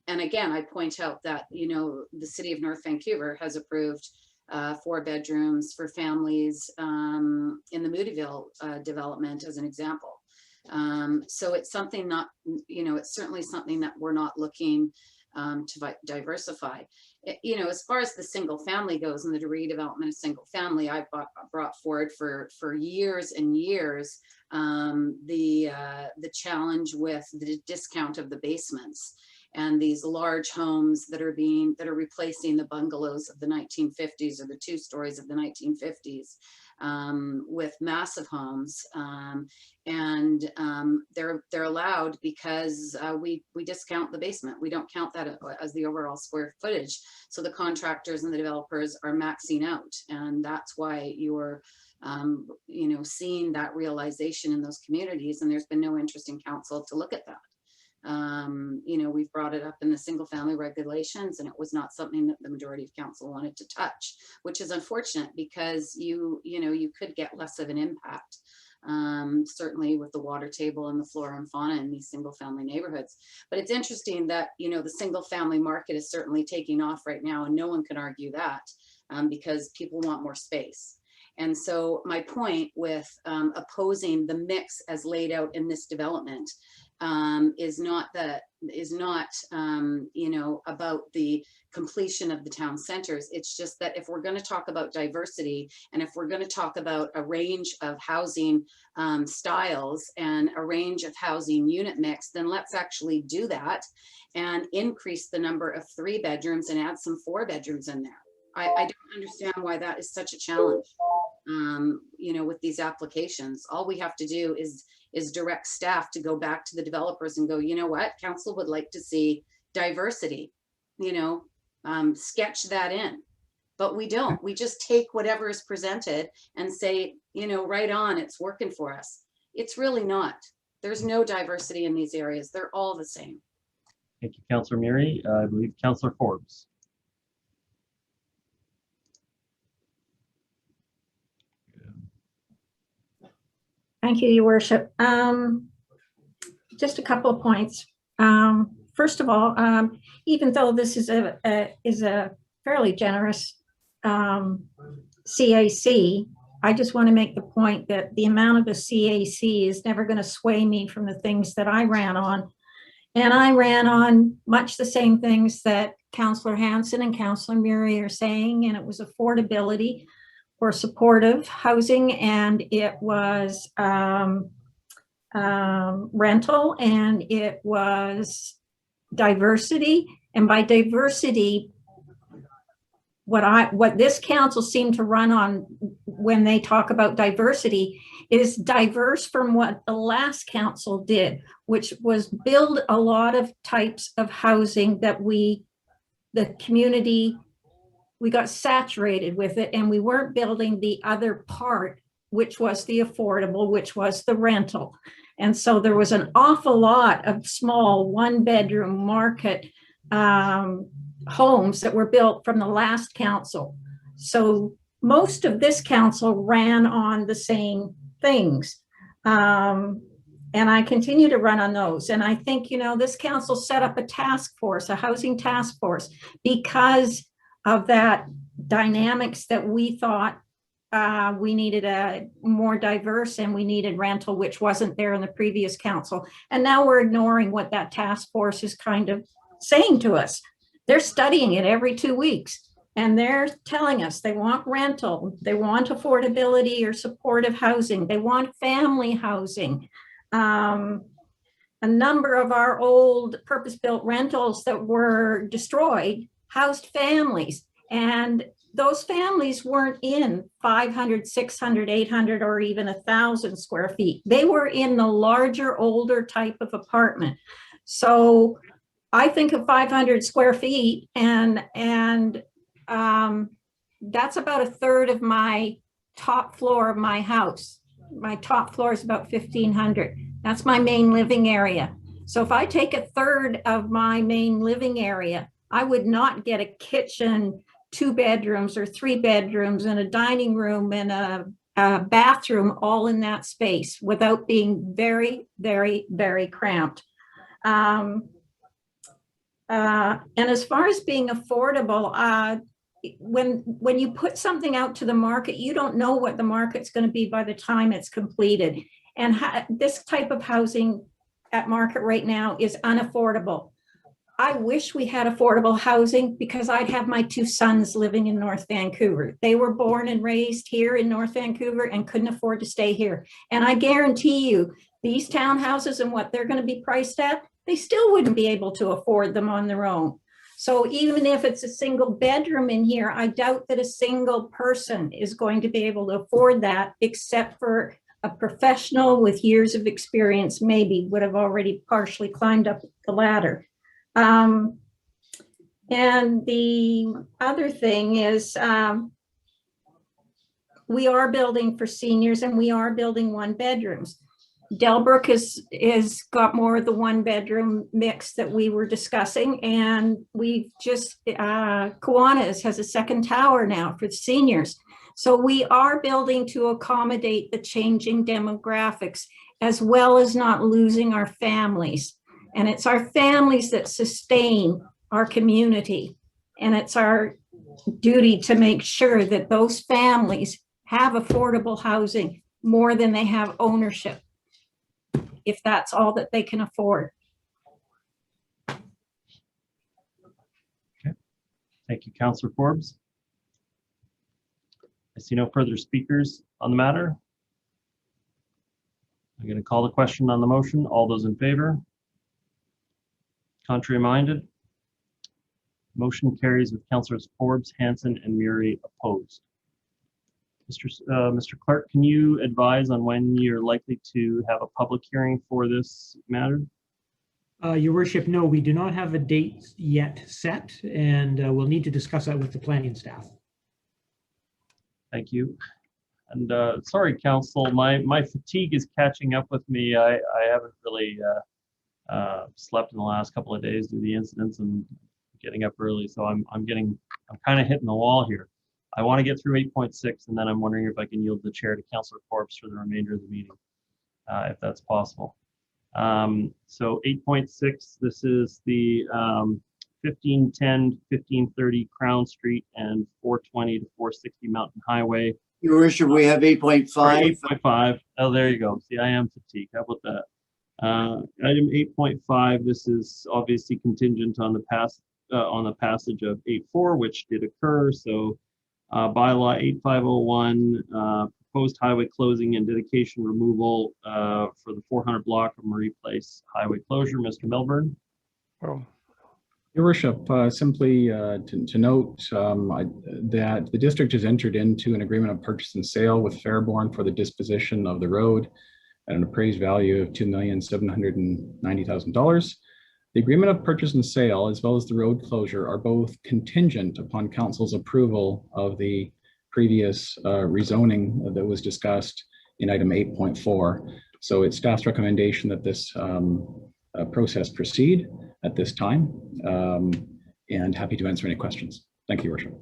again, I point out that, the city of North Vancouver has approved 4 bedrooms for families in the Moodyville development, as an example. So it's something not, it's certainly something that we're not looking to diversify. As far as the single family goes and the redevelopment of single family, I brought forward for years and years the challenge with the discount of the basements and these large homes that are replacing the bungalows of the 1950s, or the 2 stories of the 1950s, with massive homes, and they're allowed because we discount the basement. We don't count that as the overall square footage. So the contractors and the developers are maxing out, and that's why you're seeing that realization in those communities. And there's been no interest in council to look at that. We've brought it up in the single family regulations, and it was not something that the majority of council wanted to touch, which is unfortunate, because you could get less of an impact, certainly with the water table and the flora and fauna in these single family neighborhoods. But it's interesting that, the single family market is certainly taking off right now, and no one can argue that, because people want more space. And so my point with opposing the mix as laid out in this development is not about the completion of the town centers. It's just that if we're going to talk about diversity, and if we're going to talk about a range of housing styles and a range of housing unit mix, then let's actually do that and increase the number of 3 bedrooms and add some 4 bedrooms in there. I don't understand why that is such a challenge. With these applications, all we have to do is direct staff to go back to the developers and go, you know what, council would like to see diversity, sketch that in. But we don't. We just take whatever is presented and say, right on, it's working for us. It's really not. There's no diversity in these areas. They're all the same. Thank you, Councillor Miri. I believe Councillor Forbes. Thank you, Your Worship. Just a couple of points. First of all, even though this is a fairly generous CAC, I just want to make the point that the amount of a CAC is never going to sway me from the things that I ran on And I ran on much the same things that Councillor Hanson and Councillor Murray are saying, and it was affordability or supportive housing, and it was rental, and it was diversity. And by diversity, what this council seemed to run on when they talk about diversity is diverse from what the last council did, which was build a lot of types of housing that the community, we got saturated with it, and we weren't building the other part, which was the affordable, which was the rental. And so there was an awful lot of small 1-bedroom market homes that were built from the last council. So most of this council ran on the same things. And I continue to run on those. And I think, you know, this council set up a task force, a housing task force, because of that dynamics that we thought we needed a more diverse, and we needed rental, which wasn't there in the previous council. And now we're ignoring what that task force is kind of saying to us. They're studying it every 2 weeks, and they're telling us they want rental, they want affordability or supportive housing, they want family housing. A number of our old purpose-built rentals that were destroyed housed families, and those families weren't in 500, 600, 800, or even 1,000 square feet. They were in the larger, older type of apartment. So I think of 500 square feet, and that's about 1/3 of my top floor of my house. My top floor is about 1,500. That's my main living area. So if I take 1/3 of my main living area, I would not get a kitchen, 2 bedrooms or 3 bedrooms, and a dining room and a bathroom all in that space without being very, very, very cramped. And as far as being affordable, when you put something out to the market, you don't know what the market's going to be by the time it's completed. And this type of housing at market right now is unaffordable. I wish we had affordable housing, because I'd have my 2 sons living in North Vancouver. They were born and raised here in North Vancouver and couldn't afford to stay here. And I guarantee you, these townhouses and what they're going to be priced at, they still wouldn't be able to afford them on their own. So even if it's a single bedroom in here, I doubt that a single person is going to be able to afford that, except for a professional with years of experience, maybe would have already partially climbed up the ladder. And the other thing is, we are building for seniors, and we are building 1-bedrooms. Delbrook is got more of the 1-bedroom mix that we were discussing, and we just Kiwanis has a 2nd tower now for the seniors. So we are building to accommodate the changing demographics, as well as not losing our families. And it's our families that sustain our community, and it's our duty to make sure that those families have affordable housing more than they have ownership, if that's all that they can afford. Okay. Thank you, Councillor Forbes. I see no further speakers on the matter. I'm going to call the question on the motion. All those in favor? Contrary minded? Motion carries with Councillors Forbes, Hanson, and Murray opposed. Mr. Clerk, can you advise on when you're likely to have a public hearing for this matter? Your Worship, no, we do not have a date yet set, and we'll need to discuss that with the planning staff. Thank you. And sorry, Council, my fatigue is catching up with me. I haven't really slept in the last couple of days due to the incidents and getting up early, so I'm kind of hitting the wall here. I want to get through 8.6, and then I'm wondering if I can yield the chair to Councillor Forbes for the remainder of the meeting, if that's possible. So 8.6, this is the 1510, 1530 Crown Street and 420 to 460 Mountain Highway. Your Worship, we have 8.5. 8.5. Oh, there you go. See, I am fatigued. How about that? Item 8.5, this is obviously contingent on the passage of 8.4, which did occur. So bylaw 8501, proposed highway closing and dedication removal for the 400 block of Marie Place highway closure. Mr. Milburn. Oh. Your Worship, simply to note that the district has entered into an agreement of purchase and sale with Fairborn for the disposition of the road at an appraised value of $2,790,000. The agreement of purchase and sale, as well as the road closure, are both contingent upon council's approval of the previous rezoning that was discussed in item 8.4. So it's staff's recommendation that this process proceed at this time, and happy to answer any questions. Thank you, Your Worship.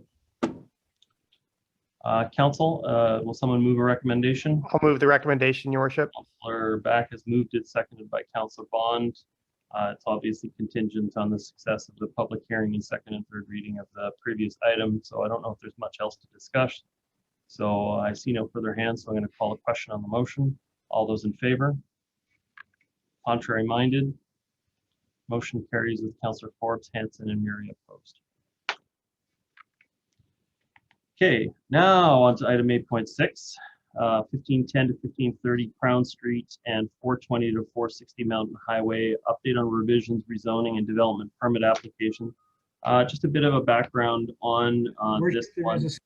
Council, will someone move a recommendation? I'll move the recommendation, Your Worship. Councillor Back has moved it, seconded by Councillor Bond. It's obviously contingent on the success of the public hearing and second and third reading of the previous item, so I don't know if there's much else to discuss. So I see no further hands, so I'm going to call a question on the motion. All those in favor? Contrary minded? Motion carries with Councillor Forbes, Hanson, and Murray opposed. Okay, now on to item 8.6, 1510 to 1530 Crown Street and 420 to 460 Mountain Highway, update on revisions, rezoning, and development permit application. Just a bit of a background on this one. There's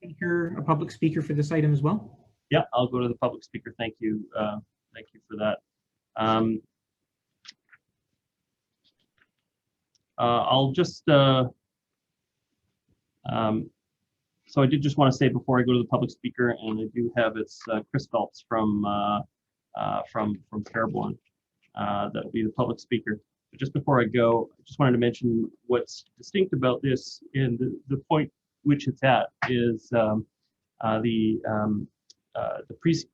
a public speaker for this item as well. Yeah, I'll go to the public speaker. Thank you. Thank you for that. I'll just, so I did just want to say before I go to the public speaker, and I do have it's Chris Phelps from Fairborn that will be the public speaker. But just before I go, I just wanted to mention what's distinct about this and the point which it's at is the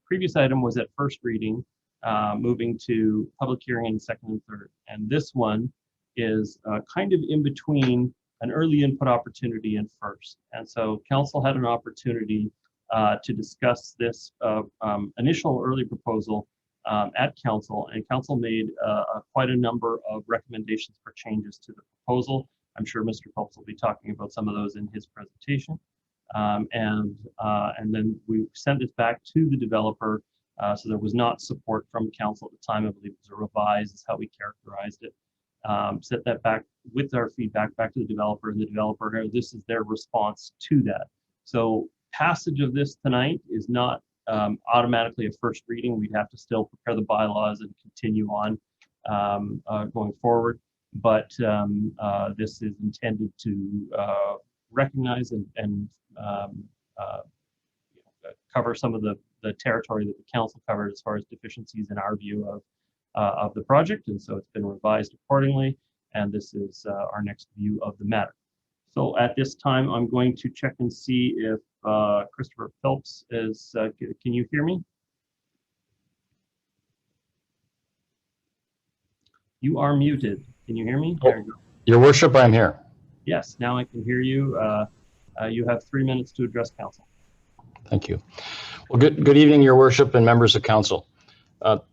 previous item was at first reading, moving to public hearing in second and third, and this one is kind of in between an early input opportunity and first. And so council had an opportunity to discuss this initial early proposal at council, and council made quite a number of recommendations for changes to the proposal. I'm sure Mr. Phelps will be talking about some of those in his presentation. And then we sent it back to the developer. So there was not support from council at the time. I believe it was a revised, is how we characterized it. Set that back with our feedback back to the developer, and the developer, this is their response to that. So passage of this tonight is not automatically a first reading. We'd have to still prepare the bylaws and continue on going forward. But this is intended to recognize and cover some of the territory that the council covered as far as deficiencies in our view of the project, and so it's been revised accordingly, and this is our next view of the matter. So at this time, I'm going to check and see if Christopher Phelps is, can you hear me? You are muted. Can you hear me? There you go. Your Worship, I'm here. Yes, now I can hear you. You have 3 minutes to address council. Thank you. Well, good evening, Your Worship and members of council.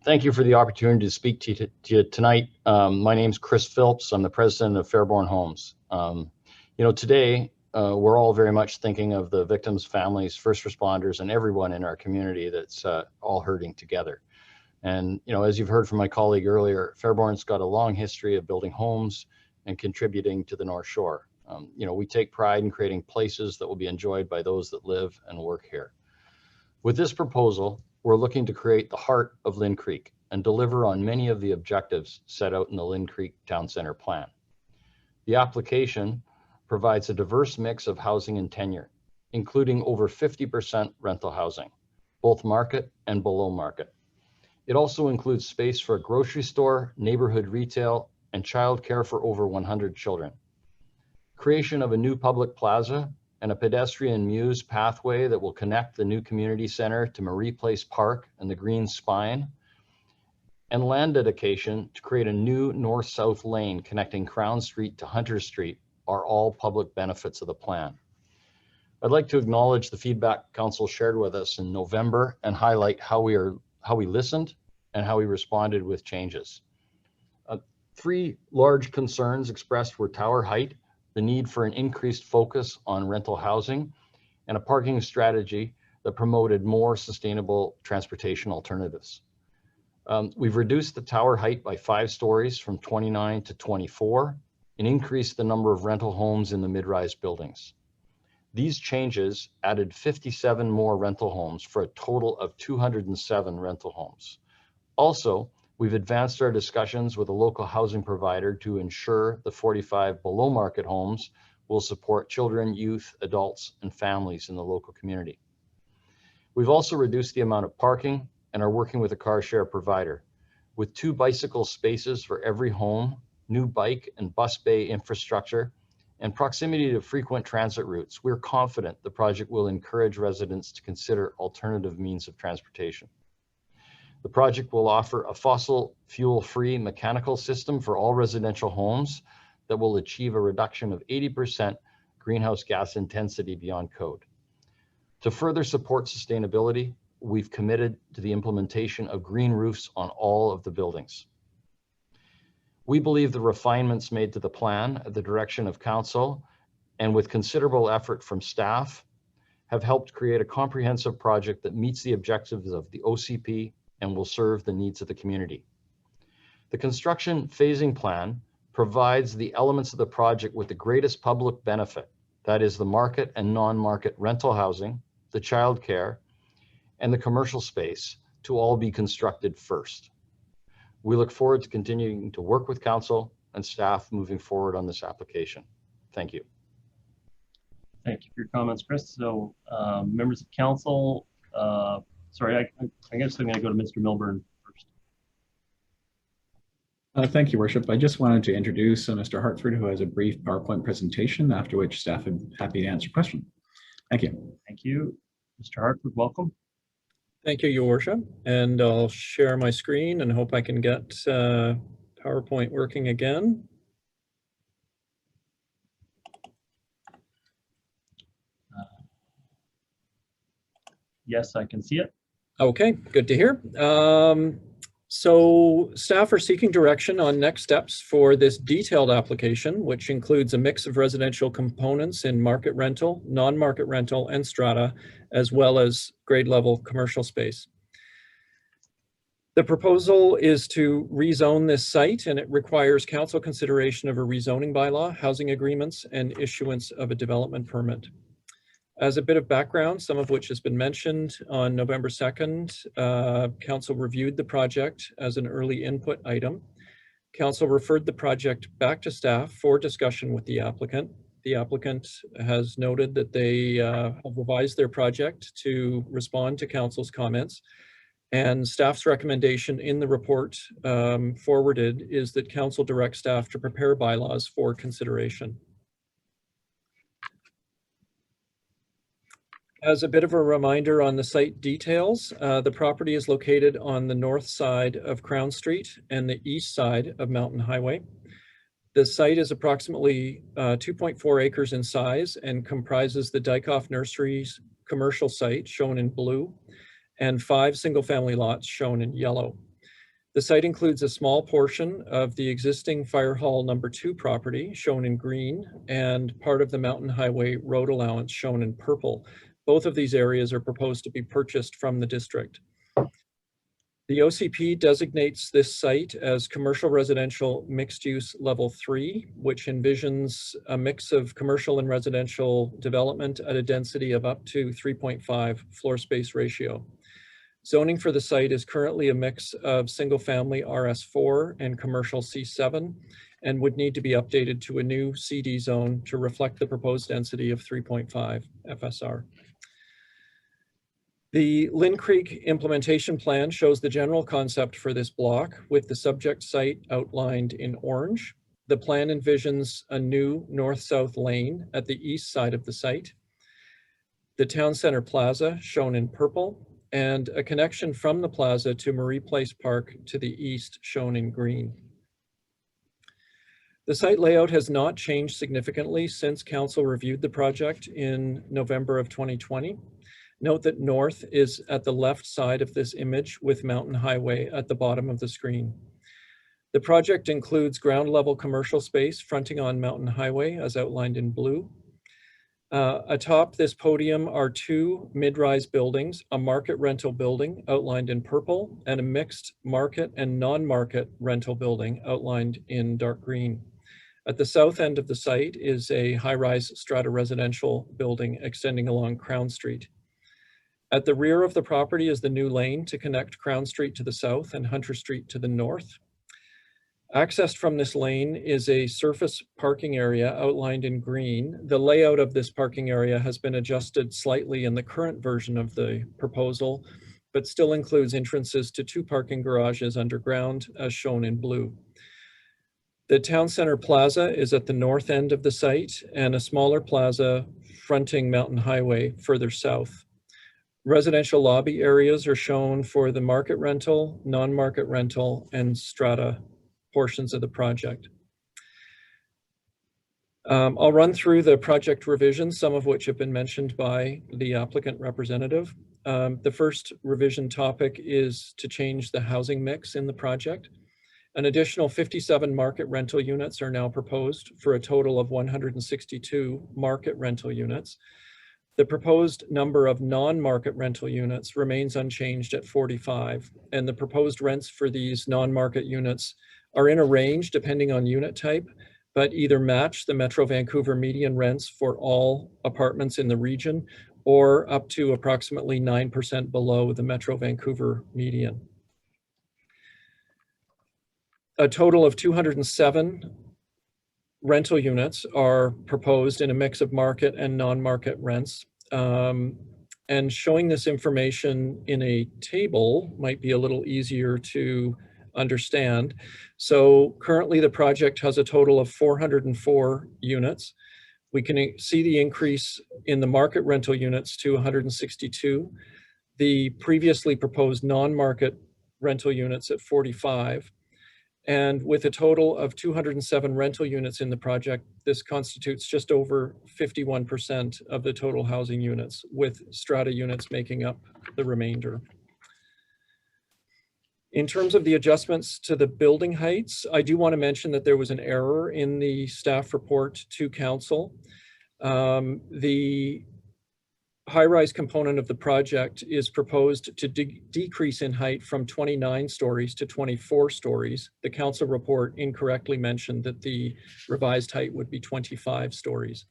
Thank you for the opportunity to speak to you tonight. My name is Chris Phelps. I'm the president of Fairborn Homes. You know, today we're all very much thinking of the victims' families, first responders, and everyone in our community that's all hurting together. And, you know, as you've heard from my colleague earlier, Fairborn's got a long history of building homes and contributing to the North Shore. You know, we take pride in creating places that will be enjoyed by those that live and work here. With this proposal, we're looking to create the heart of Lynn Creek and deliver on many of the objectives set out in the Lynn Creek Town Center plan. The application provides a diverse mix of housing and tenure, including over 50% rental housing, both market and below market. It also includes space for a grocery store, neighborhood retail, and childcare for over 100 children. Creation of a new public plaza and a pedestrian muse pathway that will connect the new community center to Marie Place Park and the Green Spine, and land dedication to create a new north-south lane connecting Crown Street to Hunter Street are all public benefits of the plan. I'd like to acknowledge the feedback council shared with us in November and highlight how we listened and how we responded with changes. Three large concerns expressed were tower height, the need for an increased focus on rental housing, and a parking strategy that promoted more sustainable transportation alternatives. We've reduced the tower height by 5 stories from 29 to 24 and increased the number of rental homes in the mid-rise buildings. These changes added 57 more rental homes for a total of 207 rental homes. Also, we've advanced our discussions with a local housing provider to ensure the 45 below market homes will support children, youth, adults, and families in the local community. We've also reduced the amount of parking and are working with a car share provider. With 2 bicycle spaces for every home, new bike and bus bay infrastructure, and proximity to frequent transit routes, we're confident the project will encourage residents to consider alternative means of transportation. The project will offer a fossil fuel-free mechanical system for all residential homes that will achieve a reduction of 80% greenhouse gas intensity beyond code. To further support sustainability, we've committed to the implementation of green roofs on all of the buildings. We believe the refinements made to the plan at the direction of council and with considerable effort from staff have helped create a comprehensive project that meets the objectives of the OCP and will serve the needs of the community. The construction phasing plan provides the elements of the project with the greatest public benefit, that is the market and non-market rental housing, the childcare, and the commercial space to all be constructed first. We look forward to continuing to work with council and staff moving forward on this application. Thank you. Thank you for your comments, Chris. So members of council, sorry, I guess I'm going to go to Mr. Milburn first. Thank you, Worship. I just wanted to introduce Mr. Hartford, who has a brief PowerPoint presentation, after which staff would be happy to answer questions. Thank you. Thank you. Mr. Hartford, welcome. Thank you, Your Worship. And I'll share my screen and hope I can get PowerPoint working again. Yes, I can see it. Okay, good to hear. So staff are seeking direction on next steps for this detailed application, which includes a mix of residential components in market rental, non-market rental, and strata, as well as grade level commercial space. The proposal is to rezone this site, and it requires council consideration of a rezoning bylaw, housing agreements, and issuance of a development permit. As a bit of background, some of which has been mentioned, on November 2nd, council reviewed the project as an early input item. Council referred the project back to staff for discussion with the applicant. The applicant has noted that they have revised their project to respond to council's comments, and staff's recommendation in the report forwarded is that council direct staff to prepare bylaws for consideration. As a bit of a reminder on the site details, the property is located on the north side of Crown Street and the east side of Mountain Highway. The site is approximately 2.4 acres in size and comprises the Dykoff Nurseries commercial site, shown in blue, and 5 single-family lots, shown in yellow. The site includes a small portion of the existing Fire Hall number 2 property, shown in green, and part of the Mountain Highway road allowance, shown in purple. Both of these areas are proposed to be purchased from the district. The OCP designates this site as commercial residential mixed use level 3, which envisions a mix of commercial and residential development at a density of up to 3.5 floor space ratio. Zoning for the site is currently a mix of single family RS4 and commercial C7, and would need to be updated to a new CD zone to reflect the proposed density of 3.5 FSR. The Lynn Creek implementation plan shows the general concept for this block, with the subject site outlined in orange. The plan envisions a new north-south lane at the east side of the site, the town center plaza, shown in purple, and a connection from the plaza to Marie Place Park to the east, shown in green. The site layout has not changed significantly since council reviewed the project in November of 2020. Note that north is at the left side of this image, with Mountain Highway at the bottom of the screen. The project includes ground level commercial space fronting on Mountain Highway as outlined in blue. Atop this podium are two mid-rise buildings, a market rental building outlined in purple and a mixed market and non-market rental building outlined in dark green. At the south end of the site is a high-rise strata residential building extending along Crown Street. At the rear of the property is the new lane to connect Crown Street to the south and Hunter Street to the north. Accessed from this lane is a surface parking area outlined in green. The layout of this parking area has been adjusted slightly in the current version of the proposal, but still includes entrances to two parking garages underground as shown in blue. The Town Center Plaza is at the north end of the site and a smaller plaza fronting Mountain Highway further south. Residential lobby areas are shown for the market rental, non-market rental, and strata portions of the project. I'll run through the project revisions, some of which have been mentioned by the applicant representative. The first revision topic is to change the housing mix in the project. An additional 57 market rental units are now proposed for a total of 162 market rental units. The proposed number of non-market rental units remains unchanged at 45, and the proposed rents for these non-market units are in a range depending on unit type, but either match the Metro Vancouver median rents for all apartments in the region or up to approximately 9% below the Metro Vancouver median. A total of 207 rental units are proposed in a mix of market and non-market rents. And showing this information in a table might be a little easier to understand. So currently the project has a total of 404 units. We can see the increase in the market rental units to 162. The previously proposed non-market rental units at 45. And with a total of 207 rental units in the project, this constitutes just over 51% of the total housing units, with strata units making up the remainder. In terms of the adjustments to the building heights, I do want to mention that there was an error in the staff report to council. The high-rise component of the project is proposed to decrease in height from 29 stories to 24 stories. The council report incorrectly mentioned that the revised height would be 25 stories.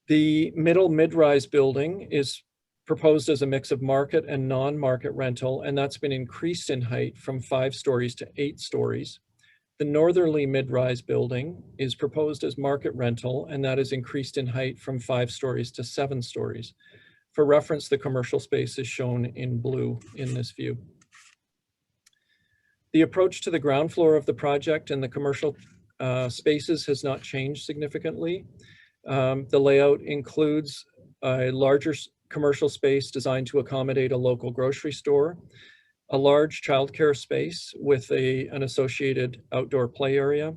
The middle mid-rise building is proposed as a mix of market and non-market rental, and that's been increased in height from 5 stories to 8 stories. The northerly mid-rise building is proposed as market rental, and that is increased in height from 5 stories to 7 stories. For reference, the commercial space is shown in blue in this view. The approach to the ground floor of the project and the commercial spaces has not changed significantly. The layout includes a larger commercial space designed to accommodate a local grocery store, a large childcare space with an associated outdoor play area,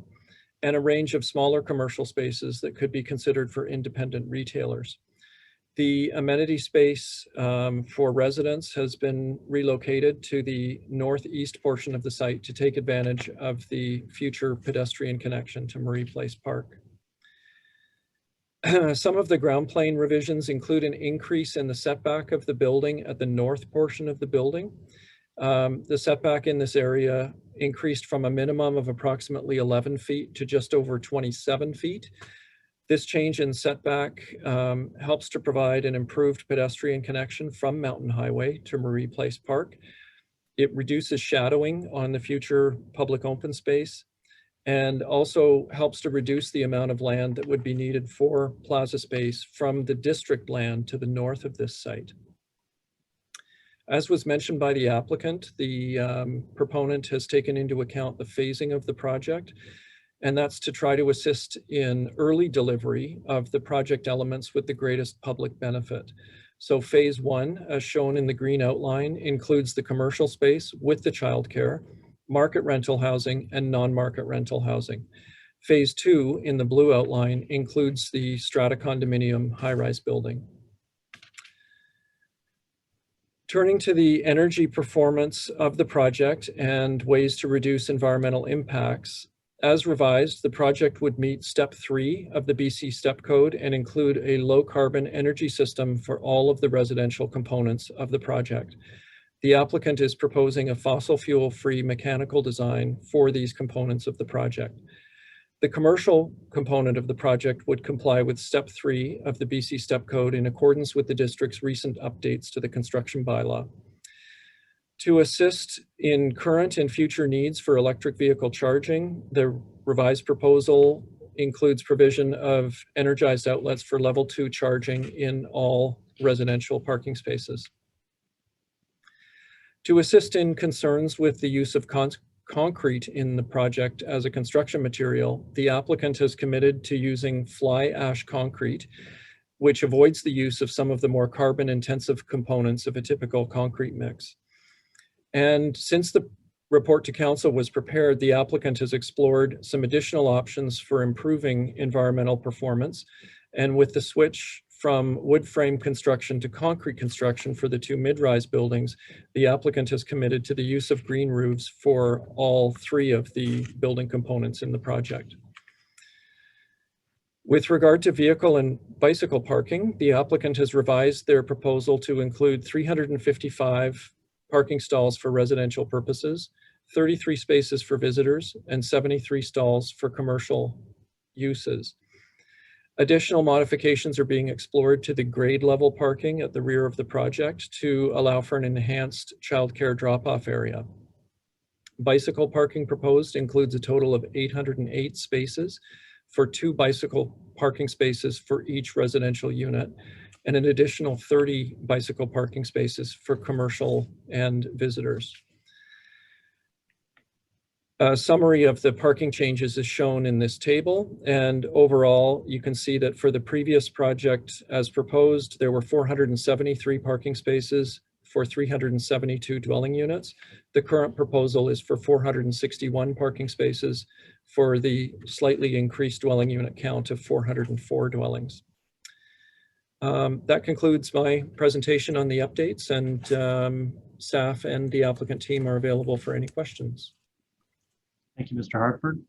and a range of smaller commercial spaces that could be considered for independent retailers. The amenity space for residents has been relocated to the northeast portion of the site to take advantage of the future pedestrian connection to Marie Place Park. Some of the ground plane revisions include an increase in the setback of the building at the north portion of the building. The setback in this area increased from a minimum of approximately 11 feet to just over 27 feet. This change in setback helps to provide an improved pedestrian connection from Mountain Highway to Marie Place Park. It reduces shadowing on the future public open space and also helps to reduce the amount of land that would be needed for plaza space from the district land to the north of this site. As was mentioned by the applicant, the proponent has taken into account the phasing of the project, and that's to try to assist in early delivery of the project elements with the greatest public benefit. So phase 1, as shown in the green outline, includes the commercial space with the childcare, market rental housing, and non-market rental housing. Phase 2, in the blue outline, includes the strata condominium high-rise building. Turning to the energy performance of the project and ways to reduce environmental impacts, as revised, the project would meet Step 3 of the BC Step Code and include a low-carbon energy system for all of the residential components of the project. The applicant is proposing a fossil fuel-free mechanical design for these components of the project. The commercial component of the project would comply with Step 3 of the BC Step Code in accordance with the district's recent updates to the construction bylaw. To assist in current and future needs for electric vehicle charging, the revised proposal includes provision of energized outlets for level 2 charging in all residential parking spaces. To assist in concerns with the use of concrete in the project as a construction material, the applicant has committed to using fly ash concrete, which avoids the use of some of the more carbon intensive components of a typical concrete mix. And since the report to council was prepared, the applicant has explored some additional options for improving environmental performance. And with the switch from wood frame construction to concrete construction for the 2 mid-rise buildings, the applicant has committed to the use of green roofs for all 3 of the building components in the project. With regard to vehicle and bicycle parking, the applicant has revised their proposal to include 355 parking stalls for residential purposes, 33 spaces for visitors, and 73 stalls for commercial uses. Additional modifications are being explored to the grade level parking at the rear of the project to allow for an enhanced childcare drop-off area. Bicycle parking proposed includes a total of 808 spaces for 2 bicycle parking spaces for each residential unit, and an additional 30 bicycle parking spaces for commercial and visitors. A summary of the parking changes is shown in this table, and overall you can see that for the previous project as proposed, there were 473 parking spaces for 372 dwelling units. The current proposal is for 461 parking spaces for the slightly increased dwelling unit count of 404 dwellings. That concludes my presentation on the updates, and staff and the applicant team are available for any questions. Thank you, Mr. Hartford.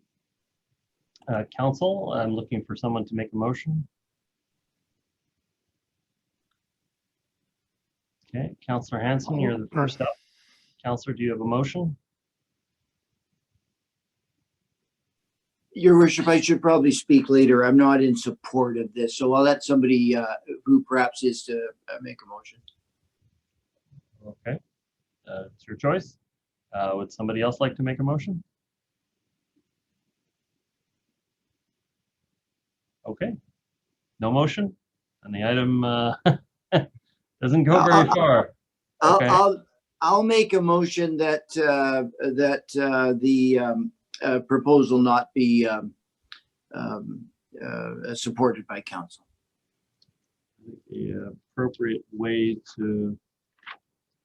Council, I'm looking for someone to make a motion. Okay, Councillor Hansen, you're the first up. Councillor, do you have a motion? Your Worship, I should probably speak later. I'm not in support of this, so I'll let somebody who perhaps is to make a motion. Okay, it's your choice. Would somebody else like to make a motion? Okay, no motion, and the item doesn't go very far. Okay. I'll make a motion that the proposal not be supported by council. The appropriate way to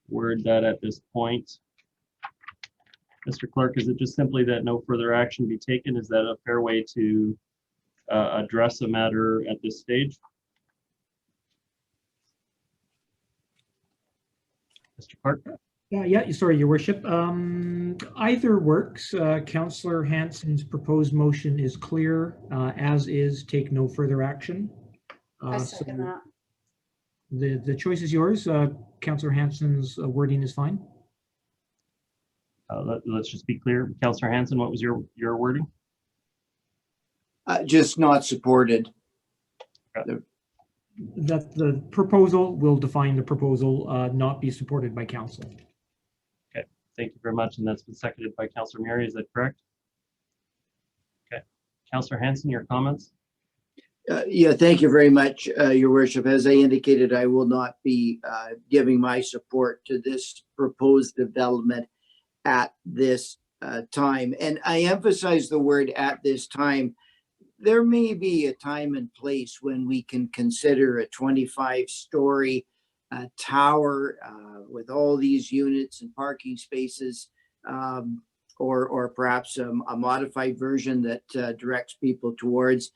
word that at this point, Mr. Clerk, is it just simply that no further action be taken? Is that a fair way to address a matter at this stage? Mr. Clerk? Yeah, sorry, Your Worship. Either works. Councillor Hansen's proposed motion is clear, as is take no further action. I second that. The choice is yours. Councillor Hansen's wording is fine. Let's just be clear. Councillor Hansen, what was your wording? Just not supported. That the proposal will define the proposal, not be supported by council. Okay, thank you very much. And that's been seconded by Councillor Murray. Is that correct? Okay, Councillor Hansen, your comments? Yeah, thank you very much, Your Worship. As I indicated, I will not be giving my support to this proposed development at this time. And I emphasize the word "at this time." There may be a time and place when we can consider a 25-story tower with all these units and parking spaces, or perhaps a modified version that directs people towards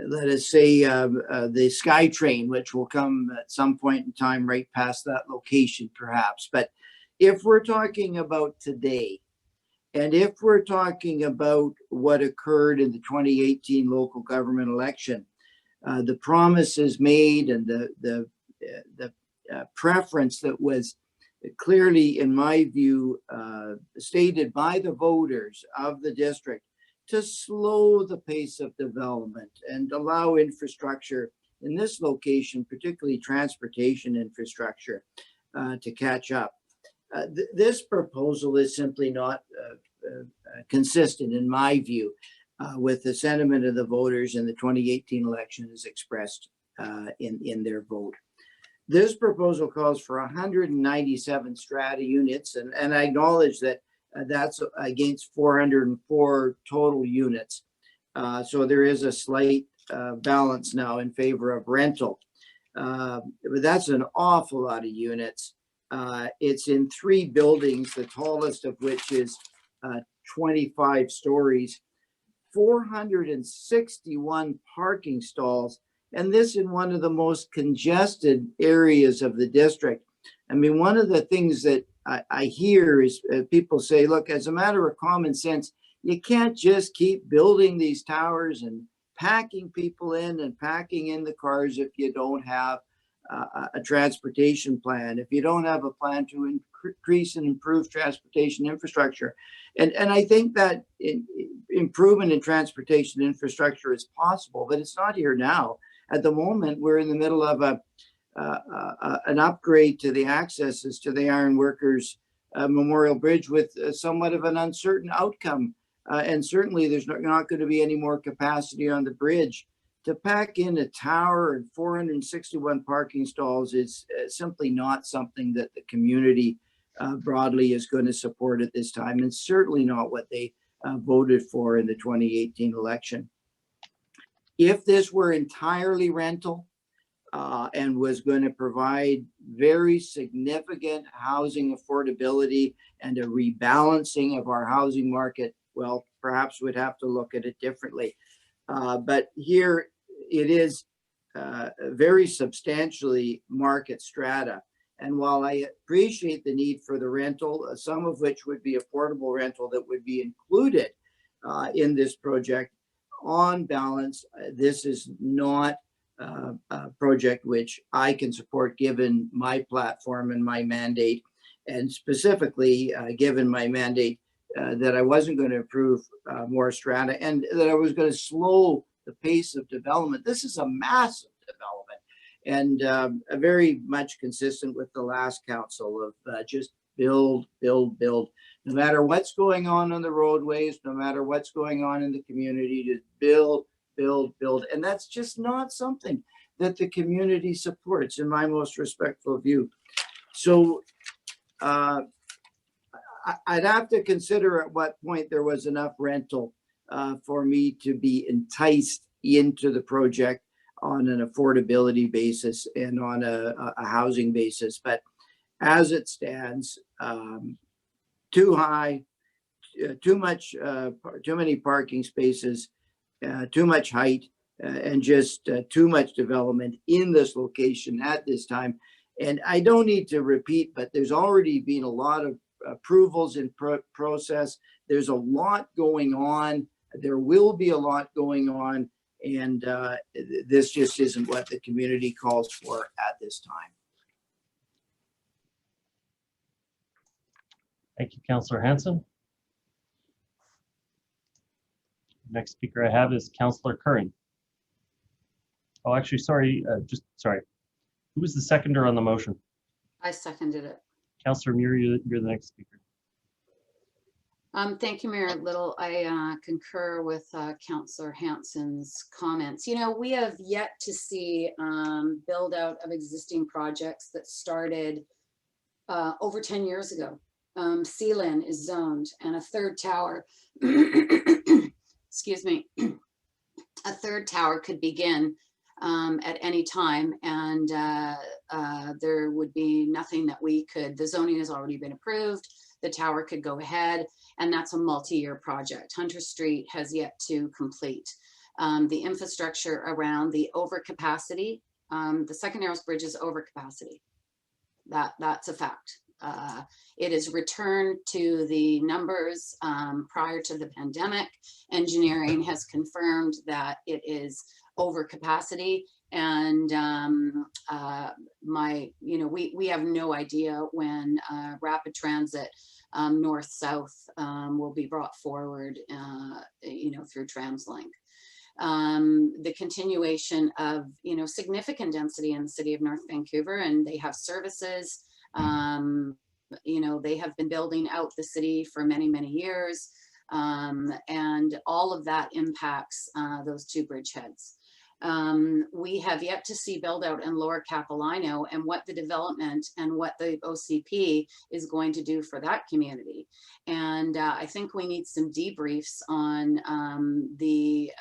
let us say, the SkyTrain, which will come at some point in time right past that location, perhaps. But if we're talking about today, and if we're talking about what occurred in the 2018 local government election, the promises made and the preference that was clearly, in my view, stated by the voters of the district to slow the pace of development and allow infrastructure in this location, particularly transportation infrastructure, to catch up. This proposal is simply not consistent, in my view, with the sentiment of the voters in the 2018 election as expressed in their vote. This proposal calls for 197 strata units, and I acknowledge that that's against 404 total units. So there is a slight balance now in favor of rental. But that's an awful lot of units. It's in 3 buildings, the tallest of which is 25 stories, 461 parking stalls, and this in one of the most congested areas of the district. I mean, one of the things that I hear is people say, look, as a matter of common sense, you can't just keep building these towers and packing people in and packing in the cars if you don't have a transportation plan, if you don't have a plan to increase and improve transportation infrastructure. And I think that improvement in transportation infrastructure is possible, but it's not here now. At the moment, we're in the middle of an upgrade to the accesses to the Iron Workers Memorial Bridge with somewhat of an uncertain outcome. And certainly there's not going to be any more capacity on the bridge. To pack in a tower and 461 parking stalls is simply not something that the community broadly is going to support at this time, and certainly not what they voted for in the 2018 election. If this were entirely rental and was going to provide very significant housing affordability and a rebalancing of our housing market, well, perhaps we'd have to look at it differently. But here it is very substantially market strata. And while I appreciate the need for the rental, some of which would be affordable rental that would be included in this project, on balance, this is not a project which I can support given my platform and my mandate, and specifically given my mandate that I wasn't going to approve more strata and that I was going to slow the pace of development. This is a massive development and very much consistent with the last council of just build, build, build. No matter what's going on the roadways, no matter what's going on in the community, just build, build, build. And that's just not something that the community supports, in my most respectful view. So I'd have to consider at what point there was enough rental for me to be enticed into the project on an affordability basis and on a housing basis. But as it stands, too high, too many parking spaces, too much height, and just too much development in this location at this time. And I don't need to repeat, but there's already been a lot of approvals in process. There's a lot going on. There will be a lot going on. And this just isn't what the community calls for at this time. Thank you, Councillor Hansen. Next speaker I have is Councillor Curran. Oh, actually, sorry, sorry. Who was the seconder on the motion? I seconded it. Councillor Muir, you're the next speaker. Thank you, Mayor Little. I concur with Councillor Hansen's comments. You know, we have yet to see build out of existing projects that started over 10 years ago. Sealand is zoned, and a third tower, excuse me, a third tower could begin at any time, and there would be nothing that we could, the zoning has already been approved, the tower could go ahead, and that's a multi-year project. Hunter Street has yet to complete. the infrastructure around the overcapacity. The second narrowest bridge is overcapacity. That's a fact. It is returned to the numbers prior to the pandemic. Engineering has confirmed that it is overcapacity, and we have no idea when rapid transit north-south will be brought forward, through TransLink. The continuation of significant density in the city of North Vancouver, and they have services. They have been building out the city for many, many years, and all of that impacts those two bridgeheads. We have yet to see build out in Lower Capilano, and what the development and what the OCP is going to do for that community. And I think we need some debriefs on the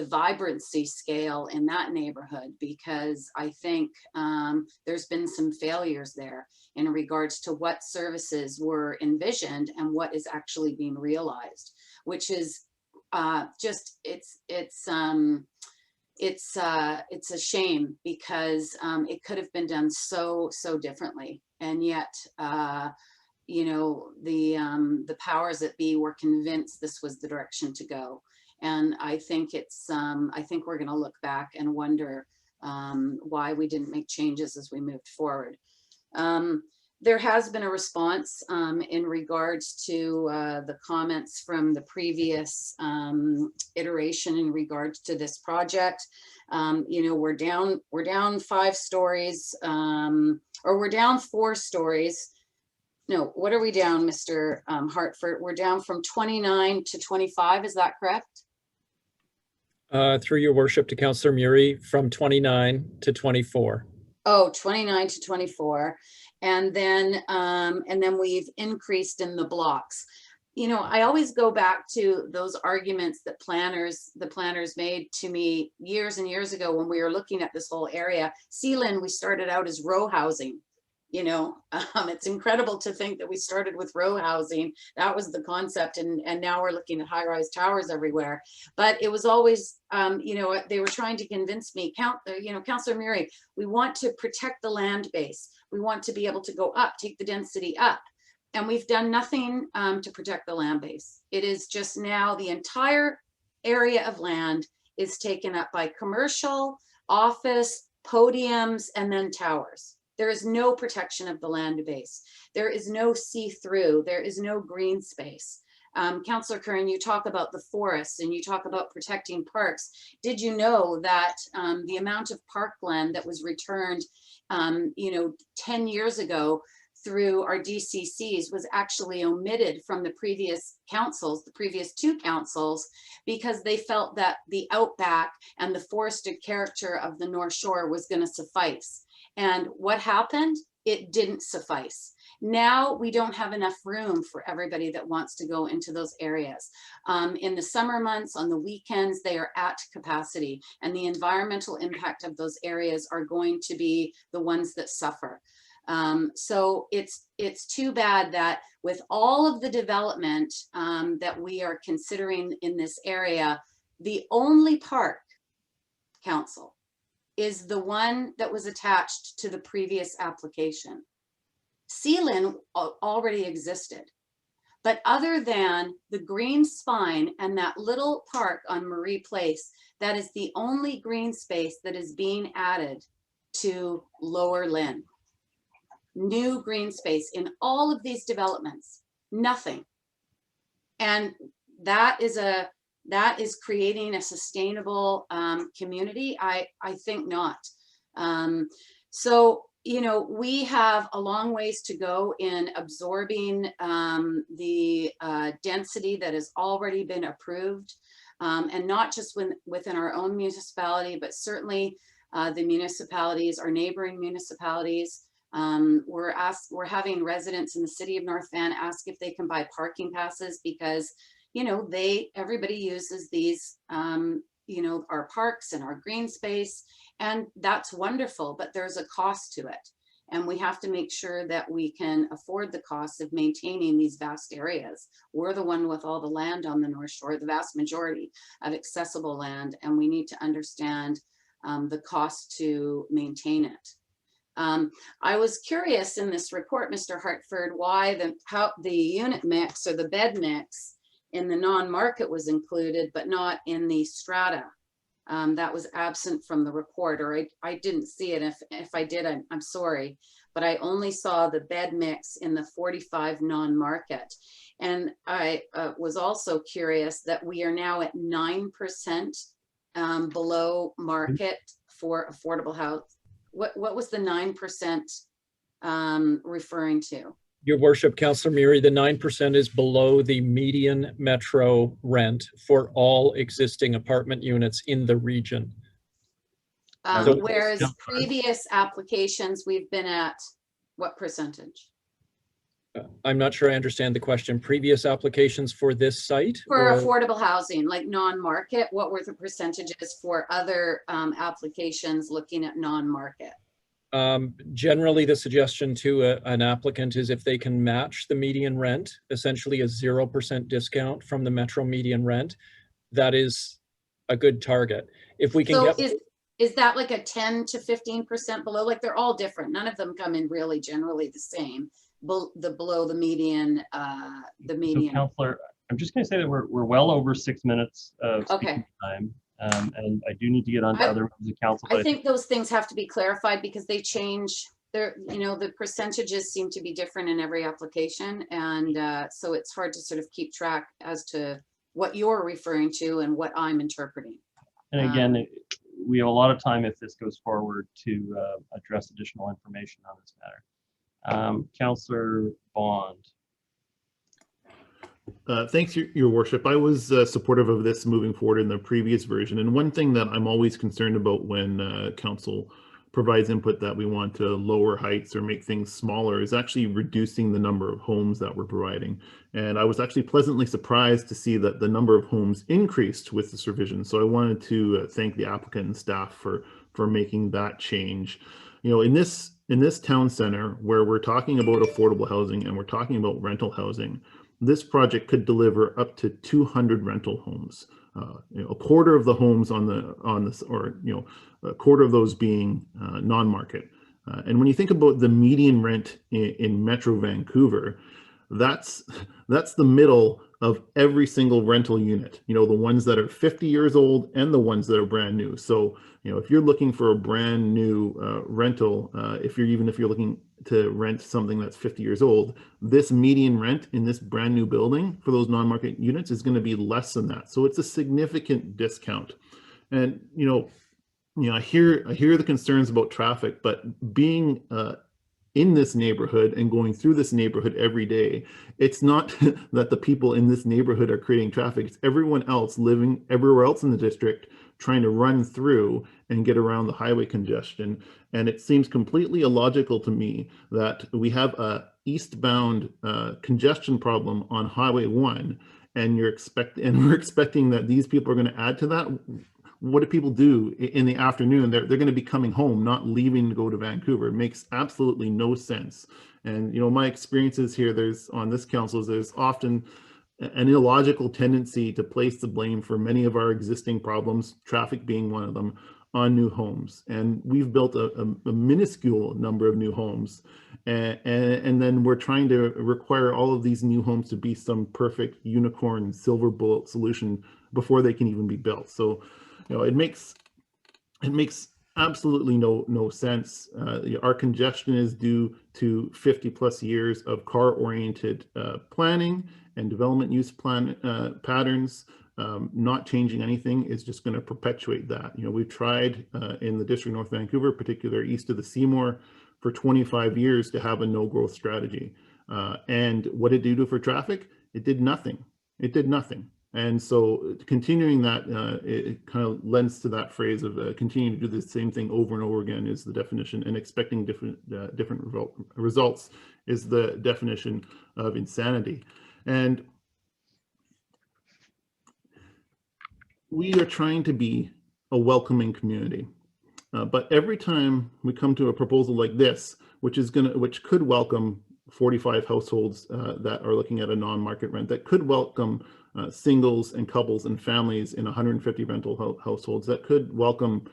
vibrancy scale in that neighborhood, because I think there's been some failures there in regards to what services were envisioned and what is actually being realized, which is it's a shame, because it could have been done so differently, and yet the powers that be were convinced this was the direction to go. And I think I think we're going to look back and wonder why we didn't make changes as we moved forward. There has been a response in regards to the comments from the previous iteration in regards to this project. We're down 5 stories, or we're down 4 stories. No, what are we down, Mr. Hartford? We're down from 29 to 25, is that correct? Through your worship to Councillor Murray, from 29 to 24. Oh, 29 to 24. And then we've increased in the blocks. I always go back to those arguments that the planners made to me years and years ago when we were looking at this whole area. Lynn, we started out as row housing. It's incredible to think that we started with row housing. That was the concept, and now we're looking at high-rise towers everywhere. But it was always, they were trying to convince me, Councillor Murray, we want to protect the land base. We want to be able to go up, take the density up. And we've done nothing to protect the land base. It is just now the entire area of land is taken up by commercial, office, podiums, and then towers. There is no protection of the land base. There is no see-through. There is no green space. Councillor Curran, you talk about the forests and you talk about protecting parks. Did you know that the amount of parkland that was returned, 10 years ago through our DCCs was actually omitted from the previous councils, the previous 2 councils, because they felt that the outback and the forested character of the North Shore was going to suffice. And what happened? It didn't suffice. Now we don't have enough room for everybody that wants to go into those areas. In the summer months, on the weekends, they are at capacity, and the environmental impact of those areas are going to be the ones that suffer. So it's too bad that with all of the development that we are considering in this area, the only park, council, is the one that was attached to the previous application. Lynn already existed, but other than the green spine and that little park on Marie Place, that is the only green space that is being added to Lower Lynn. New green space in all of these developments, nothing. And that is creating a sustainable community? I think not. So, we have a long ways to go in absorbing the density that has already been approved, and not just within our own municipality, but certainly the municipalities, our neighboring municipalities. We're having residents in the city of North Van ask if they can buy parking passes because everybody uses these, our parks and our green space, and that's wonderful, but there's a cost to it. And we have to make sure that we can afford the cost of maintaining these vast areas. We're the one with all the land on the North Shore, the vast majority of accessible land, and we need to understand the cost to maintain it. I was curious in this report, Mr. Hartford, why the unit mix or the bed mix in the non-market was included, but not in the strata. That was absent from the report, or I didn't see it. If I did, I'm sorry, but I only saw the bed mix in the 45 non-market. And I was also curious that we are now at 9% below market for affordable house. What was the 9% referring to? Your Worship, Councillor Murray, the 9% is below the median metro rent for all existing apartment units in the region. Whereas previous applications, we've been at what percentage? I'm not sure I understand the question. Previous applications for this site? For affordable housing, like non-market, what were the percentages for other applications looking at non-market? Generally, the suggestion to an applicant is if they can match the median rent, essentially a 0% discount from the metro median rent, that is a good target. If we can is that like a 10 to 15% below? Like they're all different. None of them come in really generally the same. Below the median, So, Councillor, I'm just going to say that we're well over 6 minutes of speaking time. And I do need to get on to other members of council. I think those things have to be clarified because they change. The percentages seem to be different in every application, and so it's hard to sort of keep track as to what you're referring to and what I'm interpreting. And again, we have a lot of time if this goes forward to address additional information on this matter. Councillor Bond. Thanks, Your Worship. I was supportive of this moving forward in the previous version. And one thing that I'm always concerned about when council provides input that we want to lower heights or make things smaller is actually reducing the number of homes that we're providing. And I was actually pleasantly surprised to see that the number of homes increased with this revision. So I wanted to thank the applicant and staff for making that change. You know, in this town center where we're talking about affordable housing and we're talking about rental housing, this project could deliver up to 200 rental homes. A quarter of the homes on this, or a quarter of those being non-market. And when you think about the median rent in Metro Vancouver, that's the middle of every single rental unit. The ones that are 50 years old and the ones that are brand new. So if you're looking for a brand new rental, if you're looking to rent something that's 50 years old, this median rent in this brand new building for those non-market units is going to be less than that. So it's a significant discount. And I hear the concerns about traffic, but being in this neighborhood and going through this neighborhood every day, it's not that the people in this neighborhood are creating traffic. It's everyone else living everywhere else in the district trying to run through and get around the highway congestion. And it seems completely illogical to me that we have a eastbound congestion problem on Highway 1, and we're expecting that these people are going to add to that. What do people do in the afternoon? They're going to be coming home, not leaving to go to Vancouver. It makes absolutely no sense. And my experiences here, on this council, there's often an illogical tendency to place the blame for many of our existing problems, traffic being one of them, on new homes. And we've built a minuscule number of new homes, and then we're trying to require all of these new homes to be some perfect unicorn silver bullet solution before they can even be built. So it makes absolutely no sense. Our congestion is due to 50+ years of car-oriented planning and development use plan patterns. Not changing anything is just going to perpetuate that. We've tried in the District North Vancouver, particularly east of the Seymour, for 25 years to have a no-growth strategy. And what did it do for traffic? It did nothing. It did nothing. And so continuing that, it kind of lends to that phrase of continuing to do the same thing over and over again is the definition, and expecting different results is the definition of insanity. And we are trying to be a welcoming community. But every time we come to a proposal like this, which could welcome 45 households that are looking at a non-market rent, that could welcome singles and couples and families in 150 rental households, that could welcome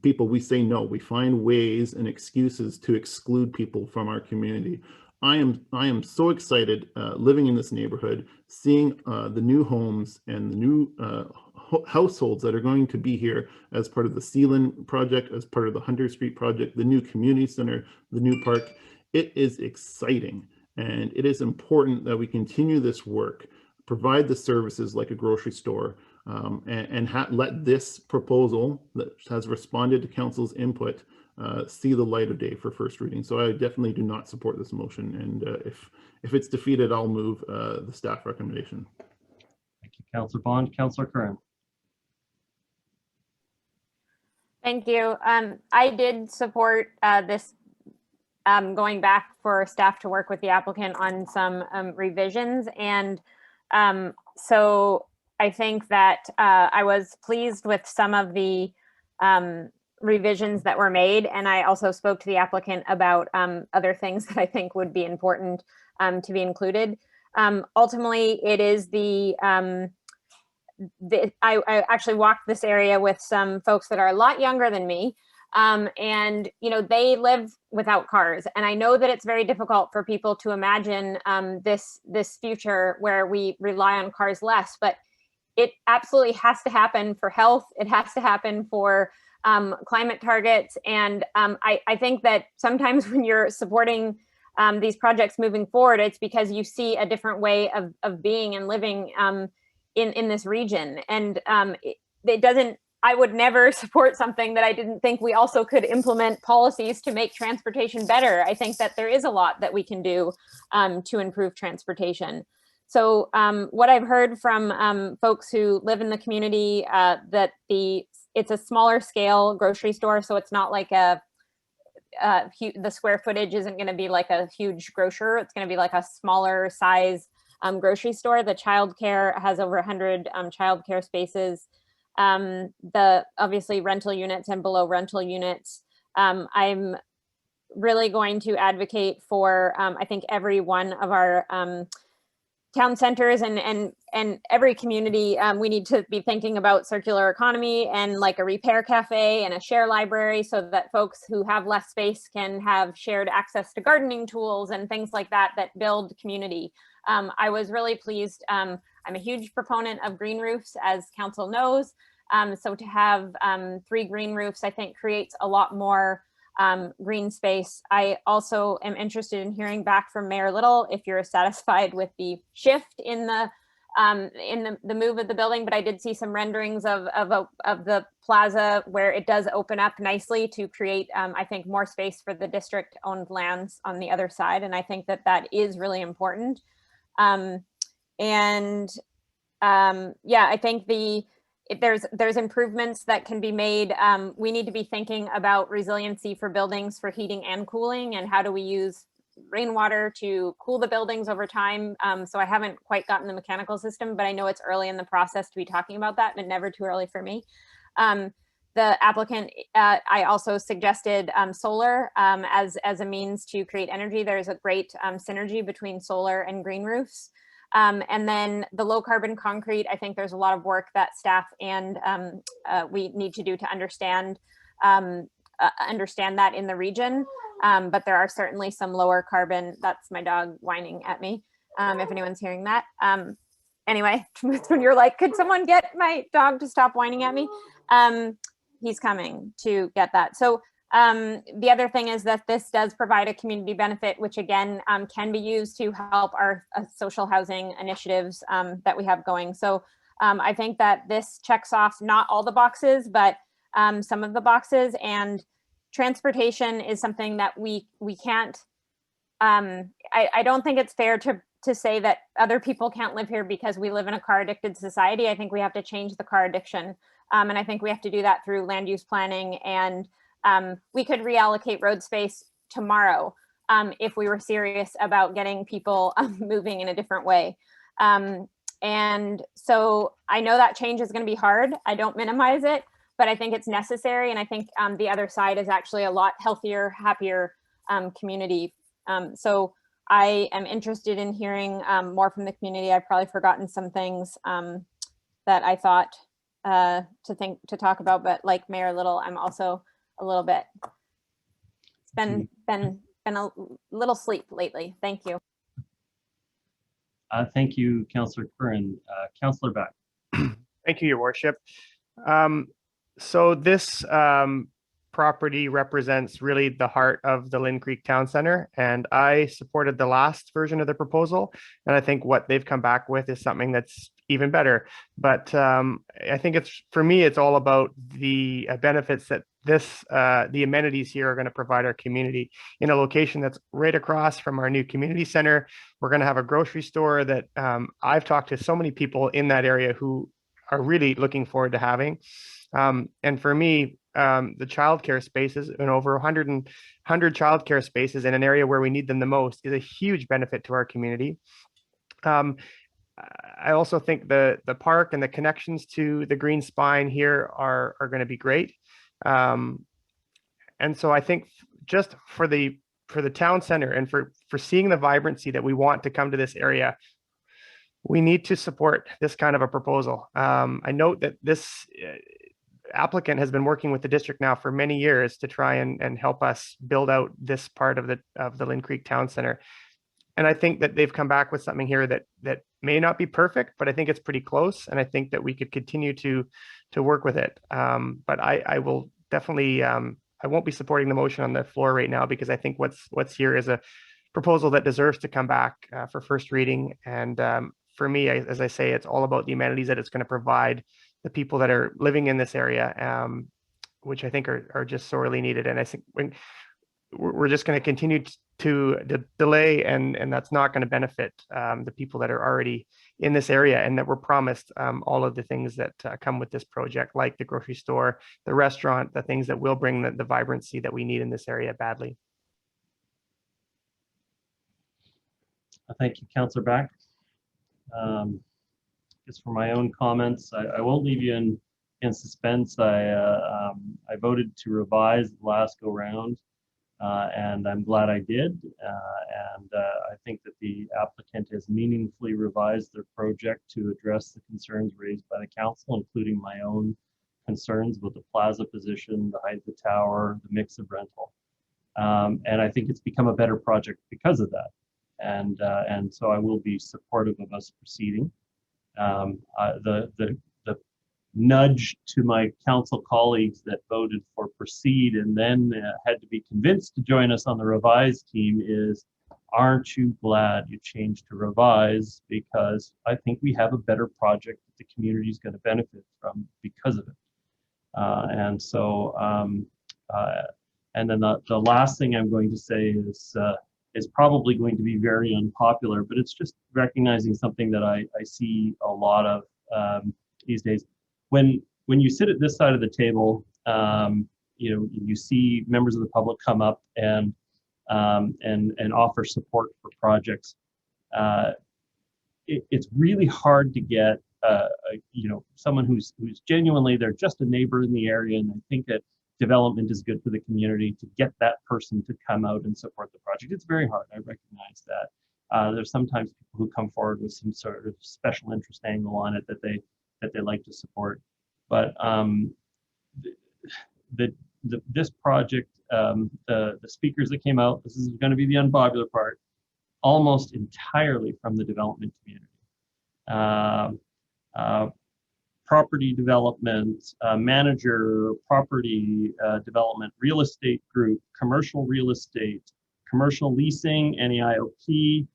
people. We say no. We find ways and excuses to exclude people from our community. I am so excited living in this neighborhood, seeing the new homes and the new households that are going to be here as part of the Sealand project, as part of the Hunter Street project, the new community center, the new park. It is exciting, and it is important that we continue this work, provide the services like a grocery store, and let this proposal that has responded to council's input see the light of day for first reading. So I definitely do not support this motion, and if it's defeated, I'll move the staff recommendation. Thank you, Councillor Bond. Councillor Curran. Thank you. I did support this going back for staff to work with the applicant on some revisions. And so I think that I was pleased with some of the revisions that were made. And I also spoke to the applicant about other things that I think would be important to be included. Ultimately, it is I actually walked this area with some folks that are a lot younger than me. And, you know, they live without cars. And I know that it's very difficult for people to imagine this future where we rely on cars less, but it absolutely has to happen for health. It has to happen for climate targets. And I think that sometimes when you're supporting these projects moving forward, it's because you see a different way of being and living in this region. And it doesn't, I would never support something that I didn't think we also could implement policies to make transportation better. I think that there is a lot that we can do to improve transportation. So what I've heard from folks who live in the community, that it's a smaller scale grocery store, so it's not like the square footage isn't going to be like a huge grocer. It's going to be like a smaller size grocery store. The childcare has over 100 childcare spaces. The obviously rental units and below rental units. I'm really going to advocate for, I think every one of our town centers and every community, we need to be thinking about circular economy and like a repair cafe and a share library so that folks who have less space can have shared access to gardening tools and things like that that build community. I was really pleased. I'm a huge proponent of green roofs, as council knows. So to have 3 green roofs, I think creates a lot more green space. I also am interested in hearing back from Mayor Little if you're satisfied with the shift in the move of the building, but I did see some renderings of the plaza where it does open up nicely to create, I think, more space for the district-owned lands on the other side, and I think that that is really important. Yeah, I think there's improvements that can be made. We need to be thinking about resiliency for buildings for heating and cooling, and how do we use rainwater to cool the buildings over time. So I haven't quite gotten the mechanical system, but I know it's early in the process to be talking about that, but never too early for me. The applicant, I also suggested solar as a means to create energy. There's a great synergy between solar and green roofs. And then the low carbon concrete, I think there's a lot of work that staff and we need to do to understand that in the region. But there are certainly some lower carbon. That's my dog whining at me, if anyone's hearing that. Anyway, when you're like, could someone get my dog to stop whining at me? He's coming to get that. So the other thing is that this does provide a community benefit, which again can be used to help our social housing initiatives that we have going. So I think that this checks off not all the boxes, but some of the boxes. And transportation is something that we can't, I don't think it's fair to say that other people can't live here because we live in a car addicted society. I think we have to change the car addiction. And I think we have to do that through land use planning, and we could reallocate road space tomorrow if we were serious about getting people moving in a different way. And so I know that change is going to be hard. I don't minimize it, but I think it's necessary. And I think the other side is actually a lot healthier, happier community. So I am interested in hearing more from the community. I've probably forgotten some things that I thought to talk about, but like Mayor Little, I'm also a little bit, it's been a little sleep lately. Thank you. Thank you, Councillor Curran. Councillor Beck. Thank you, Your Worship. So this property represents really the heart of the Lynn Creek Town Center, and I supported the last version of the proposal, and I think what they've come back with is something that's even better. But I think for me, it's all about the benefits that the amenities here are going to provide our community in a location that's right across from our new community center. We're going to have a grocery store that I've talked to so many people in that area who are really looking forward to having. And for me, the childcare spaces, and over 100 childcare spaces in an area where we need them the most, is a huge benefit to our community. I also think the park and the connections to the green spine here are going to be great. And so I think just for the town center and for seeing the vibrancy that we want to come to this area, we need to support this kind of a proposal. I note that this applicant has been working with the district now for many years to try and help us build out this part of the Lynn Creek Town Center. And I think that they've come back with something here that may not be perfect, but I think it's pretty close. And I think that we could continue to work with it. But I will definitely, I won't be supporting the motion on the floor right now, because I think what's here is a proposal that deserves to come back for first reading. And for me, as I say, it's all about the amenities that it's going to provide the people that are living in this area, which I think are just sorely needed. And I think we're just going to continue to delay, and that's not going to benefit the people that are already in this area, and that we're promised all of the things that come with this project, like the grocery store, the restaurant, the things that will bring the vibrancy that we need in this area badly. Thank you, Councillor Back. Just for my own comments, I won't leave you in suspense. I voted to revise the last go round, and I'm glad I did. I think that the applicant has meaningfully revised their project to address the concerns raised by the council, including my own concerns about the plaza position, the height of the tower, the mix of rental. And I think it's become a better project because of that. And so I will be supportive of us proceeding. The nudge to my council colleagues that voted for proceed and then had to be convinced to join us on the revised team is, aren't you glad you changed to revise? Because I think we have a better project that the community is going to benefit from because of it. And then the last thing I'm going to say is probably going to be very unpopular, but it's just recognizing something that I see a lot of these days. When you sit at this side of the table, you see members of the public come up and offer support for projects. It's really hard to get someone who's genuinely, they're just a neighbor in the area and they think that development is good for the community, to get that person to come out and support the project. It's very hard. I recognize that. There's sometimes people who come forward with some sort of special interest angle on it that they like to support. But this project, the speakers that came out, this is going to be the unpopular part, almost entirely from the development community. Property development, manager, property development, real estate group, commercial real estate, commercial leasing, NEIOP,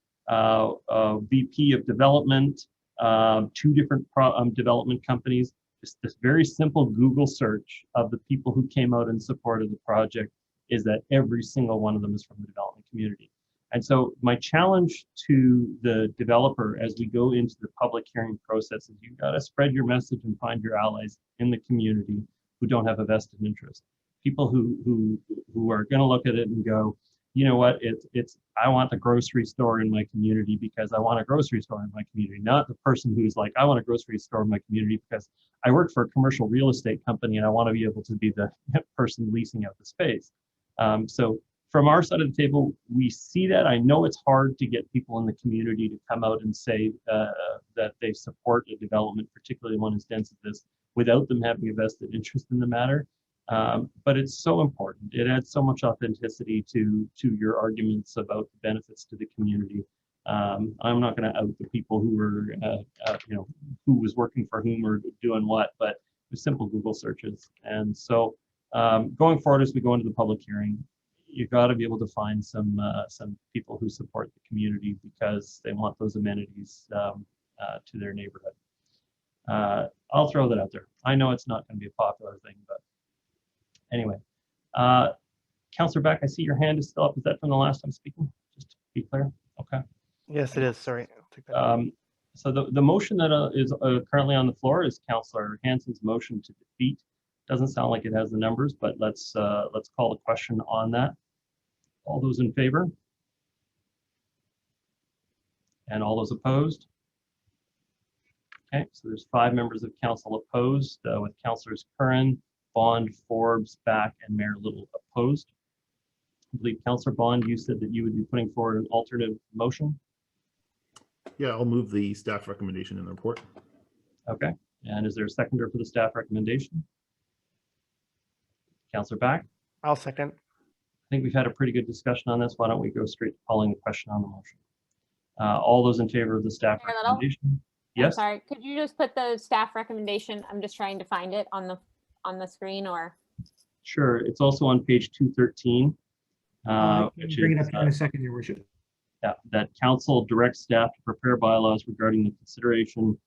VP of development, two different development companies. Just this very simple Google search of the people who came out in support of the project is that every single one of them is from the development community. And so my challenge to the developer as we go into the public hearing process is you've got to spread your message and find your allies in the community who don't have a vested interest. People who are going to look at it and go, you know what, I want a grocery store in my community because I want a grocery store in my community, not the person who's like, I want a grocery store in my community because I work for a commercial real estate company and I want to be able to be the person leasing out the space. So from our side of the table, we see that. I know it's hard to get people in the community to come out and say that they support a development, particularly one as dense as this, without them having a vested interest in the matter. But it's so important. It adds so much authenticity to your arguments about the benefits to the community. I'm not going to out the people who were, who was working for whom or doing what, but with simple Google searches. And so going forward, as we go into the public hearing, you got to be able to find some people who support the community because they want those amenities to their neighborhood. I'll throw that out there. I know it's not going to be a popular thing, but anyway. Councillor Beck, I see your hand is still up. Is that from the last time speaking? Just to be clear. Okay. Yes, it is. Sorry. I'll take that. So the motion that is currently on the floor is Councillor Hansen's motion to defeat. Doesn't sound like it has the numbers, but let's call a question on that. All those in favor? And all those opposed? Okay, so there's 5 members of council opposed, with Councillors Curran, Bond, Forbes, Back, and Mayor Little opposed. I believe Councillor Bond, you said that you would be putting forward an alternative motion. Yeah, I'll move the staff recommendation in the report. Okay, and is there a seconder for the staff recommendation? Councillor Back? I'll second. I think we've had a pretty good discussion on this. Why don't we go straight to calling the question on the motion? All those in favor of the staff recommendation? Yes. Sorry, could you just put the staff recommendation? I'm just trying to find it on the screen, or. Sure. It's also on page 213. Bring it up in a second, Your Worship. Yeah, that council directs staff to prepare bylaws regarding the consideration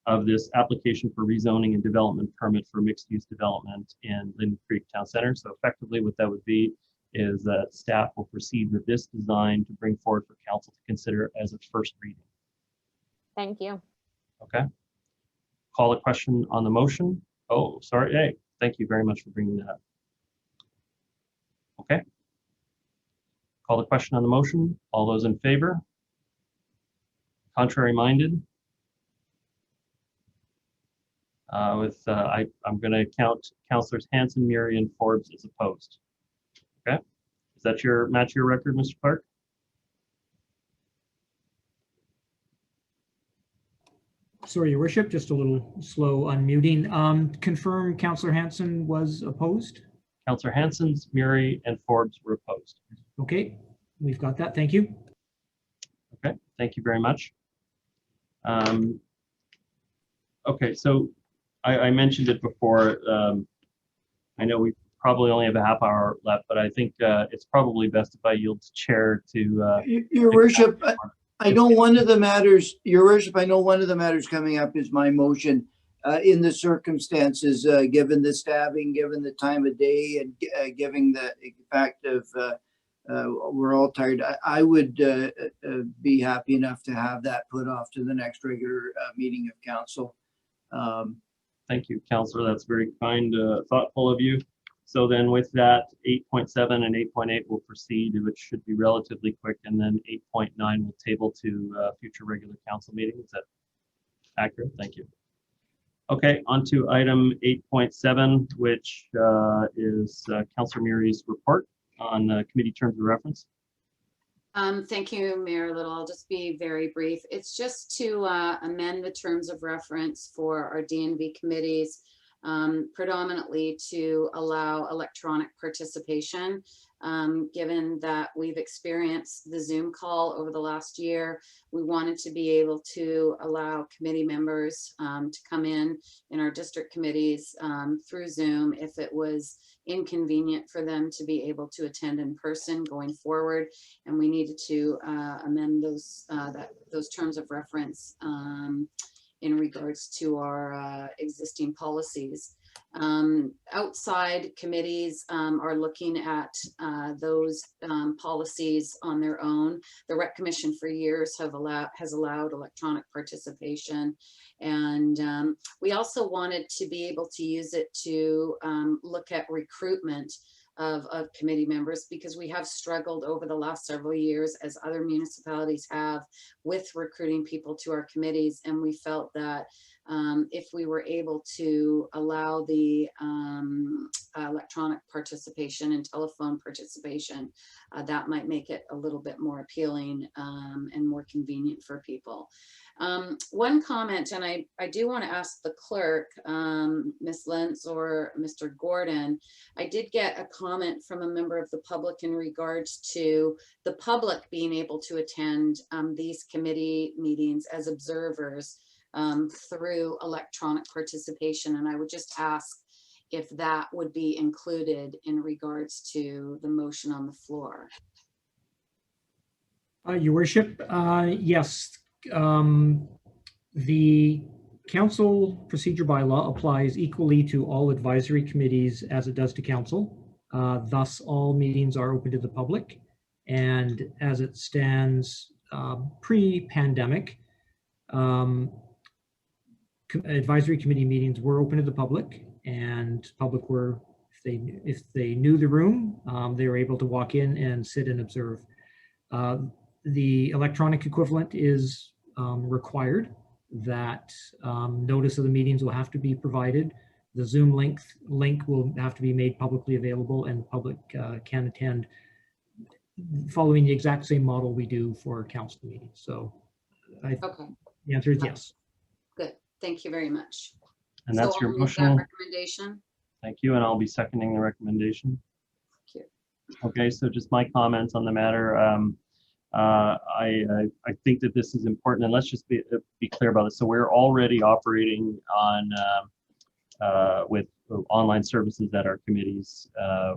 of this application for rezoning and development permit for mixed-use development in Lynn Creek Town Center. So effectively what that would be is that staff will proceed with this design to bring forward for council to consider as its first reading. Thank you. Okay. Call a question on the motion. Oh, sorry. Hey, thank you very much for bringing that up. Okay. Call the question on the motion. All those in favor? Contrary minded? I'm going to count Councillors Hansen, Murray, and Forbes as opposed. Okay. Is that match your record, Mr. Clerk? Sorry, Your Worship, just a little slow unmuting. Confirm Councillor Hansen was opposed? Councillor Hansen's, Murray, and Forbes were opposed. Okay, we've got that. Thank you. Okay, thank you very much. Okay, so I mentioned it before. I know we probably only have a half hour left, but I think it's probably best if I yield to chair to. Your Worship, I know one of the matters, Your Worship, I know one of the matters coming up is my motion in the circumstances, given the stabbing, given the time of day, and given the fact of we're all tired. I would be happy enough to have that put off to the next regular meeting of council. Thank you, Councillor. That's very kind, thoughtful of you. So then with that, 8.7 and 8.8 will proceed, which should be relatively quick, and then 8.9 will table to future regular council meeting. Is that accurate? Thank you. Okay, on to item 8.7, which is Councillor Murray's report on committee terms of reference. Thank you, Mayor Little. I'll just be very brief. It's just to amend the terms of reference for our DNV committees, predominantly to allow electronic participation. Given that we've experienced the Zoom call over the last year, we wanted to be able to allow committee members to come in our district committees through Zoom if it was inconvenient for them to be able to attend in person going forward. And we needed to amend those terms of reference in regards to our existing policies. Outside committees are looking at those policies on their own. The Rec Commission for years has allowed electronic participation, and we also wanted to be able to use it to look at recruitment of committee members, because we have struggled over the last several years, as other municipalities have, with recruiting people to our committees, and we felt that if we were able to allow the electronic participation and telephone participation, that might make it a little bit more appealing and more convenient for people. One comment, and I do want to ask the clerk, Ms. Lentz or Mr. Gordon, I did get a comment from a member of the public in regards to the public being able to attend these committee meetings as observers through electronic participation. And I would just ask if that would be included in regards to the motion on the floor. Your worship, yes. The council procedure bylaw applies equally to all advisory committees as it does to council. Thus, all meetings are open to the public. And as it stands pre-pandemic, advisory committee meetings were open to the public, and public were, if they knew the room, they were able to walk in and sit and observe. The electronic equivalent is required, that notice of the meetings will have to be provided. The Zoom link will have to be made publicly available, and the public can attend following the exact same model we do for council meetings. So okay. The answer is yes. Good. Thank you very much. And that's so your I'll move motion. that recommendation. Thank you, and I'll be seconding the recommendation. Thank you. Okay, so just my comments on the matter. I think that this is important, and let's just be clear about this. So we're already operating on with online services at our committees.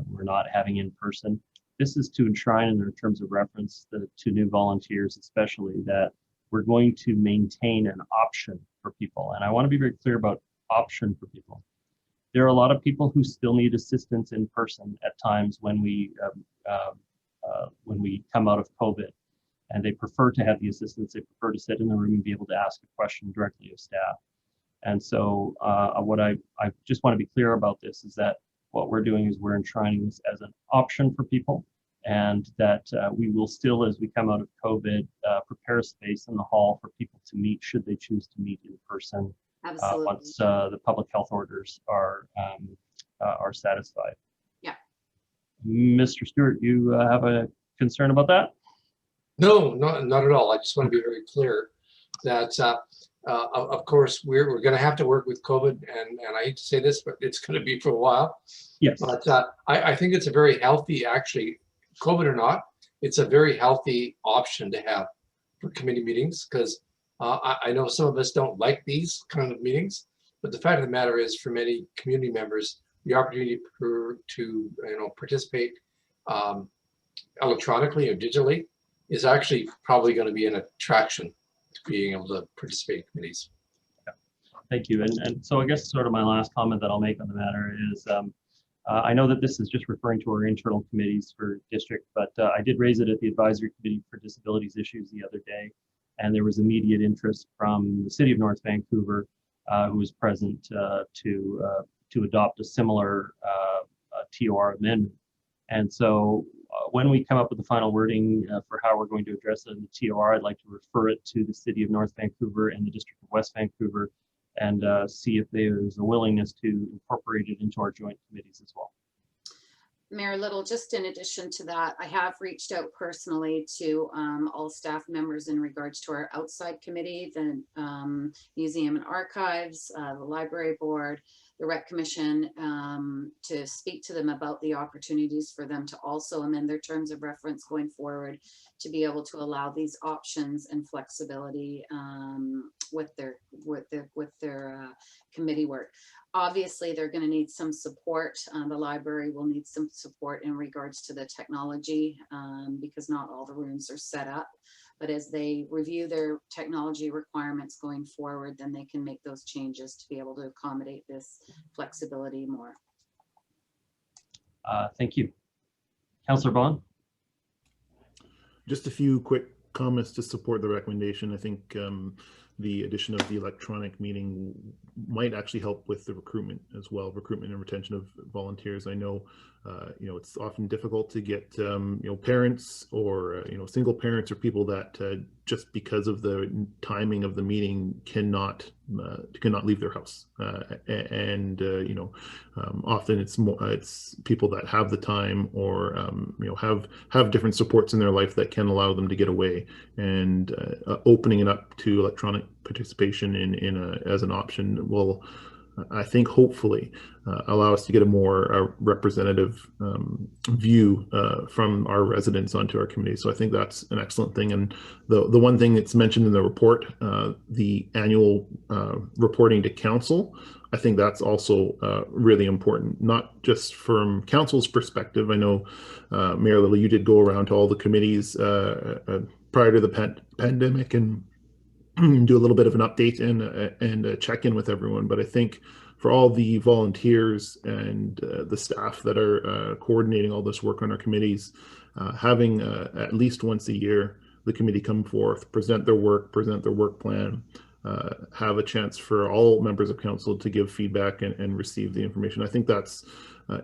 We're not having in person. This is to enshrine in their terms of reference to new volunteers, especially, that we're going to maintain an option for people. And I want to be very clear about option for people. There are a lot of people who still need assistance in person at times when we come out of COVID, and they prefer to have the assistance. They prefer to sit in the room and be able to ask a question directly of staff. And so what I just want to be clear about this is that what we're doing is we're enshrining this as an option for people, and that we will still, as we come out of COVID, prepare a space in the hall for people to meet should they choose to meet in person. Absolutely. Once the public health orders are satisfied. Yeah. Mr. Stewart, you have a concern about that? No, not at all. I just want to be very clear that, of course, we're going to have to work with COVID, and I hate to say this, but it's going to be for a while. Yes. But I think it's a very healthy, actually, COVID or not, it's a very healthy option to have for committee meetings, because I know some of us don't like these kind of meetings, but the fact of the matter is, for many community members, the opportunity to participate electronically or digitally is actually probably going to be an attraction to being able to participate in committees. Yeah. Thank you. And so I guess sort of my last comment that I'll make on the matter is, I know that this is just referring to our internal committees for district, but I did raise it at the Advisory Committee for Disabilities Issues the other day. And there was immediate interest from the City of North Vancouver, who was present to adopt a similar TOR amendment. And so when we come up with the final wording for how we're going to address it in the TOR, I'd like to refer it to the City of North Vancouver and the District of West Vancouver, and see if there's a willingness to incorporate it into our joint committees as well. Mayor Little, just in addition to that, I have reached out personally to all staff members in regards to our outside committee, the Museum and Archives, the Library Board, the Rec Commission, to speak to them about the opportunities for them to also amend their terms of reference going forward to be able to allow these options and flexibility with their committee work. Obviously, they're going to need some support. The library will need some support in regards to the technology, because not all the rooms are set up. But as they review their technology requirements going forward, then they can make those changes to be able to accommodate this flexibility more. Thank you. Councillor Vaughn? Just a few quick comments to support the recommendation. I think the addition of the electronic meeting might actually help with the recruitment as well, recruitment and retention of volunteers. I know it's often difficult to get parents or single parents or people that just because of the timing of the meeting cannot leave their house, and often it's people that have the time or have different supports in their life that can allow them to get away, and opening it up to electronic participation as an option will, I think, hopefully allow us to get a more representative view from our residents onto our committee. So I think that's an excellent thing. And the one thing that's mentioned in the report, the annual reporting to council, I think that's also really important, not just from council's perspective. I know, Mayor Little, you did go around to all the committees prior to the pandemic and do a little bit of an update and check in with everyone. But I think for all the volunteers and the staff that are coordinating all this work on our committees, having at least once a year the committee come forth, present their work plan, have a chance for all members of council to give feedback and receive the information. I think that's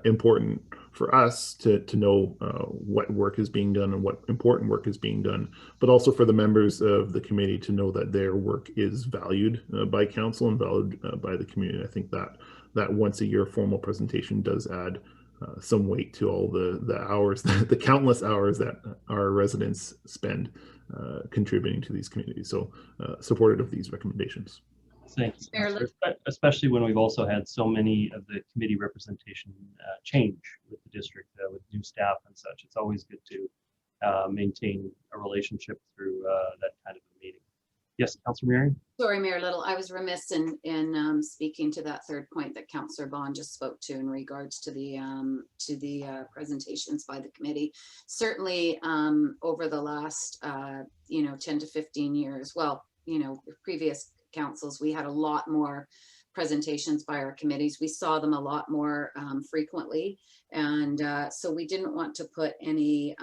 important for us to know what work is being done and what important work is being done, but also for the members of the committee to know that their work is valued by council and valued by the community. I think that once a year formal presentation does add some weight to all the hours, the countless hours that our residents spend contributing to these communities. So supportive of these recommendations. Thank you, Councillor. Especially when we've also had so many of the committee representation change with the district, with new staff and such. It's always good to maintain a relationship through that kind of a meeting. Yes, Councillor Mary? Sorry, Mayor Little, I was remiss in speaking to that third point that Councillor Bond just spoke to in regards to the presentations by the committee. Certainly over the last 10 to 15 years, well, previous councils, we had a lot more presentations by our committees. We saw them a lot more frequently, and so we didn't want to put any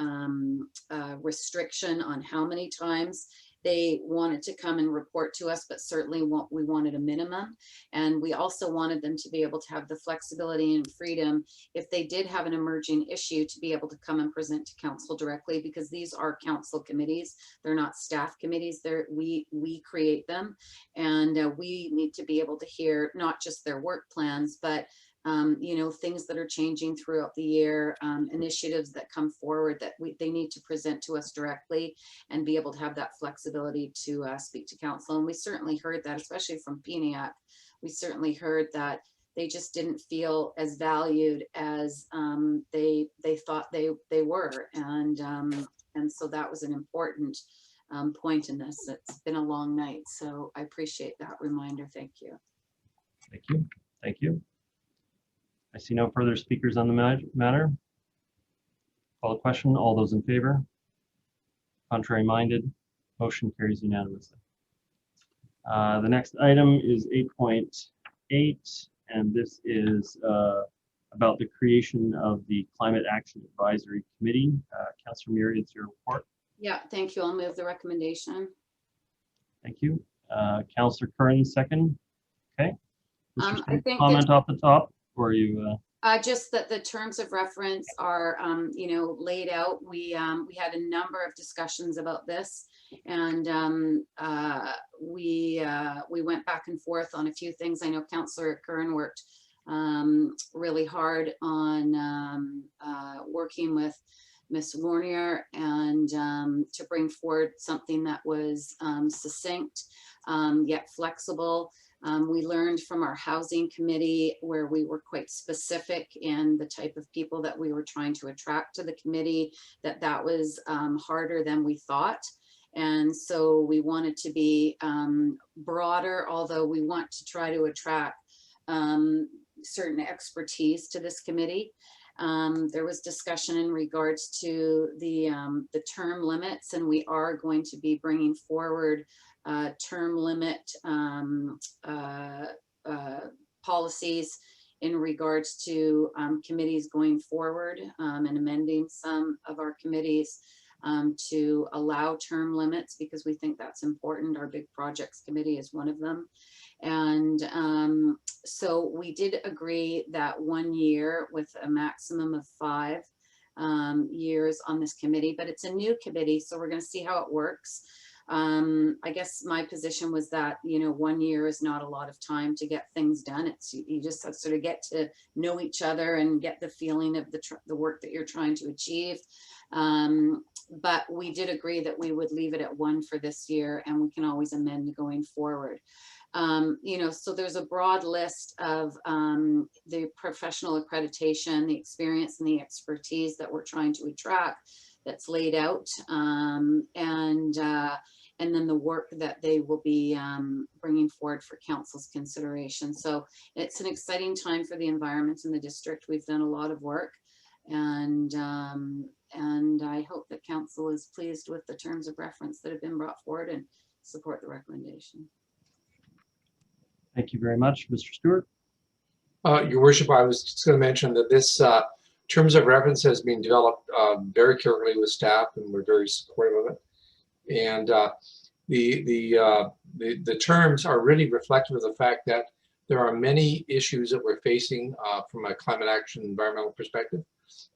restriction on how many times they wanted to come and report to us, but certainly we wanted a minimum. And we also wanted them to be able to have the flexibility and freedom if they did have an emerging issue to be able to come and present to council directly, because these are council committees. They're not staff committees. We create them, and we need to be able to hear not just their work plans, but things that are changing throughout the year, initiatives that come forward that they need to present to us directly, and be able to have that flexibility to speak to council. And we certainly heard that, especially from PNIAC. We certainly heard that they just didn't feel as valued as they thought they were, and so that was an important point in this. It's been a long night, so I appreciate that reminder. Thank you. Thank you. Thank you. I see no further speakers on the matter. Call the question. All those in favor? Contrary minded? Motion carries unanimously. The next item is 8.8, and this is about the creation of the Climate Action Advisory Committee. Councillor Murray, it's your report. Yeah, thank you. I'll move the recommendation. Thank you. Councillor Curran, second. Okay. I think comment off the top, or are you? Just that the terms of reference are, laid out. We had a number of discussions about this, and we went back and forth on a few things. I know Councillor Curran worked really hard on working with Ms. Raynor and to bring forward something that was succinct yet flexible. We learned from our housing committee, where we were quite specific in the type of people that we were trying to attract to the committee, that was harder than we thought. And so we wanted to be broader, although we want to try to attract certain expertise to this committee. There was discussion in regards to the term limits, and we are going to be bringing forward term limit policies in regards to committees going forward, and amending some of our committees to allow term limits because we think that's important. Our big projects committee is one of them. And so we did agree that 1 year with a maximum of 5 years on this committee, but it's a new committee, so we're going to see how it works. I guess my position was that, you know, 1 year is not a lot of time to get things done. It's you just sort of get to know each other and get the feeling of the work that you're trying to achieve. But we did agree that we would leave it at 1 for this year, and we can always amend going forward. You know, so there's a broad list of the professional accreditation, the experience and the expertise that we're trying to attract that's laid out, and then the work that they will be bringing forward for council's consideration. So it's an exciting time for the environment in the district. We've done a lot of work, and I hope that council is pleased with the terms of reference that have been brought forward and support the recommendation. Thank you very much, Mr. Stewart. Your Worship, I was just going to mention that this terms of reference has been developed very carefully with staff, and we're very supportive of it. And the terms are really reflective of the fact that there are many issues that we're facing from a climate action environmental perspective.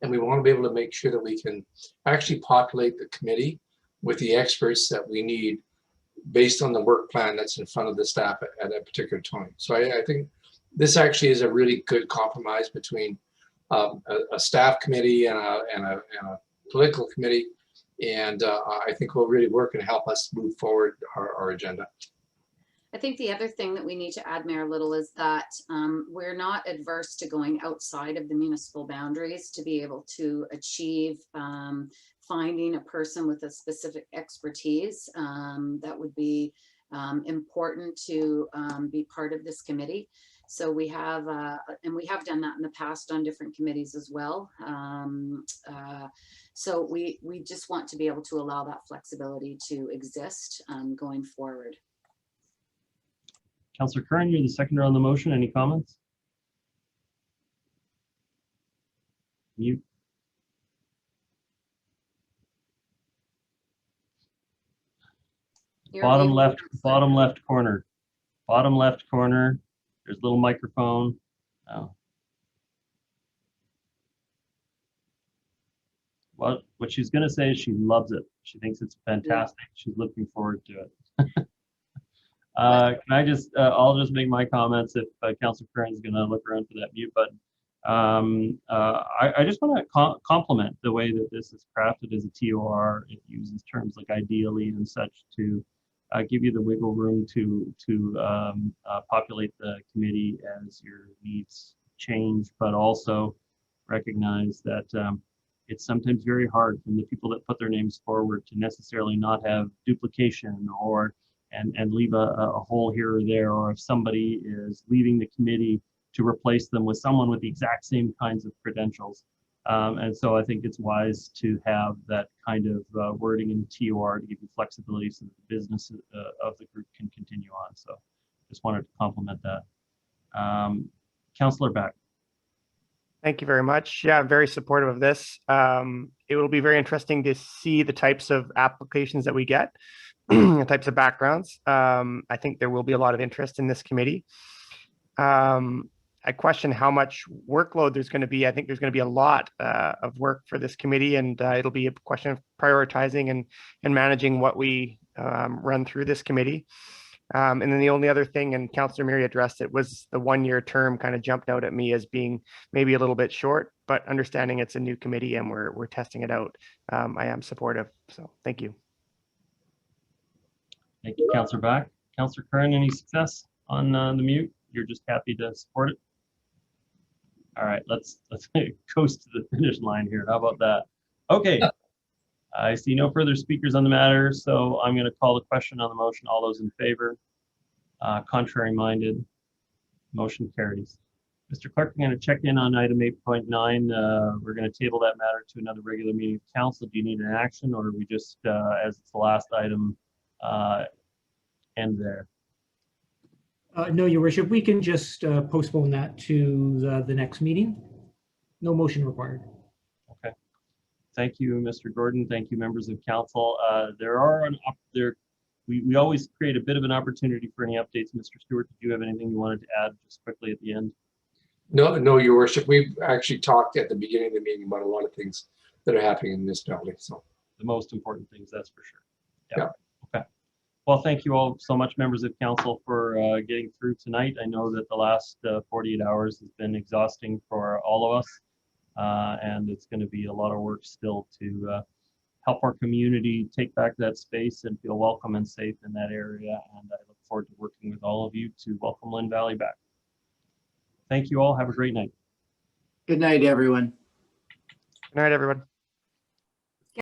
And we want to be able to make sure that we can actually populate the committee with the experts that we need based on the work plan that's in front of the staff at a particular time. So I think this actually is a really good compromise between a staff committee and a political committee. And I think will really work and help us move forward our agenda. I think the other thing that we need to add, Mayor Little, is that we're not adverse to going outside of the municipal boundaries to be able to achieve finding a person with a specific expertise that would be important to be part of this committee. So we have, and we have done that in the past on different committees as well. So we just want to be able to allow that flexibility to exist going forward. Councillor Curran, you're the seconder on the motion. Any comments? Mute. Bottom left corner. Bottom left corner. There's a little microphone. Oh. What she's going to say is she loves it. She thinks it's fantastic. Yeah. She's looking forward to it. Can I just, I'll just make my comments if Councillor Curran is going to look around for that mute button. I just want to compliment the way that this is crafted as a TOR. It uses terms like ideally and such to give you the wiggle room to populate the committee as your needs change, but also recognize that it's sometimes very hard from the people that put their names forward to necessarily not have duplication or and leave a hole here or there, or if somebody is leaving the committee to replace them with someone with the exact same kinds of credentials. And so I think it's wise to have that kind of wording in the TOR to give you flexibility so that the business of the group can continue on. So just wanted to compliment that. Councillor Beck. Thank you very much. Yeah, I'm very supportive of this. It will be very interesting to see the types of applications that we get, the types of backgrounds. I think there will be a lot of interest in this committee. I question how much workload there's going to be. I think there's going to be a lot of work for this committee, and it'll be a question of prioritizing and managing what we run through this committee. And then the only other thing, and Councillor Miri addressed it, was the one-year term kind of jumped out at me as being maybe a little bit short, but understanding it's a new committee and we're testing it out, I am supportive. So thank you. Thank you, Councillor Beck. Councillor Curran, any success on the mute? You're just happy to support it? All right, let's coast to the finish line here. How about that? Okay. I see no further speakers on the matter, so I'm going to call the question on the motion. All those in favor? Contrary minded? Motion carries. Mr. Clerk, I'm going to check in on item 8.9. We're going to table that matter to another regular meeting of council. Do you need an action, or are we just, as it's the last item, end there? No, Your Worship, we can just postpone that to the next meeting. No motion required. Okay. Thank you, Mr. Gordon. Thank you, members of council. We always create a bit of an opportunity for any updates. Mr. Stewart, did you have anything you wanted to add just quickly at the end? No, Your Worship. We've actually talked at the beginning of the meeting about a lot of things that are happening in this municipality. So the most important things, that's for sure. Yeah. Okay. Well, thank you all so much, members of council, for getting through tonight. I know that the last 48 hours has been exhausting for all of us, and it's going to be a lot of work still to help our community take back that space and feel welcome and safe in that area. And I look forward to working with all of you to welcome Lynn Valley back. Thank you all. Have a great night. Good night, everyone. Good night, everyone.